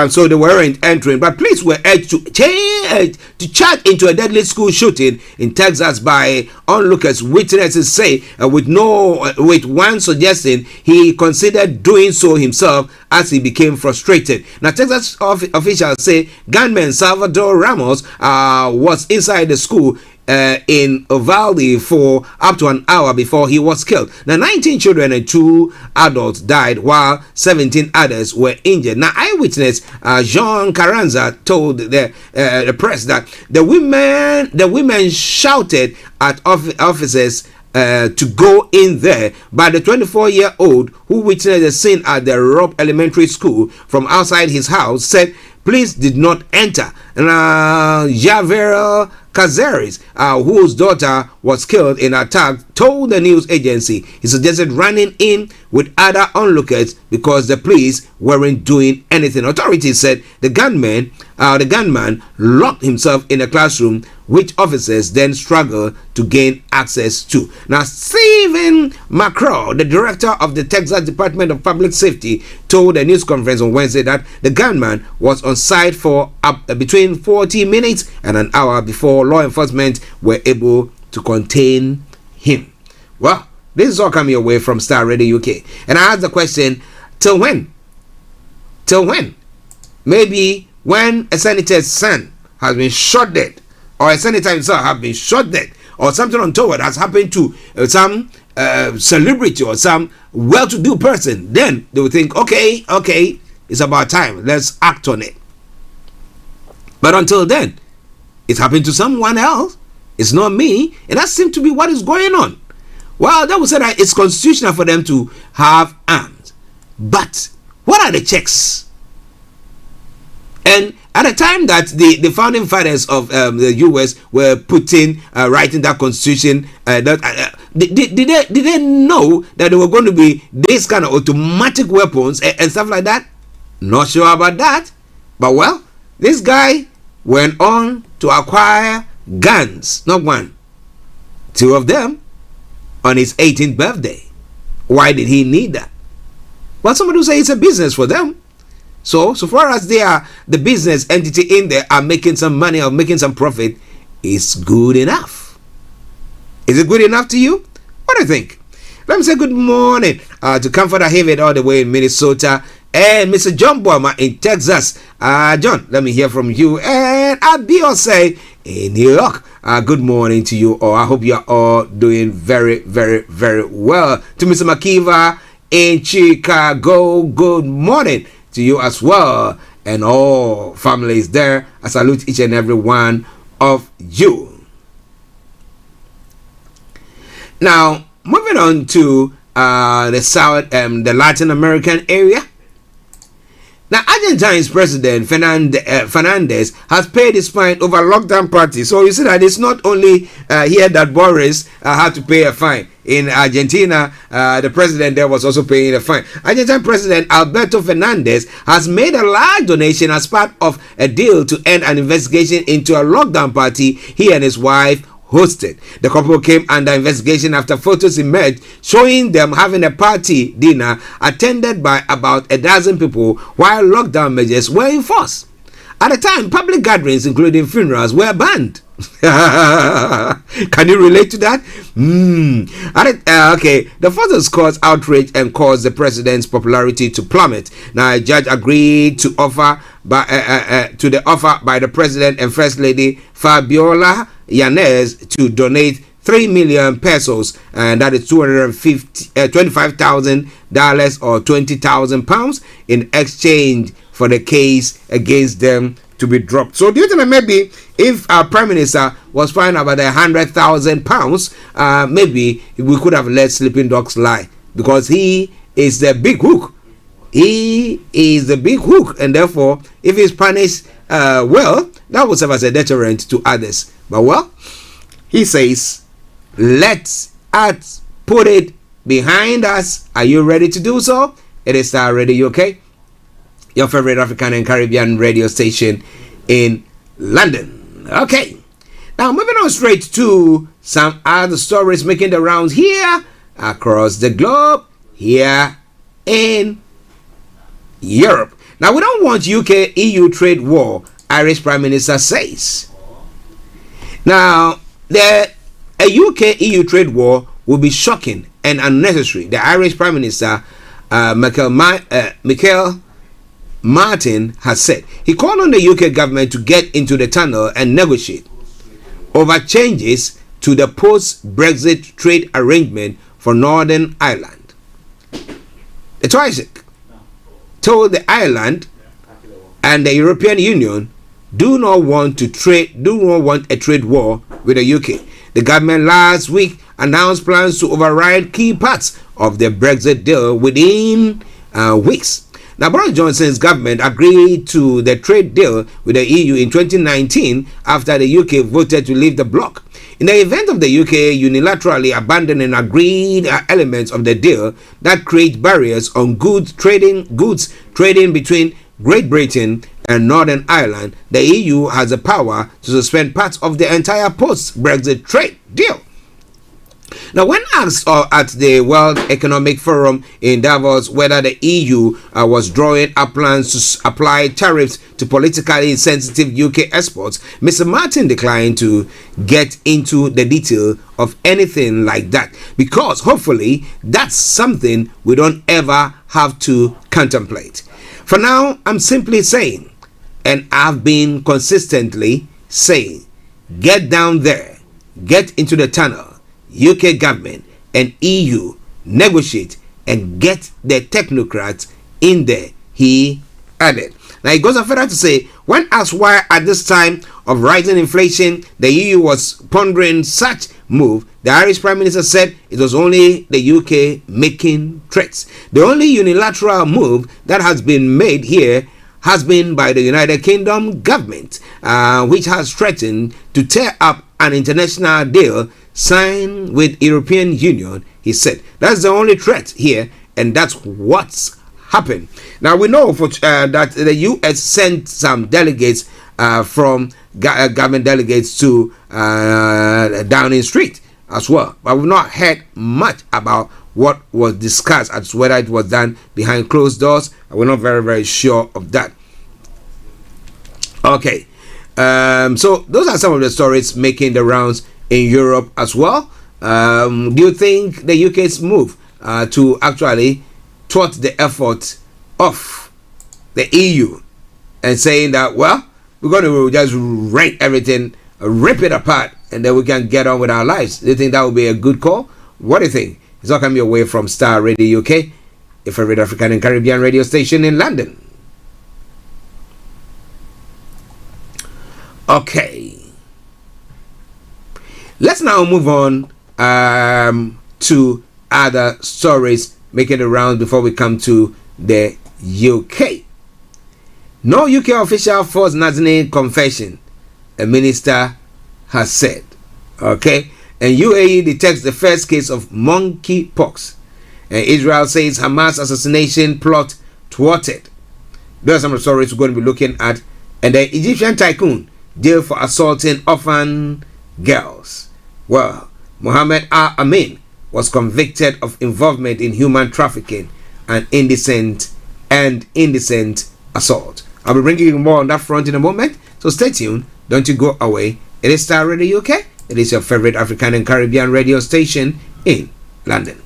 So they weren't entering, but police were urged to charge into a deadly school shooting in Texas by onlookers. Witnesses say with one suggesting he considered doing so himself as he became frustrated. Now, Texas officials say gunman Salvador Ramos was inside the school in Uvalde for up to an hour before he was killed. Now, 19 children and 2 adults died while 17 others were injured. Now, eyewitness Jean Carranza told the press that the women shouted at officers to go in there, but the 24-year-old who witnessed the scene at the Robb Elementary School from outside his house said police did not enter. Javier Cazares, whose daughter was killed in an attack, told the news agency he suggested running in with other onlookers because the police weren't doing anything. Authorities said the gunman locked himself in a classroom, which officers then struggled to gain access to. Now, Stephen McCraw, the director of the Texas Department of Public Safety, told a news conference on Wednesday that the gunman was on site for between 40 minutes and an hour before law enforcement were able to contain him. Well, this is all coming your way from Starr Radio UK. And I asked the question, till when? Till when? Maybe when a senator's son has been shot dead, or a senator himself has been shot dead, or something untoward has happened to some celebrity or some well-to-do person, then they will think, okay, it's about time, let's act on it. But until then, it's happened to someone else, it's not me, and that seems to be what is going on. Well, that would say that it's constitutional for them to have arms. But what are the checks? And at the time that the founding fathers of the U.S. were writing that constitution, did they know that there were going to be this kind of automatic weapons and stuff like that? Not sure about that. But well, this guy went on to acquire guns, not one, 2 of them, on his 18th birthday. Why did he need that? Well, somebody will say it's a business for them. So far as they are the business entity in there are making some money or making some profit, it's good enough. Is it good enough to you? What do you think? Let me say good morning to Comforter Haven all the way in Minnesota, and Mr. John Boyma in Texas. John, let me hear from you. And Abiose in New York. Good morning to you all. I hope you are all doing very, very, very well. To Mr. Makiva in Chicago, good morning to you as well, and all families there. I salute each and every one of you. Now, moving on to the Latin American area. Now, Argentina's President Fernandez has paid his fine over lockdown party. So you see that it's not only here that Boris had to pay a fine. In Argentina, the president there was also paying a fine. Argentine President Alberto Fernandez has made a large donation as part of a deal to end an investigation into a lockdown party he and his wife hosted. The couple came under investigation after photos emerged showing them having a party dinner attended by about a dozen people while lockdown measures were in force. At the time, public gatherings, including funerals, were banned. Can you relate to that? Okay. The photos caused outrage and caused the president's popularity to plummet. Now, a judge agreed to the offer by the president and first lady Fabiola Yanez to donate 3 million pesos, and that is $25,000 or 20,000 pounds in exchange for the case against them to be dropped. So do you think that maybe if our prime minister was fined about £100,000, maybe we could have let sleeping dogs lie, because he is the big hook. He is the big hook, and therefore, if he's punished, well, that will serve as a deterrent to others. But well, he says, let's put it behind us. Are you ready to do so? It is Starr Radio UK, your favorite African and Caribbean radio station in London. Okay, now moving on straight to some other stories making the rounds here across the globe, here in Europe. Now, we don't want UK-EU trade war, Irish Prime Minister says. Now, a UK-EU trade war will be shocking and unnecessary. The Irish Prime Minister, Michael Martin, has said. He called on the UK government to get into the tunnel and negotiate over changes to the post-Brexit trade arrangement for Northern Ireland. The Taoiseach told the Ireland and the European Union do not want a trade war with the UK. The government last week announced plans to override key parts of the Brexit deal within weeks. Now, Boris Johnson's government agreed to the trade deal with the EU in 2019 after the UK voted to leave the bloc. In the event of the UK unilaterally abandoning agreed elements of the deal that create barriers on goods trading between Great Britain and Northern Ireland, the EU has the power to suspend parts of the entire post-Brexit trade deal. Now, when asked at the World Economic Forum in Davos whether the EU was drawing up plans to apply tariffs to politically sensitive UK exports, Mr. Martin declined to get into the detail of anything like that, because hopefully that's something we don't ever have to contemplate. For now, I'm simply saying, and I've been consistently saying, get down there, get into the tunnel. UK government and EU negotiate and get the technocrats in there, he added. Now, he goes on further to say, when asked why at this time of rising inflation the EU was pondering such move, the Irish Prime Minister said it was only the UK making threats. The only unilateral move that has been made here has been by the United Kingdom government, which has threatened to tear up an international deal signed with European Union, he said. That's the only threat here, and that's what's happened. Now, we know that the US sent some delegates from government delegates to Downing Street as well, but we've not heard much about what was discussed as whether it was done behind closed doors. We're not very, very sure of that. Okay, so those are some of the stories making the rounds in Europe as well. Do you think the UK's move to actually thwart the effort of the EU and saying that, well, we're going to just rent everything, rip it apart, and then we can get on with our lives? Do you think that would be a good call? What do you think? It's all coming away from Starr Radio UK, your favorite African and Caribbean radio station in London. Okay. Let's now move on to other stories making the rounds before we come to the UK. No UK official forced Nazanin confession, a minister has said. Okay. And UAE detects the first case of monkeypox. And Israel says Hamas assassination plot thwarted. Those are some of the stories we're going to be looking at. And the Egyptian tycoon jailed for assaulting orphan girls. Well, Mohammed Al-Amin was convicted of involvement in human trafficking and indecent assault. I'll be bringing you more on that front in a moment, so stay tuned. Don't you go away. It is Starr Radio UK. It is your favorite African and Caribbean radio station in London.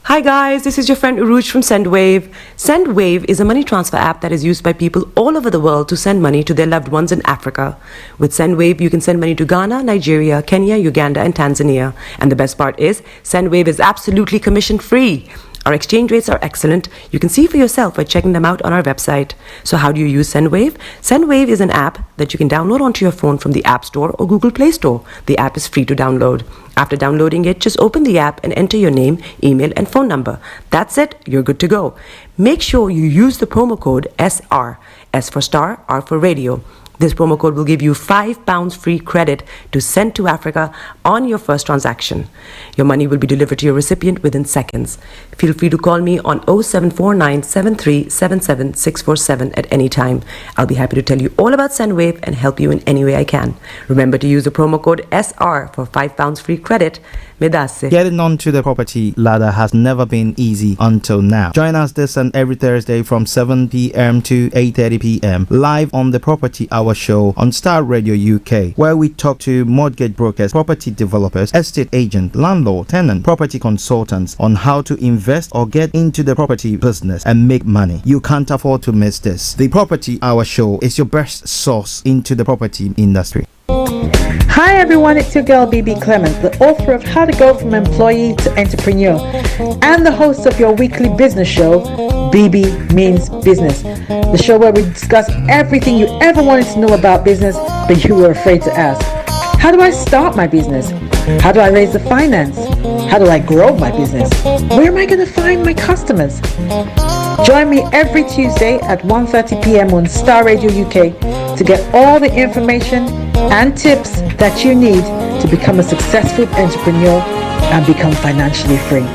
Hi guys, this is your friend Uruj from SendWave. SendWave is a money transfer app that is used by people all over the world to send money to their loved ones in Africa. With SendWave, you can send money to Ghana, Nigeria, Kenya, Uganda, and Tanzania. And the best part is, SendWave is absolutely commission-free. Our exchange rates are excellent. You can see for yourself by checking them out on our website. So how do you use SendWave? SendWave is an app that you can download onto your phone from the App Store or Google Play Store. The app is free to download. After downloading it, just open the app and enter your name, email, and phone number. That's it. You're good to go. Make sure you use the promo code SR, S for Star, R for Radio. This promo code will give you £5 free credit to send to Africa on your first transaction. Your money will be delivered to your recipient within seconds. Feel free to call me on 0749 7377 647 at any time. I'll be happy to tell you all about SendWave and help you in any way I can. Remember to use the promo code SR for £5 free credit. Medasse. Getting onto the property ladder has never been easy until now. Join us this and every Thursday from 7 p.m. to 8:30 p.m. live on the Property Hour show on Starr Radio UK, where we talk to mortgage brokers, property developers, estate agents, landlord, tenant, property consultants on how to invest or get into the property business and make money. You can't afford to miss this. The Property Hour show is your best source into the property industry. Hi everyone, it's your girl BB Clement, the author of How to Go From Employee to Entrepreneur and the host of your weekly business show, BB Means Business, the show where we discuss everything you ever wanted to know about business but you were afraid to ask. How do I start my business? How do I raise the finance? How do I grow my business? Where am I going to find my customers? Join me every Tuesday at 1:30 p.m. on Starr Radio UK to get all the information and tips that you need to become a successful entrepreneur and become financially free.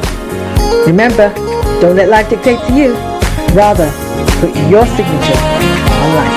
Remember, don't let life dictate to you. Rather, put your signature on life.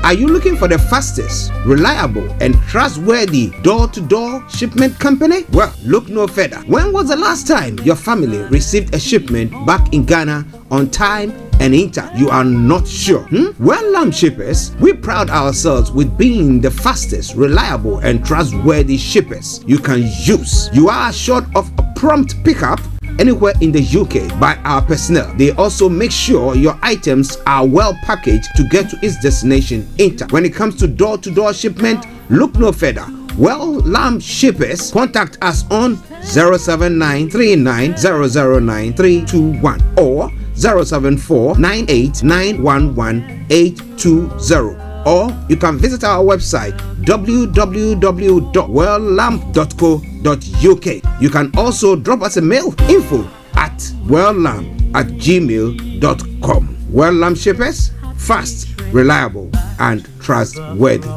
Are you looking for the fastest, reliable, and trustworthy door-to-door shipment company? Well, look no further. When was the last time your family received a shipment back in Ghana on time and in time? You are not sure? Well, Lamb Shippers, we pride ourselves with being the fastest, reliable, and trustworthy shippers you can use. You are assured of a prompt pickup anywhere in the UK by our personnel. They also make sure your items are well packaged to get to its destination in time. When it comes to door-to-door shipment, look no further. Well, Lamb Shippers, contact us on 07939009321 or 07498911820. Or you can visit our website www.welllamp.co.uk. You can also drop us a mail, info@welllamp@gmail.com. Well Lamp Shippers, fast, reliable, and trustworthy.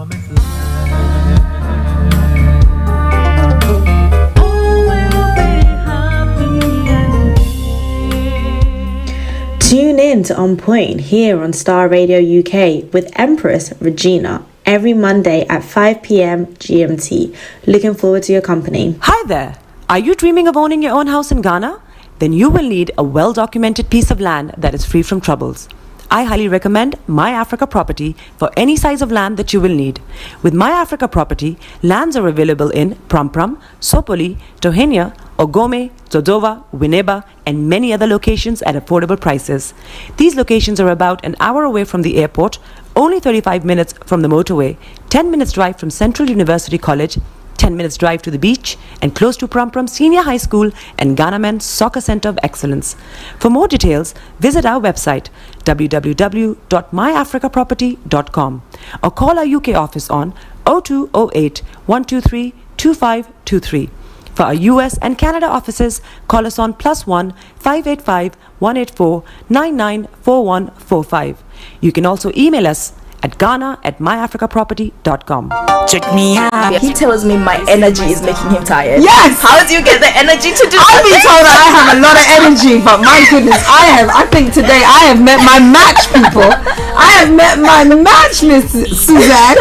Tune in to On Point here on Starr Radio UK with Empress Regina every Monday at 5 p.m. GMT. Looking forward to your company. Hi there. Are you dreaming of owning your own house in Ghana? Then you will need a well-documented piece of land that is free from troubles. I highly recommend My Africa Property for any size of land that you will need. With My Africa Property, lands are available in Pram, Sopoli, Tohenia, Ogome, Dodova, Winneba, and many other locations at affordable prices. These locations are about an hour away from the airport, only 35 minutes from the motorway, 10 minutes drive from Central University College, 10 minutes drive to the beach, and close to Pram Senior High School and Ghana Men's Soccer Center of Excellence. For more details, visit our website www.myafricaproperty.com or call our UK office on 0208 123 2523. For our US and Canada offices, call us on +1 585 184 994145. You can also email us at ghana@myafricaproperty.com. Check me out. He tells me my energy is making him tired. Yes! How do you get the energy to do I've been told that I have a lot of energy, but my goodness, I think today I have met my match, people. I have met my match, Miss Suzanne.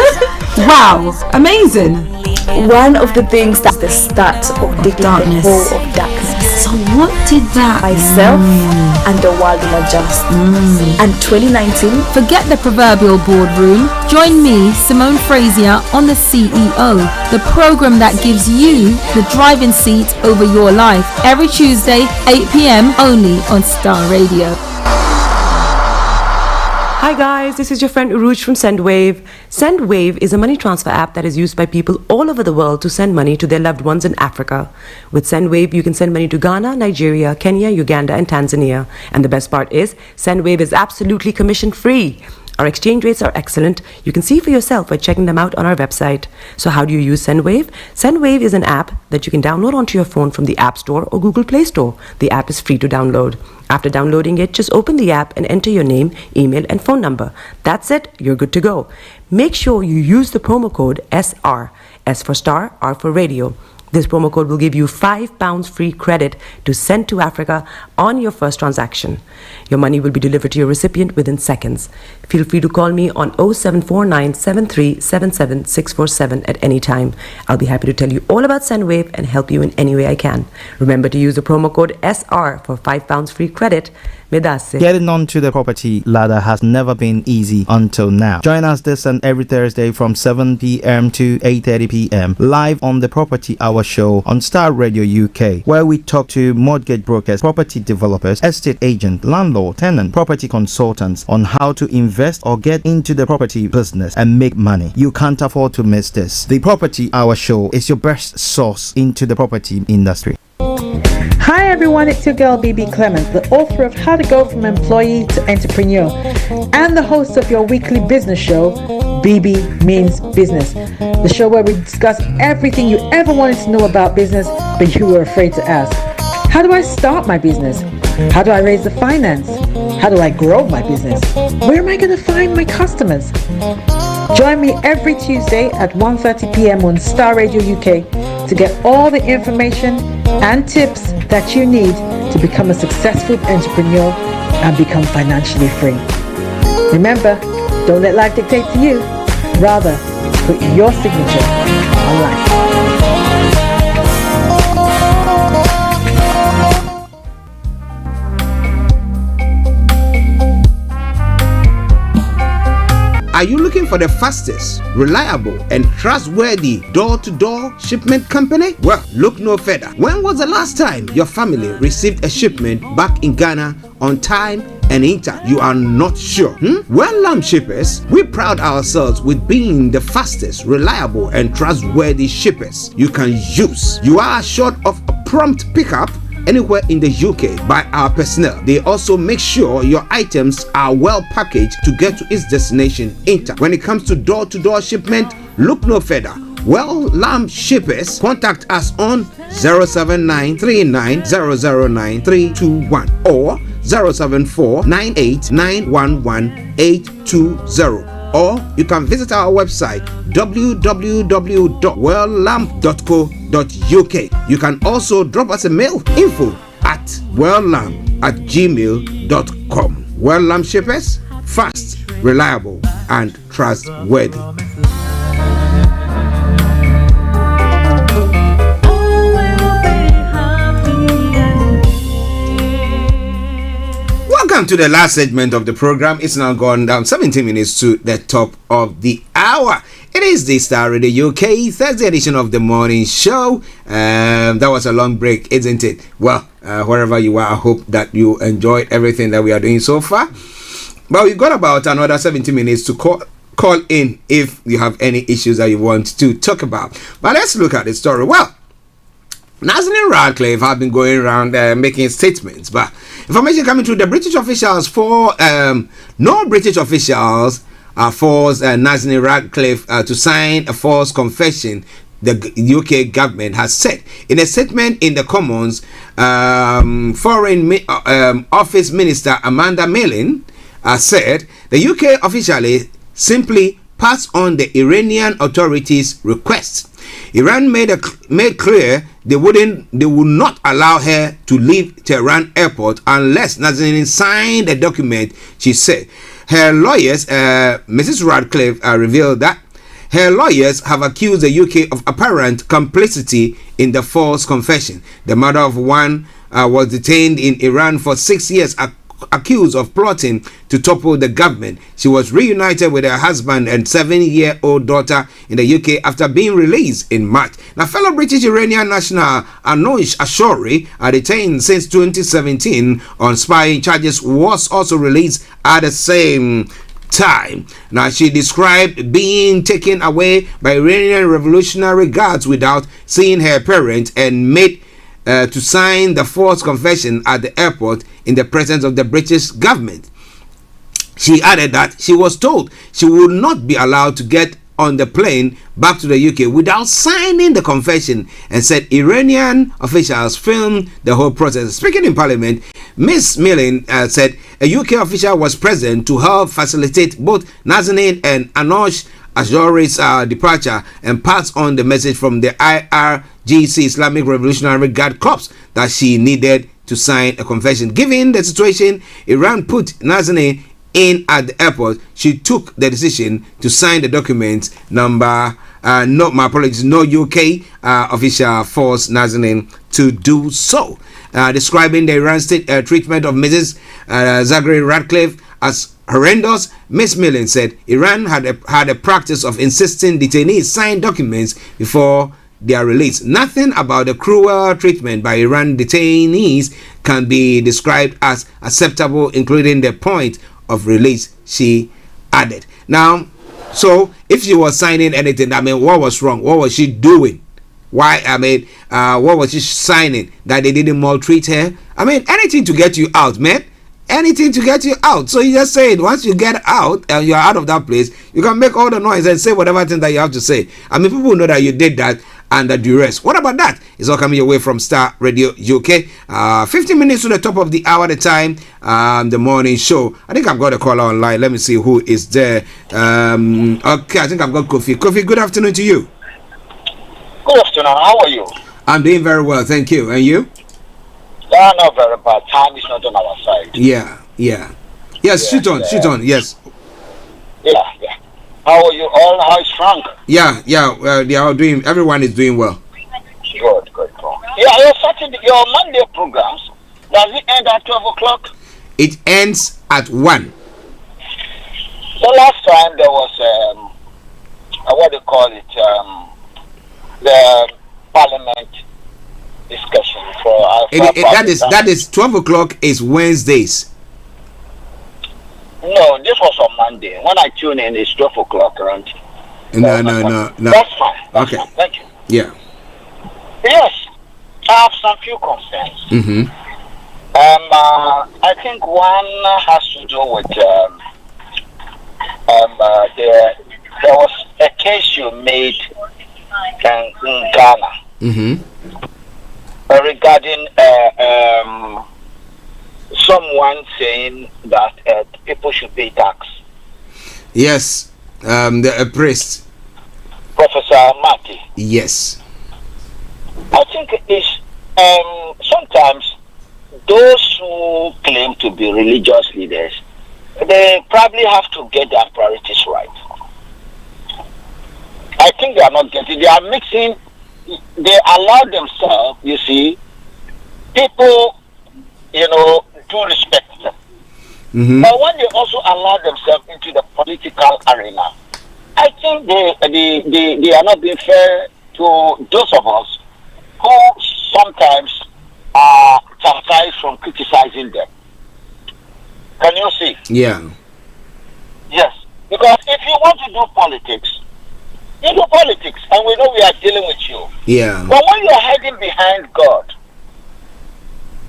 Wow, amazing. One of the things that's the start of the darkness. The of darkness. So what did that Myself and the world will adjust. And 2019. Forget the proverbial boardroom. Join me, Simone Frazier, on the CEO, the program that gives you the driving seat over your life. Every Tuesday, 8 p.m. only on Starr Radio. Hi guys, this is your friend Uruj from SendWave. SendWave is a money transfer app that is used by people all over the world to send money to their loved ones in Africa. With SendWave, you can send money to Ghana, Nigeria, Kenya, Uganda, and Tanzania. And the best part is, SendWave is absolutely commission free. Our exchange rates are excellent. You can see for yourself by checking them out on our website. So how do you use SendWave? SendWave is an app that you can download onto your phone from the App Store or Google Play Store. The app is free to download. After downloading it, just open the app and enter your name, email, and phone number. That's it. You're good to go. Make sure you use the promo code SR. S for Starr, R for Radio. This promo code will give you £5 free credit to send to Africa on your first transaction. Your money will be delivered to your recipient within seconds. Feel free to call me on 0749 7377 647 at any time. I'll be happy to tell you all about SendWave and help you in any way I can. Remember to use the promo code SR for £5 free credit. Getting onto the property ladder has never been easy until now. Join us this and every Thursday from 7 p.m. to 8:30 p.m. live on the Property Hour show on Starr Radio UK, where we talk to mortgage brokers, property developers, estate agents, landlord, tenant, property consultants on how to invest or get into the property business and make money. You can't afford to miss this. The Property Hour show is your best source into the property industry. Hi everyone, it's your girl BB Clement, the author of How to Go from Employee to Entrepreneur and the host of your weekly business show, BB Means Business, the show where we discuss everything you ever wanted to know about business but you were afraid to ask. How do I start my business? How do I raise the finance? How do I grow my business? Where am I going to find my customers? Join me every Tuesday at 1:30 p.m. on Starr Radio UK to get all the information and tips that you need to become a successful entrepreneur and become financially free. Remember, don't let life dictate to you. Rather, put your signature on life. Are you looking for the fastest, reliable, and trustworthy door-to-door shipment company? Well, look no further. When was the last time your family received a shipment back in Ghana on time and in time? You are not sure? Well, Lamb Shippers, we pride ourselves with being the fastest, reliable, and trustworthy shippers you can use. You are assured of a prompt pickup anywhere in the UK by our personnel. They also make sure your items are well packaged to get to its destination in time. When it comes to door-to-door shipment, look no further. Well, Lamb Shippers, contact us on 07939009321 or 07498911820. Or you can visit our website www.welllamp.co.uk. You can also drop us a mail, info@welllamp@gmail.com. Well Lamp Shippers, fast, reliable, and trustworthy. Welcome to the last segment of the program. It's now gone down 17 minutes to the top of the hour. It is the Starr Radio UK Thursday edition of the morning show. That was a long break, isn't it? Well, wherever you are, I hope that you enjoyed everything that we are doing so far. But we've got about another 70 minutes to call in if you have any issues that you want to talk about. But let's look at the story. Well, Nazanin Radcliffe have been going around making statements, but information coming through the British officials no British officials forced Nazanin Radcliffe to sign a false confession, the UK government has said. In a statement in the Commons, Foreign Office Minister Amanda Milling said the UK officially simply passed on the Iranian authorities' request. Iran made clear they would not allow her to leave Tehran airport unless Nazanin signed a document, she said. Her lawyers, Mrs. Radcliffe, revealed that her lawyers have accused the UK of apparent complicity in the false confession. The mother of one was detained in Iran for 6 years, accused of plotting to topple the government. She was reunited with her husband and 7-year-old daughter in the UK after being released in March. Now, fellow British Iranian national Anoush Ashori, detained since 2017 on spying charges, was also released at the same time. Now, she described being taken away by Iranian Revolutionary Guards without seeing her parents and made to sign the false confession at the airport in the presence of the British government. She added that she was told she would not be allowed to get on the plane back to the UK without signing the confession, and said Iranian officials filmed the whole process. Speaking in Parliament, Ms. Millen said a UK official was present to help facilitate both Nazanin and Anosh Azori's departure and pass on the message from the IRGC Islamic Revolutionary Guard Corps that she needed to sign a confession. Given the situation, Iran put Nazanin in at the airport. She took the decision to sign the document. No UK official forced Nazanin to do so. Describing the Iran state treatment of Mrs. Zaghari Ratcliffe as horrendous, Ms. Millen said Iran had a practice of insisting detainees sign documents before their release. Nothing about the cruel treatment by Iran detainees can be described as acceptable, including the point of release, she added. Now, so if she was signing anything, I mean, what was wrong? What was she doing? Why? I mean, what was she signing? That they didn't maltreat her? I mean, anything to get you out, man. Anything to get you out. So you just say it. Once you get out and you're out of that place, you can make all the noise and say whatever thing that you have to say. I mean, people know that you did that under duress. What about that? It's all coming your way from Starr Radio UK. 15 minutes to the top of the hour at a time. The morning show. I think I've got a caller online. Let me see who is there. Okay, I think I've got Kofi. Kofi, good afternoon to you. Good afternoon. How are you? I'm doing very well, thank you. And you? Not very bad. Time is not on our side. Yeah. Yes, shoot on. Yes. Yeah. How are you all? How is Frank? Yeah. They are doing. Everyone is doing well. Good. Yeah, your Monday programs, does it end at 12 o'clock? It ends at 1. So last time there was what do you call it? The Parliament discussion for that is 12 o'clock is Wednesdays. No, this was on Monday. When I tune in, it's 12 o'clock around. No. That's fine. Okay. Thank you. Yeah. Yes, I have some few concerns. Mm-hmm. I think one has to do with there was a case you made in Ghana. Mm-hmm. Regarding someone saying that people should pay tax. Yes, the priest. Professor Marty. Yes. I think it's sometimes those who claim to be religious leaders, they probably have to get their priorities right. I think they are not getting, they are mixing. They allow themselves, you see, people, do respect them. Mm-hmm. But when they also allow themselves into the political arena, I think they are not being fair to those of us who sometimes are chastised from criticizing them. Can you see? Yeah. Yes. Because if you want to do politics, you do politics, and we know we are dealing with you. Yeah. But when you are hiding behind God,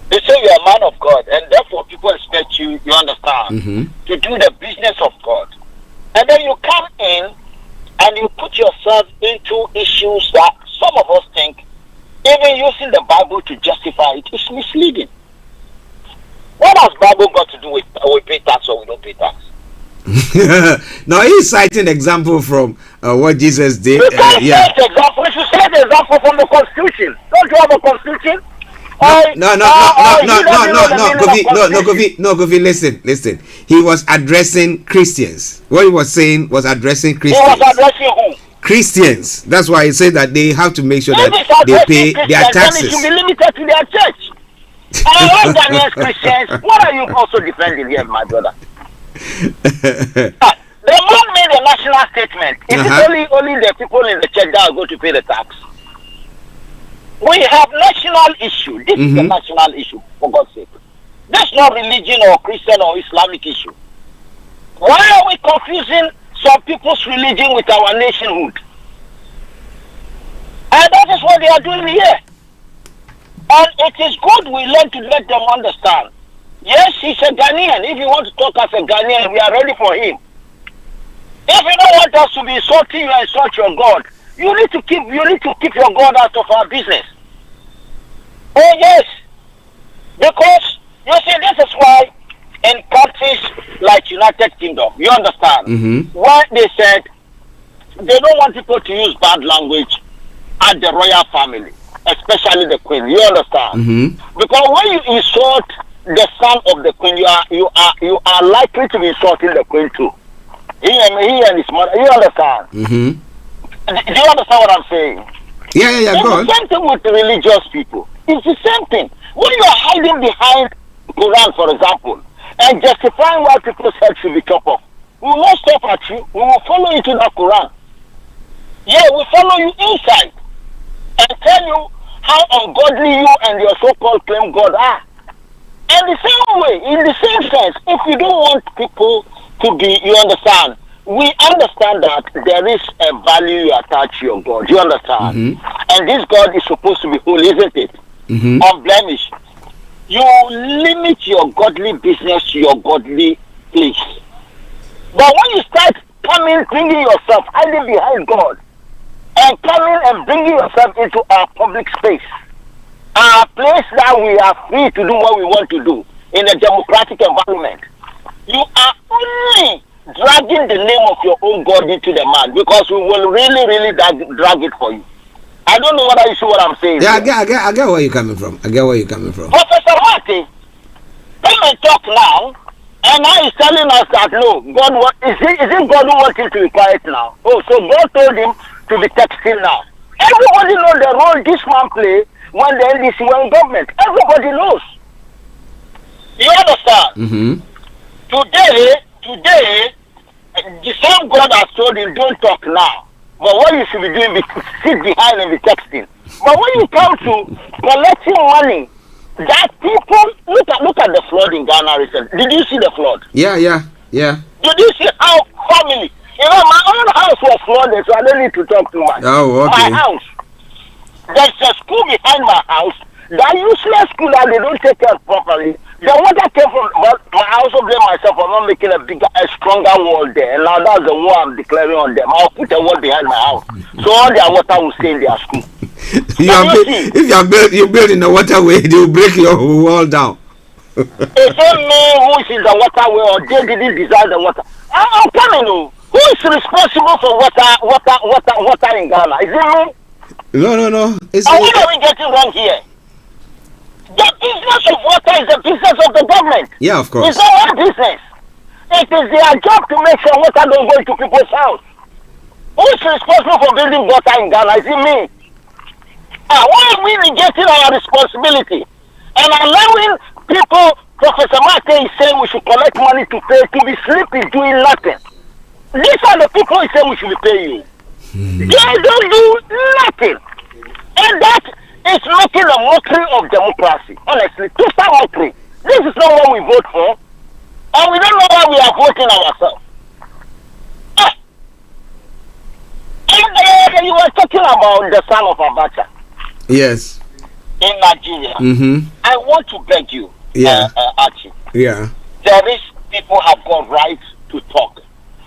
they say you are a man of God, and therefore people expect you understand, mm-hmm. to do the business of God. And then you come in and you put yourself into issues that some of us think, even using the Bible to justify it, is misleading. What has Bible got to do with we pay tax or we don't pay tax? Now he's citing example from what Jesus did. You can't cite example. You should cite example from the Constitution. Don't you have a Constitution? No, Kofi, listen. He was addressing Christians. What he was saying was addressing Christians. He was addressing who? Christians. That's why he said that they have to make sure that they pay their taxes. Then it should be limited to their church. And Ghanaian Christians, what are you also defending here, my brother? The man made a national statement. Is it only the people in the church that are going to pay the tax? We have national issue. This is a national issue, for God's sake. This is not religion or Christian or Islamic issue. Why are we confusing some people's religion with our nationhood? And that is what they are doing here. And it is good we learn to let them understand Yes, he's a Ghanaian. If you want to talk as a Ghanaian, we are ready for him. If you don't want us to be insulting you and insult your God, you need to keep your God out of our business. Oh yes. Because you see, this is why in countries like United Kingdom, you understand, why they said they don't want people to use bad language at the royal family, especially the Queen. You understand? Because when you insult the son of the Queen, you are likely to be insulting the Queen too. He and his mother. You understand? Do you understand what I'm saying? Yeah. It's Go on. the same thing with the religious people. It's the same thing. When you are hiding behind Quran, for example, and justifying why people's heads should be chopped off, we will not stop at you. We will follow you to the Quran. Yeah, we follow you inside and tell you how ungodly you and your so-called claim God are. And the same way, in the same sense, if you don't want people to be, you understand, we understand that there is a value you attach to your God. You understand? And this God is supposed to be holy, isn't it? Unblemished. You limit your godly business to your godly place. But when you start bringing yourself, hiding behind God, and coming and bringing yourself into our public space, our place that we are free to do what we want to do in a democratic environment, you are only dragging the name of your own God into the mud, because we will really drag it for you. I don't know whether you see what I'm saying. Yeah, I get where you're coming from. Professor Marty, come and talk now, and now he's telling us that no, God is it God who wants him to be quiet now? Oh, so God told him to be texting now. Everybody knows the role this man play when the NDC were in government. Everybody knows. You understand? Today, the same God has told him, don't talk now. But what you should be doing is sit behind and be texting. But when you come to collecting money, that people look at the flood in Ghana recently. Did you see the flood? Yeah. Did you see how family? You know, my own house was flooded, so I don't need to talk too much. Oh, okay. My house. There's a school behind my house. That useless school that they don't take care of properly. The water came from, but I also blame myself for not making a stronger wall there. And now that's the wall I'm declaring on them. I'll put a wall behind my house, so all their water will stay in their school. If you're building a waterway, they will break your wall down. It's not me who is in the waterway, or they didn't design the water. I'm coming. Who is responsible for water in Ghana? Is it me? No. What are we getting wrong here? The business of water is the business of the government. Yeah, of course. It's not our business. It is their job to make sure water don't go into people's house. Who is responsible for building water in Ghana? Is it me? Why are we negating our responsibility and allowing people? Professor Mate is saying we should collect money to pay, to be sleeping, doing nothing. These are the people who say we should be paying. They don't do nothing. And that is making a mockery of democracy. Honestly, total mockery. This is not what we vote for. And we don't know why we are voting ourselves. And you were talking about the son of Abacha. Yes. In Nigeria. I want to beg you, Archie. Yeah. There is, people have got right to talk.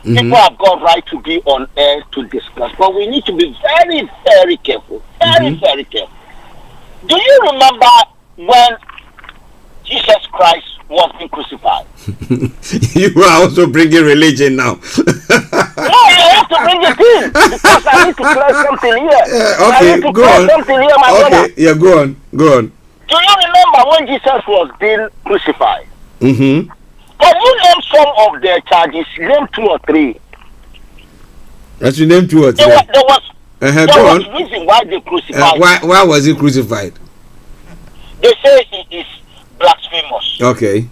People have got right to be on air to discuss. But we need to be very, very careful. Very careful. Do you remember when Jesus Christ was being crucified? You are also bringing religion now. No, I have to bring it in because I need to clear something here. Okay, I need to go clear on. something here, my brother. Yeah, go on. Do you remember when Jesus was being crucified? Can you name some of their charges? Name 2 or 3. As you name 2 or 3. There was on. reason why they crucified. Why was he crucified? They say he is blasphemous. Okay.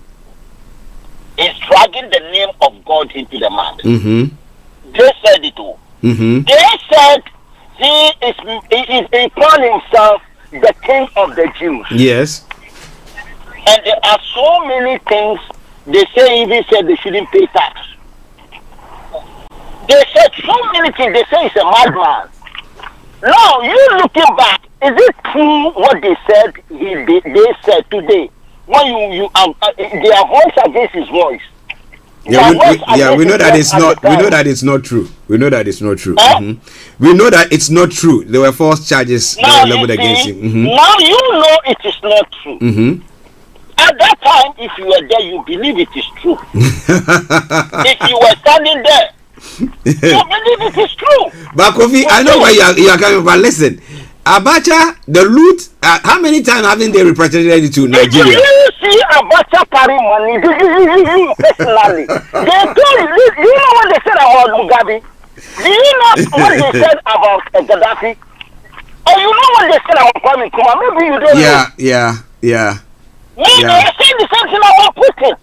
He's dragging the name of God into the mud. They said it all. They said he called himself the King of the Jews. Yes. And there are so many things. They say, even said they shouldn't pay tax. They said so many things. They say he's a madman. Now, you looking back, is it true what they said? They said today when you their voice against his voice. Yeah, we know that it's not. We know that it's not true. We know that it's not true. We know that it's not true. There were false charges that were leveled against him. Now you know it is not true. At that time, if you were there, you believe it is true. If you were standing there, you believe it is true. But Kofi, I know where you are coming from. But listen, Abacha, the loot. How many times haven't they repatriated it to Nigeria? Did you see Abacha carry money? Personally, they told you know what they said about Mugabe? Do you know what they said about Gaddafi? Or you know what they said about Kwame Nkrumah? Maybe you don't know. Yeah. They say the same thing about Putin.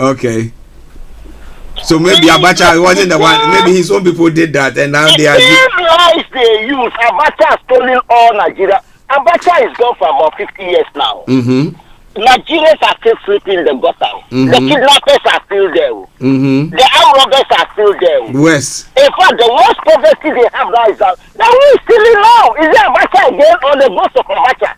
Okay. So maybe Abacha wasn't the one. Maybe his own people did that, and now they are. The same lies they use. Abacha has stolen all Nigeria. Abacha is gone for about 50 years now. Nigerians are still sleeping in the gutter. The kidnappers are still there. The armed robbers are still there. Yes. In fact, the worst poverty they have now is that who is stealing now? Is it Abacha again or the ghost of Abacha?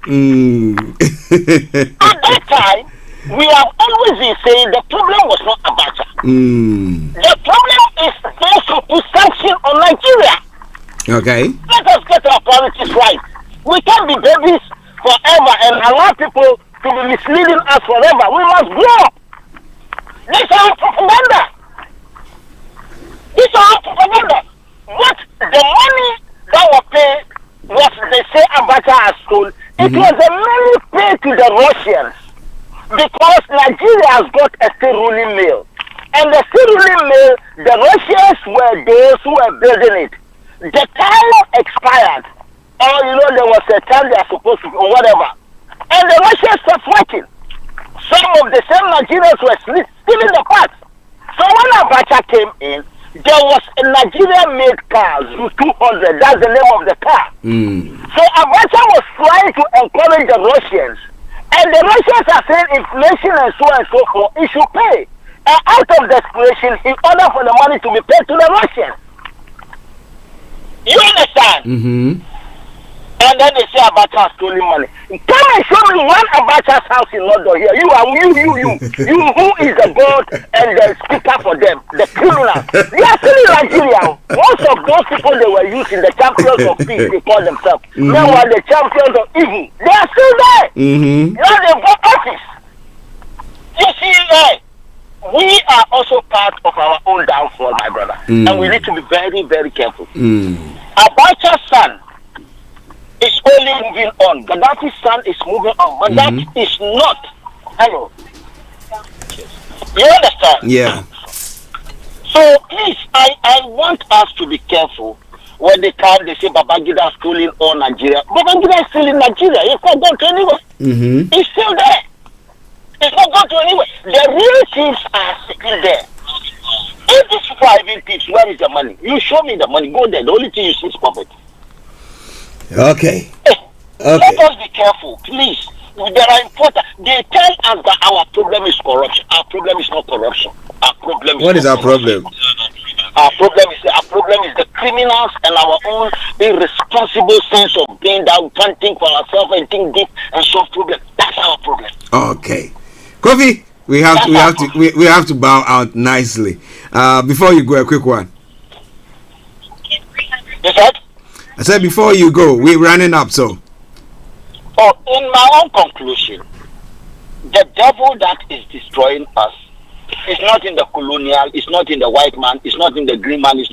At that time, we have always been saying the problem was not Abacha. The problem is those who put sanction on Nigeria. Okay. Let us get our priorities right. We can't be babies forever and allow people to be misleading us forever. We must grow up. This is our propaganda. What the money that was paid, what they say Abacha has stolen, it was the money paid to the Russians because Nigeria has got a still ruling mill. And the still ruling mill, the Russians were those who were building it. The time expired. Or there was a time they are supposed to, or whatever. And the Russians stopped working. Some of the same Nigerians were stealing the parts. So when Abacha came in, there was a Nigerian-made car, Zu-200. That's the name of the car. So Abacha was trying to encourage the Russians. And the Russians are saying inflation and so forth, he should pay. And out of desperation, in order for the money to be paid to the Russians. You understand? And then they say Abacha has stolen money. Come and show me one Abacha's house in London here. You who is the board and the speaker for them, the criminals. They are still in Nigeria. Most of those people they were using, the champions of peace, they call themselves. Now are the champions of evil. They are still there. Now they've got office. You see, we are also part of our own downfall, my brother. And we need to be very, very careful. Abacha's son is only moving on. Gaddafi's son is moving on. But that is not. Hello. You understand? Yeah. So please, I want us to be careful when they come, they say Babangida is stealing all Nigeria. Babangida is still in Nigeria. He's not gone to anywhere. He's still there. He's not gone to anywhere. The real thieves are still there. If these people are even thieves, where is the money? You show me the money. Go there. The only thing you see is poverty. Okay. Let us be careful, please. There are important. They tell us that our problem is corruption. Our problem is not corruption. Our problem is what is our problem? Our problem is the criminals and our own irresponsible sense of being that we can't think for ourselves and think deep and solve problems. That's our problem. Okay, Kofi, we have to bow out nicely. Before you go, a quick one. You said? I said before you go, we're running up, so. Oh, in my own conclusion, the devil that is destroying us is not in the colonial, it's not in the white man, it's not in the green man, it's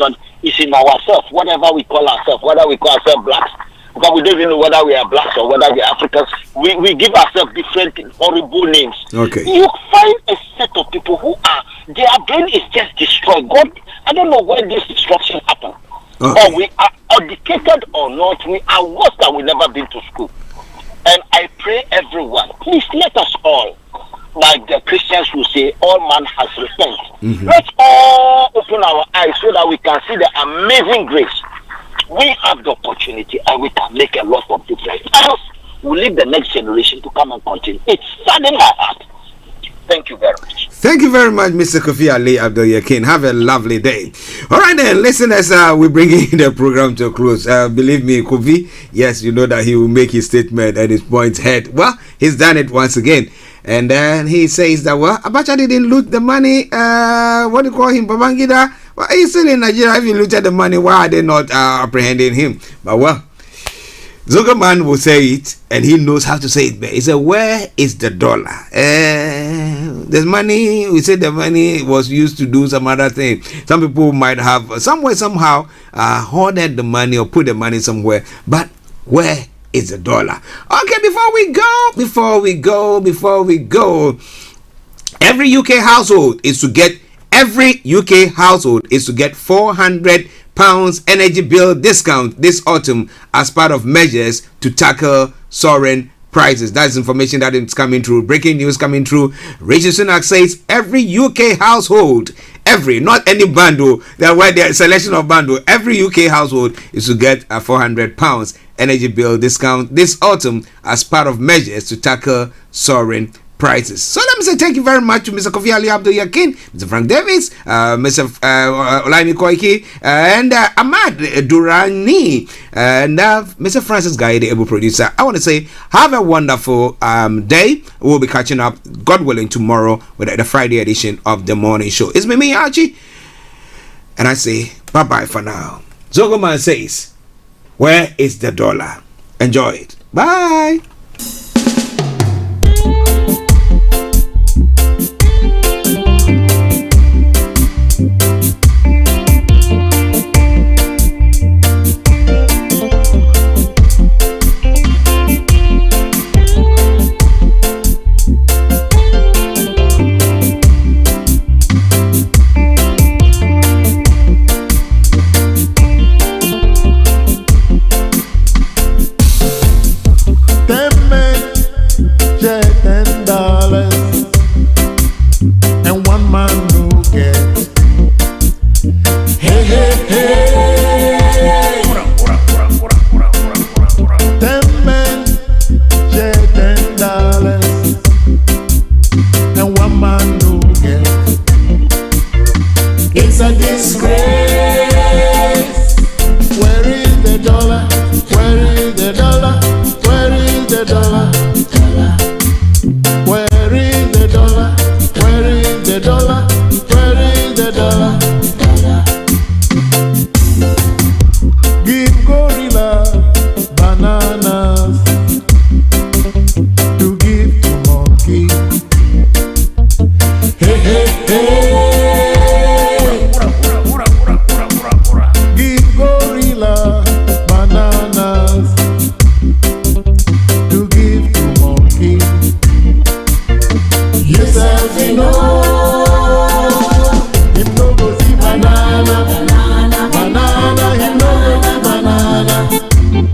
in ourselves, whatever we call ourselves, whether we call ourselves blacks, because we don't even know whether we are blacks or whether we are Africans. We give ourselves different horrible names. Okay. You find a set of people who their brain is just destroyed. God, I don't know where this destruction happened. Okay. Or we are educated or not, we are worse than we never been to school. And I pray everyone, please let us all, like the Christians will say, all man has repented. Let's all open our eyes so that we can see the amazing grace. We have the opportunity and we can make a lot of difference. Else, we leave the next generation to come and continue. It's saddens my heart. Thank you very much. Thank you very much, Mr. Kofi Ali Abdul-Yakin. Have a lovely day. All right then, listeners, we're bringing the program to a close. Believe me, Kofi, yes, you know that he will make his statement and his points heard. Well, he's done it once again. And then he says that, well, Abacha didn't loot the money. What do you call him? Babangida? Well, he's still in Nigeria. If he looted the money, why are they not apprehending him? But well, Zogoman will say it, and he knows how to say it. He said, where is the dollar? There's money. We said the money was used to do some other thing. Some people might have somewhere, somehow, hoarded the money or put the money somewhere. But where is the dollar? Okay, before we go, every UK household is to get £400 energy bill discount this autumn as part of measures to tackle soaring prices. That's information that is coming through. Breaking news coming through. Rishi Sunak says every UK household, not any bundle, that where the selection of bundle, every UK household is to get a £400 energy bill discount this autumn as part of measures to tackle soaring prices. So let me say thank you very much to Mr. Kofi Ali Abdul Yakin, Mr. Frank Davis, Mr. Olaimi Koiki, and Ahmad Durani, and Mr. Francis Guy, the able producer. I want to say have a wonderful day. We'll be catching up, God willing, tomorrow with the Friday edition of the morning show. It's me, Archie, and I say bye bye for now. Zogoman says, where is the dollar? Enjoy it. Bye. Yourself in all.